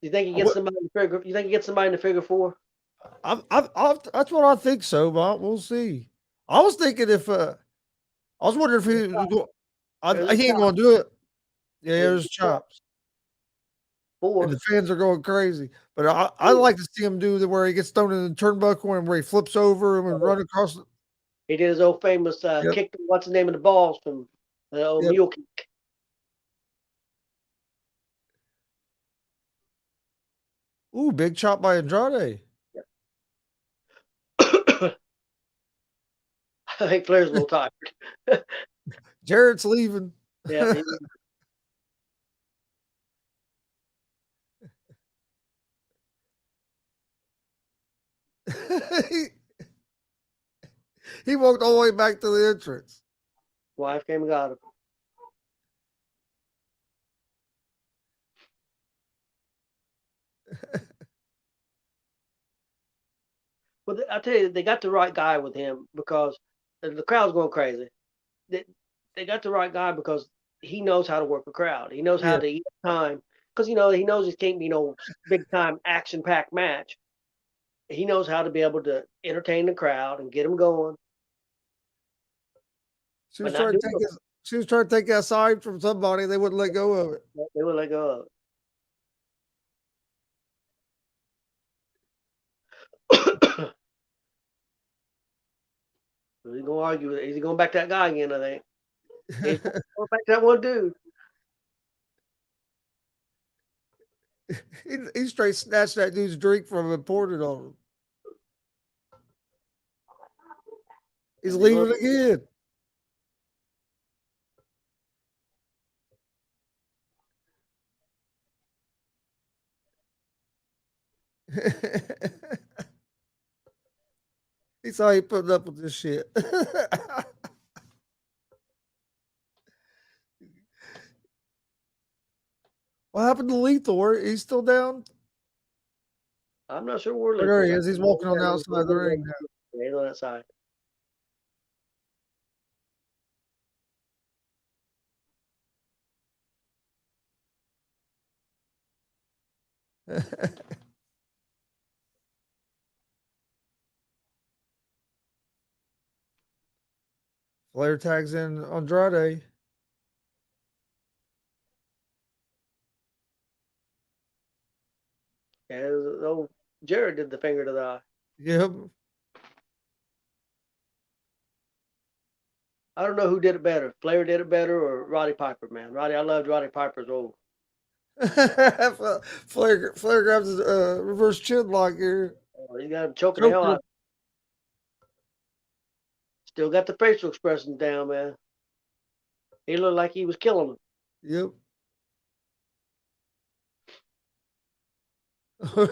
You think he gets somebody in the figure? You think he gets somebody in the figure four? That's what I think so, but we'll see. I was thinking if I was wondering if he was going. He ain't going to do it. Yeah, there's chops. And the fans are going crazy. But I like to see him do where he gets thrown in the turnbuckle and where he flips over and run across. He did his old famous kick. What's the name of the balls from the old mule kick? Ooh, big chop by Andrade. I think Flair's a little tired. Jarrett's leaving. Yeah. He walked all the way back to the entrance. Wife came and got him. Well, I tell you, they got the right guy with him because the crowd's going crazy. They got the right guy because he knows how to work a crowd. He knows how to eat time because he knows it can't be no big time action packed match. He knows how to be able to entertain the crowd and get them going. She was trying to take that side from somebody. They wouldn't let go of it. They would let go of it. He's gonna argue with it. He's going back to that guy again, I think. He's going back to that one dude. He straight snatched that dude's drink from him and poured it on him. He's leaving again. He saw he putting up with this shit. What happened to Lethal? He's still down? I'm not sure where There he is. He's walking on the outside of the ring now. Yeah, he's on that side. Flair tags in Andrade. Yeah, old Jared did the finger to the eye. Yep. I don't know who did it better. Flair did it better or Roddy Piper, man. I loved Roddy Piper's old. Flair grabs his reverse chin lock here. Oh, he got him choking the hell out. Still got the facial expression down, man. He looked like he was killing him. Yep.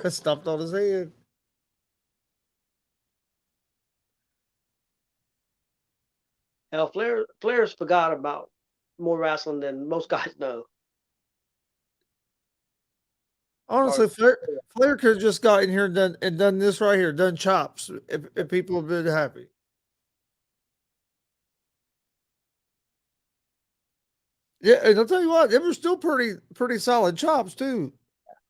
Stopped on his head. Hell, Flair's forgot about more wrestling than most guys know. Honestly, Flair could have just got in here and done this right here, done chops, if people have been happy. Yeah, and I'll tell you what, they were still pretty solid chops too.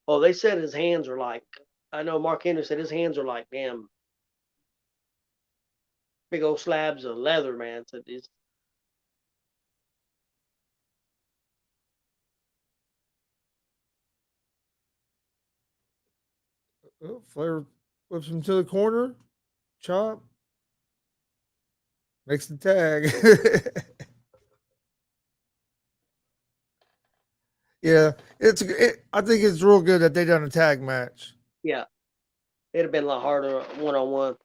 Oh, they said his hands are like. I know Mark Henry said his hands are like damn big old slabs of leather, man. Said these. Flair whips him to the corner, Chop makes the tag. Yeah, I think it's real good that they done a tag match. Yeah, it'd have been a lot harder one on one.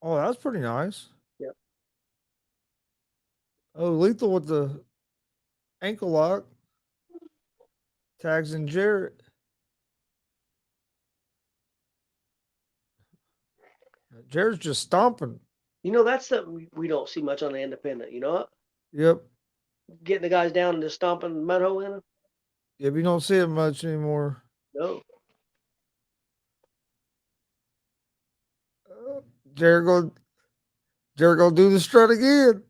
Oh, that's pretty nice. Yep. Oh, Lethal with the ankle lock tags in Jarrett. Jarrett's just stomping. You know, that's something we don't see much on the independent. You know what? Yep. Getting the guys down and just stomping the mud hole in them. Yep. You don't see it much anymore. No. Uh, Jarrett go. Jarrett gonna do the strut again.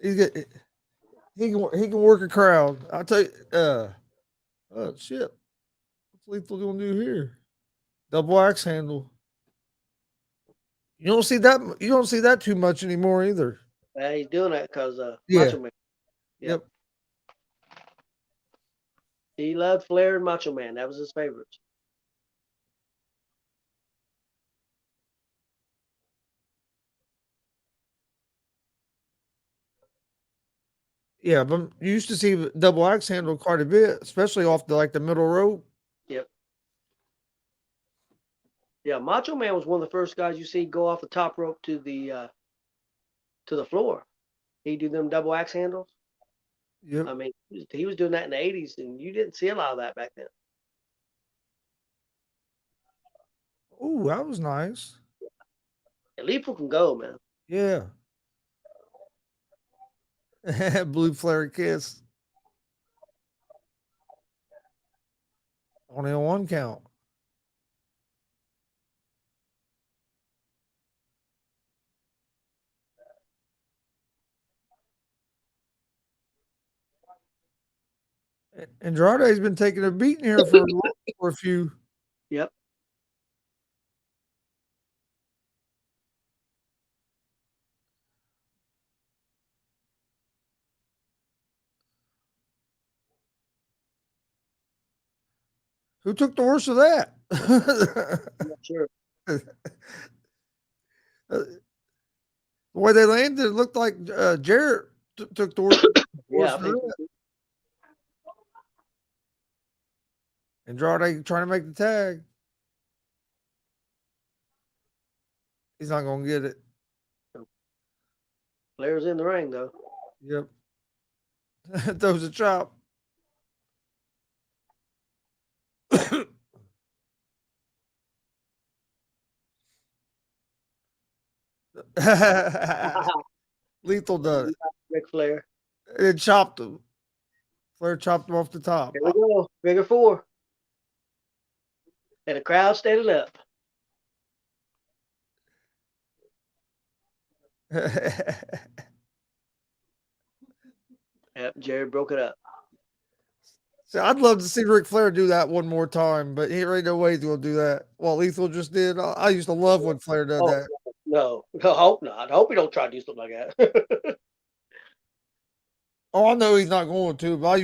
He's get, he can work a crowd. I'll tell you. Oh shit! What's Lethal gonna do here? Double axe handle. You don't see that. You don't see that too much anymore either. He's doing that because Yeah. Macho Man. Yep. He loved Flair and Macho Man. That was his favorites. Yeah, but you used to see the double axe handle quite a bit, especially off the middle rope. Yep. Yeah, Macho Man was one of the first guys you see go off the top rope to the floor. He do them double axe handles. Yep. I mean, he was doing that in the '80s, and you didn't see a lot of that back then. Ooh, that was nice. And Lethal can go, man. Yeah. Blue flare kiss. Only on one count. Andrade's been taking a beating here for a few. Yep. Who took the worst of that? I'm not sure. The way they landed, it looked like Jarrett took the worst Yeah, I of think that. Andrade trying to make the tag. He's not gonna get it. Flair's in the ring though. Yep. Throws a chop. Lethal done it. Ric Flair. It chopped him. Flair chopped him off the top. Here we go. Figure 4. And the crowd standing up. Yep, Jerry broke it up. So I'd love to see Ric Flair do that one more time, but he ain't no way he's gonna do that. Well, Lethal just did. I used to love when Flair did that. No, I hope not. I hope he don't try to do something like that. Oh, I know he's not going to, but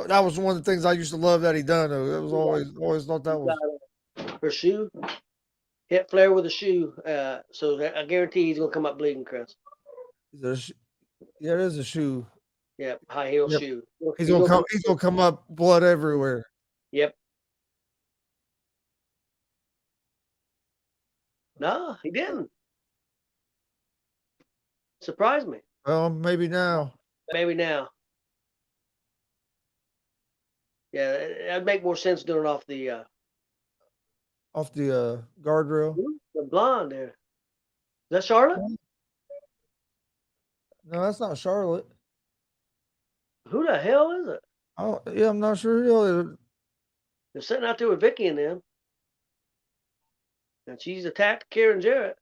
that was one of the things I used to love that he done. Though that was always thought that was Her shoe hit Flair with a shoe, so I guarantee he's gonna come up bleeding, Chris. Yeah, it is a shoe. Yep, high heel Yep. shoe. He's gonna come. He's gonna come up blood everywhere. Yep. No, he didn't. Surprised me. Well, maybe now. Maybe now. Yeah, that'd make more sense doing it off the Guardrail. the blonde there. Is that Charlotte? No, that's not Charlotte. Who the hell is it? Oh, yeah, I'm not sure. They're sitting out there with Vicky and them. And she's attacked Karen Jarrett.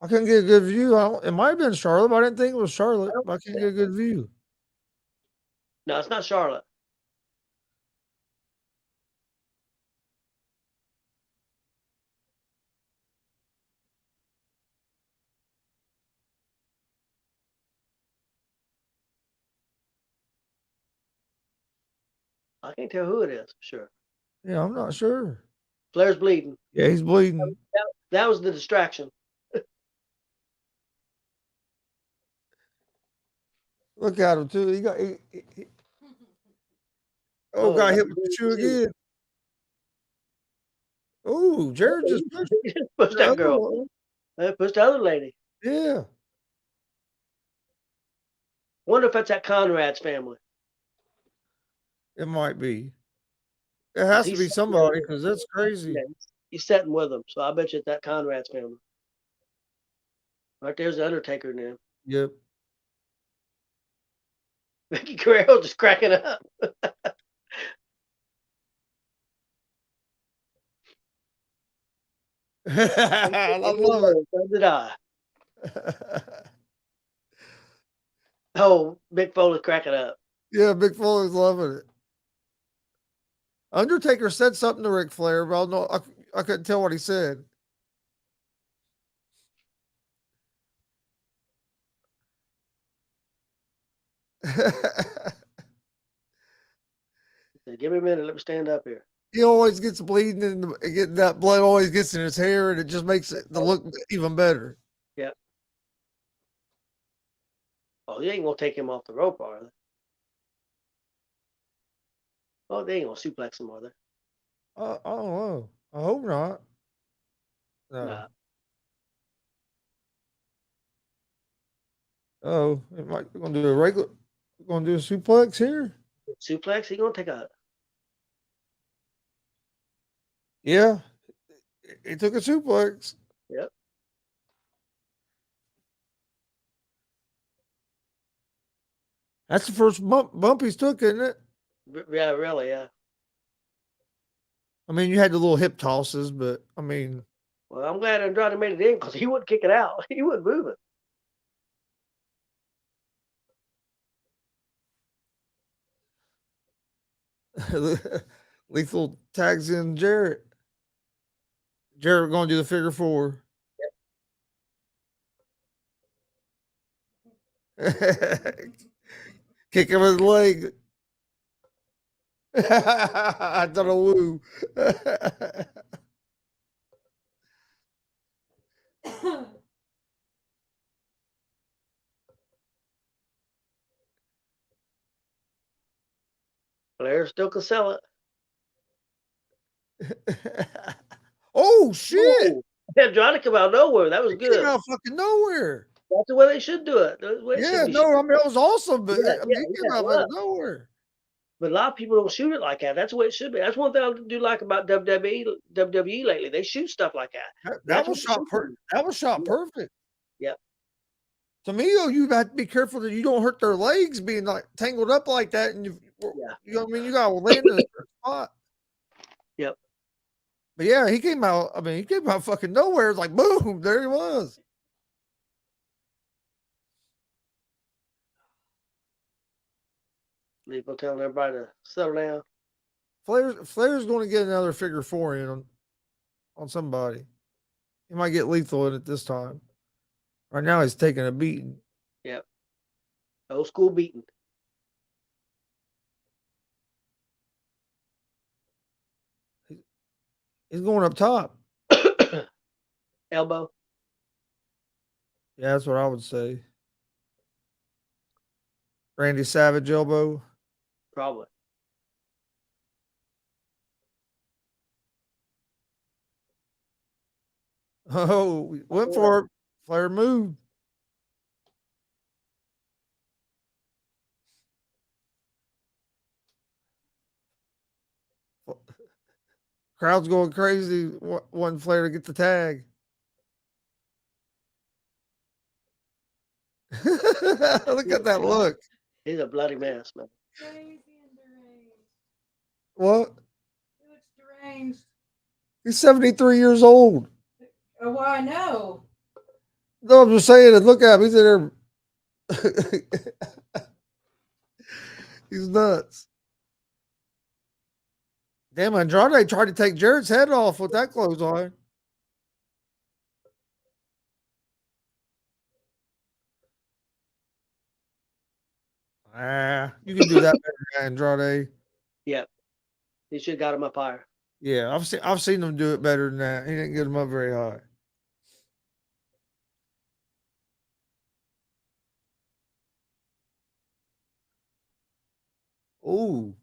I couldn't get a good view. It might have been Charlotte, but I didn't think it was Charlotte. But I can't get a good view. No, it's not Charlotte. I can't tell who it is for sure. Yeah, I'm not sure. Flair's bleeding. Yeah, he's bleeding. That was the distraction. Look at him too. Oh, Oh, got that hit was with the really shoe too. again. Oh, Jared just pushed He just pushed the that other girl. one. Pushed the other lady. Yeah, Wonder if that's that Conrad's family. it might be. It 'Cause has to he's be sitting there somebody with because that's yeah, crazy. he's sitting with them. So I bet you it's that Conrad's family. Right there's the Undertaker now. Yep. Vicky Guerrero just cracking up. I love it. So did I. Oh, Mick Foley cracking up. Yeah, Big Foley's loving it. Undertaker said something to Ric Flair, but I couldn't tell what he said. Said, give me a minute. Let me stand up here. He always gets bleeding and getting that blood always gets in his hair, and it just makes it the look even better. Yep. Oh, they ain't gonna take him off the rope, are they? Oh, they ain't gonna suplex him, are they? I don't know. I hope not. No. Nah. Oh, it might we're gonna do a regular. We're gonna do a suplex here. Suplex? He gonna take a Yeah, he took a suplex. yep. That's the first bump he's took, isn't it? Yeah, really, yeah. I mean, you had the little hip tosses, but I mean, Well, I'm glad Andrade made it in because he wouldn't kick it out. He wouldn't move it. Lethal tags in Jarrett. Jarrett going to do the figure four. Kick him in the leg. I done a woo. Flair still can sell it. Oh shit! Oh, Andrade come out of nowhere. That was It came good. out of fucking nowhere. That's the way they should do it. That's the way it should Yeah, be. no, I mean it was awesome, but Yeah, I yeah, mean it yeah, came it out of was. nowhere. But a lot of people don't shoot it like that. That's the way it should be. That's one thing I do like about WWE lately. They shoot stuff like that. That That's was what it shot. should be. That was shot Yeah, perfect. yeah, To me, though, you have to be careful that you don't hurt their legs being like tangled up like that, and yeah, you know what I mean. You got to land in a certain spot. yep. But yeah, he came out. I mean, he came out fucking nowhere. It's like boom, there he was. People telling everybody to settle down. Flair's going to get another figure four in on somebody. He might get lethal in it this time. Right now, he's taking a beating. Yep. Old school beating. He's going up top. Elbow. Yeah, that's what I would say. Randy Savage elbow. Probably. Oh, went for it. Flair moved. Crowd's going crazy. One Flair to get the tag. Look at that look. He's a bloody mess, man. Crazy and deranged. What? He looks deranged. He's 73 years old. Oh, well, I know. No, I'm just saying it. Look at him. He's in there. He's nuts. Damn, Andrade tried to take Jarrett's head off with that clothes on. Ah, you can do that better than Andrade. Yep. He should have got him up higher. Yeah, I've seen him do it better than that. He didn't get him up very high. Ooh,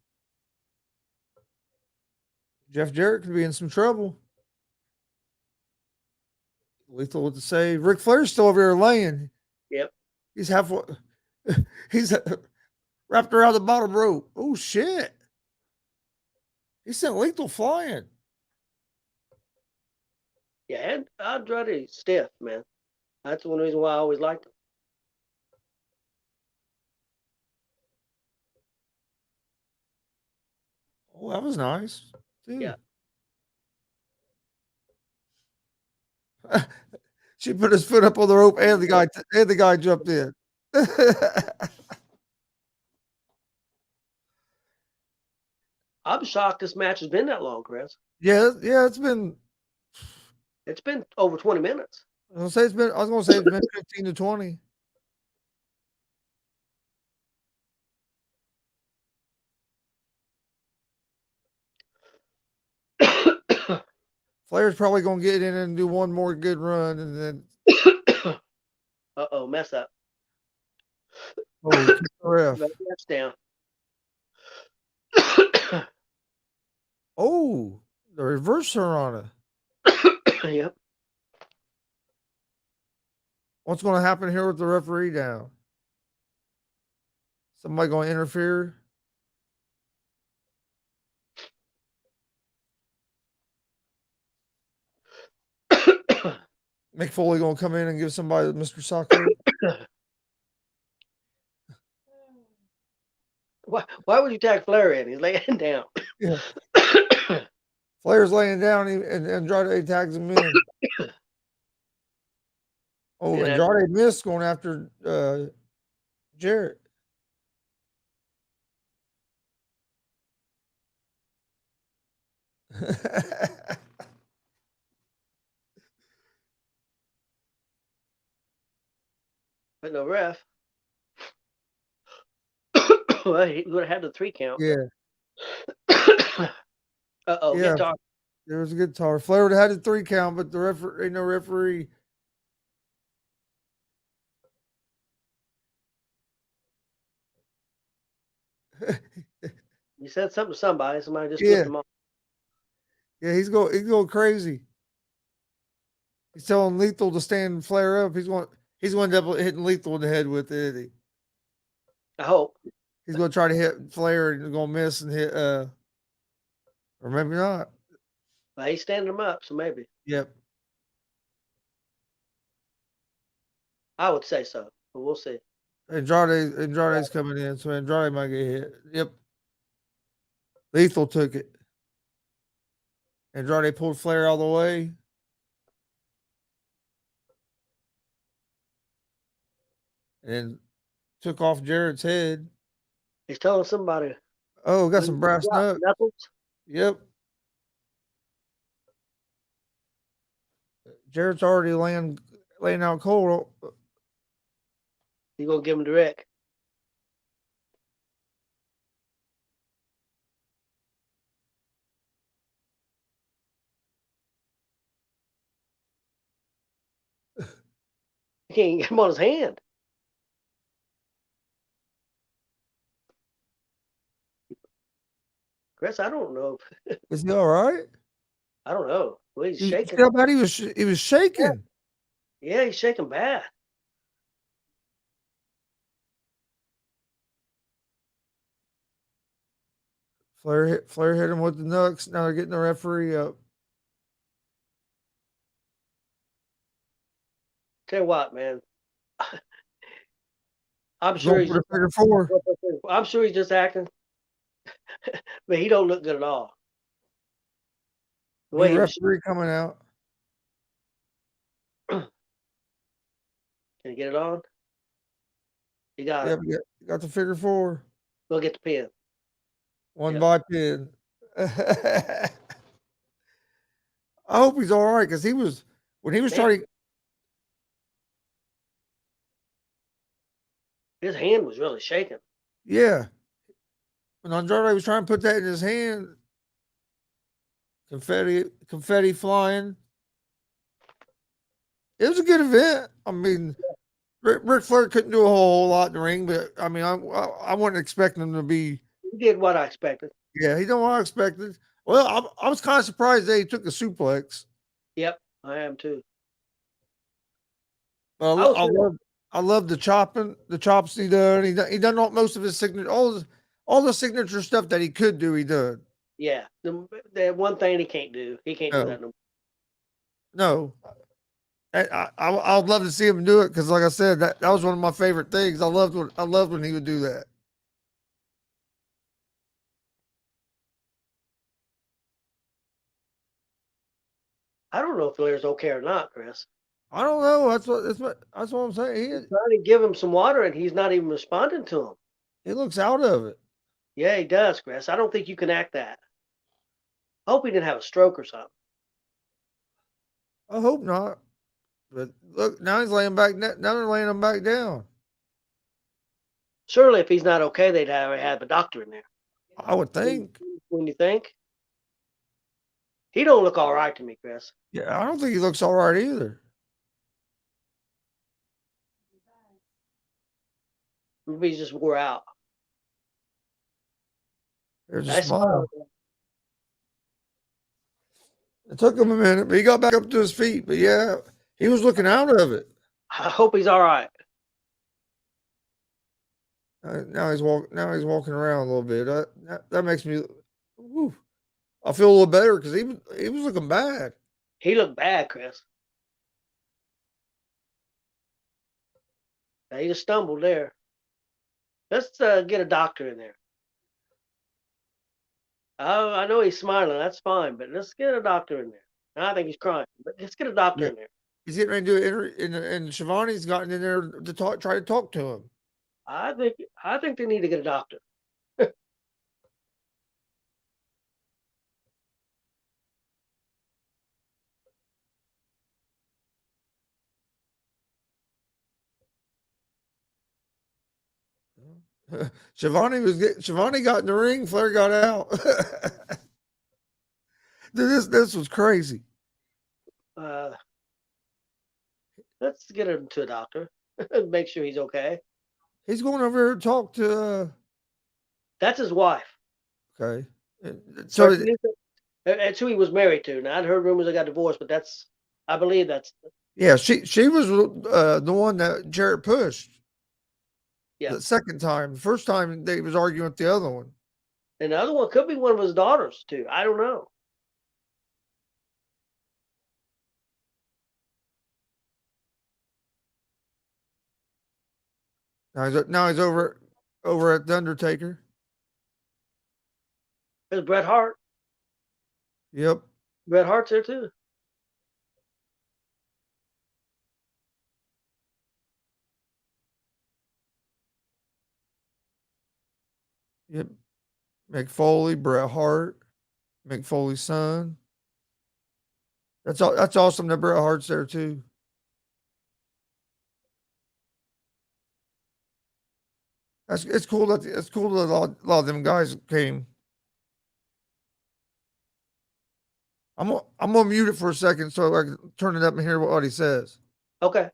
Jeff Jarrett could be in some trouble. Lethal with the save. Ric Flair's still over here laying. Yep. He's halfway. He's wrapped around the bottom rope. Oh shit! He sent Lethal flying. Yeah, and Andrade stiff, man. That's one reason why I always liked him. Oh, that was nice. Too. Yeah. She put his foot up on the rope, and the guy jumped in. I'm shocked this match has been that long, Chris. Yeah, It's been over 20 minutes. I was gonna say it's been 15 to 20. Flair's probably gonna get in and do one more good run, and then Uh-oh, mess up. oh, ref. That's down. Oh, the reverse Hurrana. Yep. What's going to happen here with the referee down? Somebody going to interfere? Mick Foley going to come in and give somebody Mr. Soccer? Why would you tag Flair in? He's laying down. Yeah. Flair's laying down and Andrade tags him in. Oh, Yeah, Andrade missed going after Jarrett. but no ref. Well, he would have had the 3 count. Yeah. Uh-oh, Yeah. guitar. There was a guitar. Flair would have had a 3 count, but the referee, no referee. You said something to somebody. Somebody just Yeah. flipped him off. Yeah, he's going crazy. He's telling Lethal to stand Flair up. He's going to end up hitting Lethal in the head with it, isn't he? I hope. He's going to try to hit Flair and going to miss and hit or maybe not. Well, he's standing him up, so maybe. Yep. I would say so, but we'll see. Andrade's coming in, so Andrade might get hit. Yep. Lethal took it. Andrade pulled Flair all the way. And took off Jarrett's head. He's telling somebody. Oh, got some brass knuckles. Yep. Jarrett's already laying out cold. He's going to give him to Rick. He can't get him on his hand. Chris, I don't know. Is he all right? I don't know. Well, he's shaking. See how bad he was shaking. Yeah, he's shaking bad. Flair hit him with the knucks. Now they're getting the referee up. Tell you what, man. I'm sure he's figure 4. I'm sure he's just acting. But he don't look good at all. The way The referee coming out. Can you get it on? You got it. Yeah, got the figure 4. We'll get the pin. One by pin. I hope he's all right because when he was trying to. His hand was really shaking. Yeah. When Andrade was trying to put that in his hand, confetti flying. It was a good event. I mean, Ric Flair couldn't do a whole lot in the ring, but I mean, I wasn't expecting him to be. He did what I expected. Yeah, he done what I expected. Well, I was kind of surprised that he took a suplex. Yep, I am too. But I was I love the chops he done. He done most of his signature, all the signature stuff that he could do. He done. yeah. The one thing he can't do. He can't do No, that no more. no. I would love to see him do it because, like I said, that was one of my favorite things. I loved when he would do that. I don't know if Flair's okay or not, Chris. I don't know. That's what I'm saying. I'm trying to give him some water and he's not even responding to him. He looks out of it. Yeah, he does, Chris. I don't think you can act that. I hope he didn't have a stroke or something. I hope not. But look, now he's laying back. Now they're laying him back down. Surely, if he's not okay, they'd have a doctor in there. I would think. When you think he don't look all right to me, Chris. Yeah, I don't think he looks all right either. Maybe he's just wore out. There's a Nice smile. smile. It took him a minute, but he got back up to his feet. But yeah, he was looking out of it. I hope he's all right. Now he's walking around a little bit. That makes me. Whew, I feel a little better because he was looking bad. He looked bad, Chris. Now, he just stumbled there. Let's get a doctor in there. I know he's smiling. That's fine, but let's get a doctor in there. I think he's crying, but let's get a doctor Yeah. in there. He's getting ready to do it, and Shivani's gotten in there to try to talk to him. I think they need to get a doctor. Shivani got in the ring. Flair got out. Dude, this was crazy. Let's get him to a doctor. Make sure he's okay. He's going over here to talk to. That's his wife. Okay, so That's who he was married to. Now I'd heard rumors they got divorced, but I believe that's yeah, she was the one that Jarrett pushed. yeah. The second time, the first time they was arguing with the other one. And the other one could be one of his daughters too. I don't know. Now he's over at the Undertaker. There's Bret Hart. Yep. Bret Hart's there too. Yep. Mick Foley, Bret Hart, Mick Foley's son. That's awesome that Bret Hart's there too. It's cool that a lot of them guys came. I'm gonna mute it for a second so I can turn it up and hear what he says. Okay.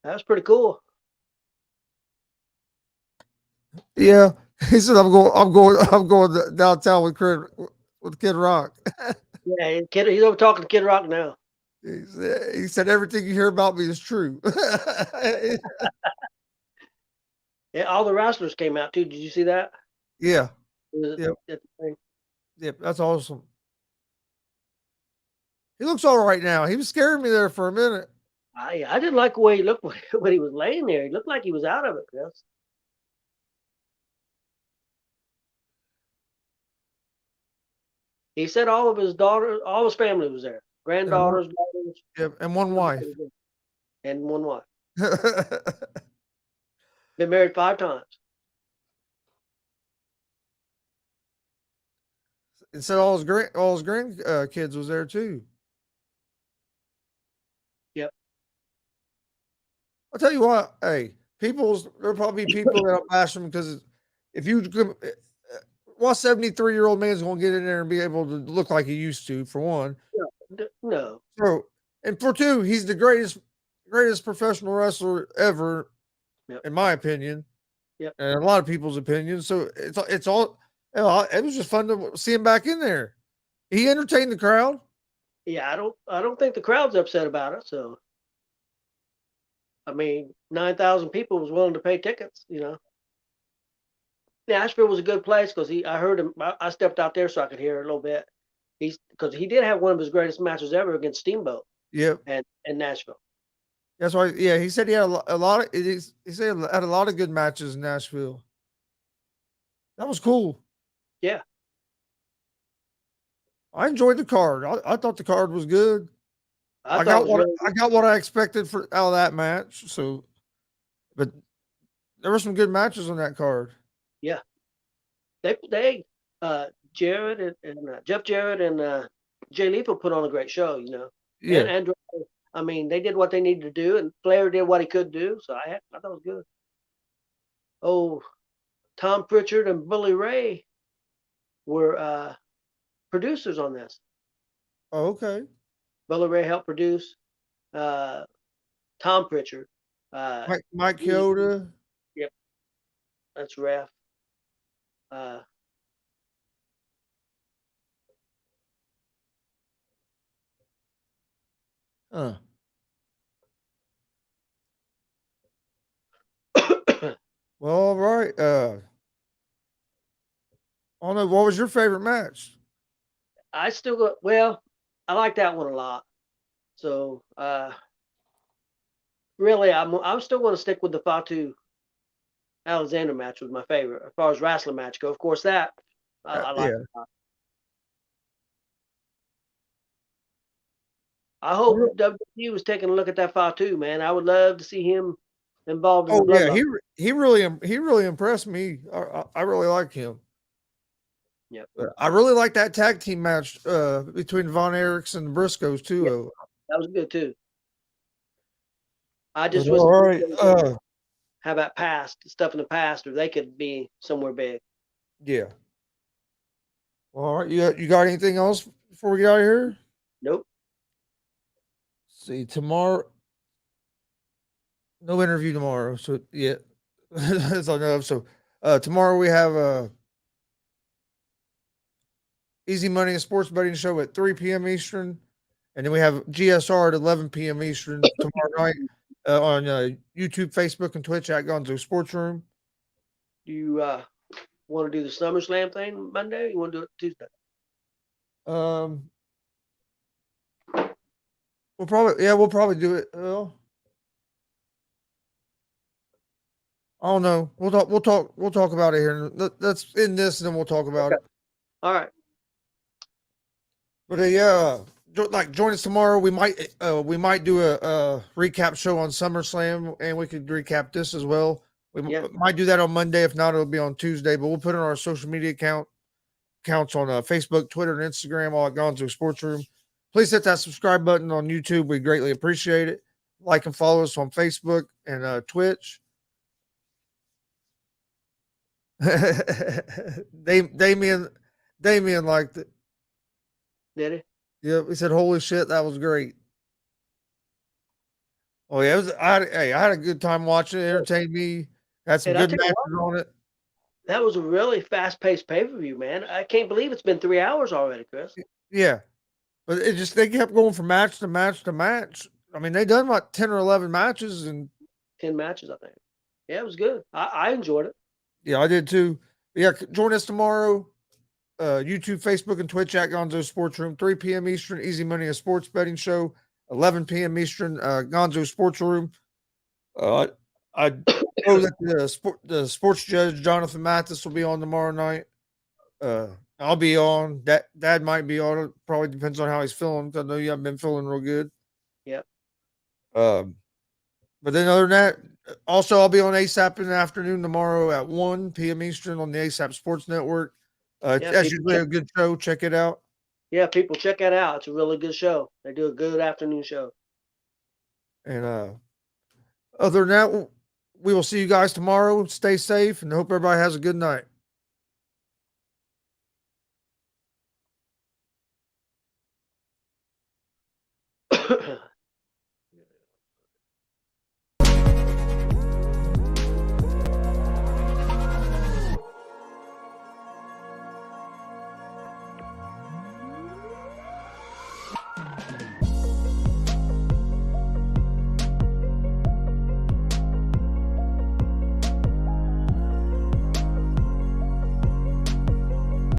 That's pretty cool. Yeah, he said I'm going downtown with Kid Rock. Yeah, he's over talking to Kid Rock now. He said everything you hear about me is true. Yeah, all the wrestlers came out too. Did you see that? Yeah, Was yep, it- it- yep. That's awesome. He looks all right now. He was scaring me there for a minute. I didn't like the way he looked when he was laying there. He looked like he was out of it, Chris. He said all of his daughters, all his family was there. And one, Granddaughters, daughters, yep, and one everybody wife. was there. And one wife. Been married 5 times. And said all his grand kids was there too. Yep. I'll tell you what. Hey, there'll probably be people that'll bash him because if you what 73-year-old man's gonna get in there and be able to look like he used to, for one. No. So, and for two, he's the greatest professional wrestler ever, Yep. in my opinion, Yep. and a lot of people's opinion. So it's all. It was just fun to see him back in there. He entertained the crowd. Yeah, I don't think the crowd's upset about it. So I mean, 9,000 people was willing to pay tickets. Nashville was a good place because I heard him. I stepped out there so I could hear a little bit. Because he did have one of his greatest matches ever against Steamboat Yep. and Nashville. That's why. Yeah, he said he had a lot of. He said he had a lot of good matches in Nashville. That was cool. Yeah. I enjoyed the card. I thought the card was good. I I thought got it was what really I got what I expected out of that match. So, but there were some good matches on that card. yeah. They Jared and Jeff Jarrett and Jay Lethal put on a great show. Yeah. And I mean, they did what they needed to do, and Flair did what he could do. So I thought it was good. Oh, Tom Pritchard and Bully Ray were producers on this. Oh, okay. Bully Ray helped produce. Uh, Tom Pritchard. Mike Chioda. Yep, that's ref. Uh, Huh. Well, all right. I don't know. What was your favorite match? I still go. Well, I like that one a lot. So really, I'm still going to stick with the Fatu Alexander match was my favorite as far as wrestling match go. Of course, that I like. Yeah. A lot. I hope WWE was taking a look at that Fatu, man. I would love to see him involved in the Oh yeah. bloodline. He really impressed me. I really like him. Yep. I really like that tag team match between Von Erichs and the Briscoes too. Yep. That was good too. I just But wish all right. have that past stuff in the past, or they could be somewhere big. Yeah. Well, all right. You got anything else before we get out of here? Nope. See, tomorrow, no interview tomorrow. So yeah, that's enough. So tomorrow we have Easy Money and Sports Betting Show at 3 p.m. Eastern, and then we have GSR at 11 p.m. Eastern tomorrow night on YouTube, Facebook, and Twitch at Gonzo Sports Room. Do you want to do the SummerSlam thing Monday? Or you want to do it Tuesday? We'll probably do it. I don't know. We'll talk about it here. Let's end this and then we'll talk about it. All right. But join us tomorrow. We might do a recap show on SummerSlam, and we could recap this as well. We might do that on Monday. If not, it'll be on Tuesday. But we'll put it on our social media accounts on Facebook, Twitter, and Instagram, all at Gonzo Sports Room. Please hit that subscribe button on YouTube. We greatly appreciate it. Like and follow us on Facebook and Twitch. Damien liked it. Did he? Yep, he said, "Holy shit, that was great." Oh yeah, I had a good time watching it. Entertained me. Had some And I good tell you what, matches on it. that was a really fast-paced pay-per-view, man. I can't believe it's been 3 hours already, Chris. Yeah, but it just they kept going from match to match to match. I mean, they done like 10 or 11 matches, and 10 matches, I think. Yeah, it was good. I enjoyed it. yeah, I did too. Yeah, join us tomorrow. YouTube, Facebook, and Twitch at Gonzo Sports Room, 3 p.m. Eastern. Easy Money, a sports betting show. 11 p.m. Eastern. Gonzo Sports Room. Uh, I know that the sports judge Jonathan Mathis will be on tomorrow night. Uh, I'll be on. Dad might be on. It probably depends on how he's feeling. 'Cause I know you haven't been feeling real good. Yep. Um, but then other than that, also I'll be on ASAP in the afternoon tomorrow at 1 p.m. Eastern on the ASAP Sports Network. Yeah, That's people usually check. a good show. Check it out. Yeah, people check that out. It's a really good show. They do a good afternoon show. And other than that, we will see you guys tomorrow. Stay safe and hope everybody has a good night.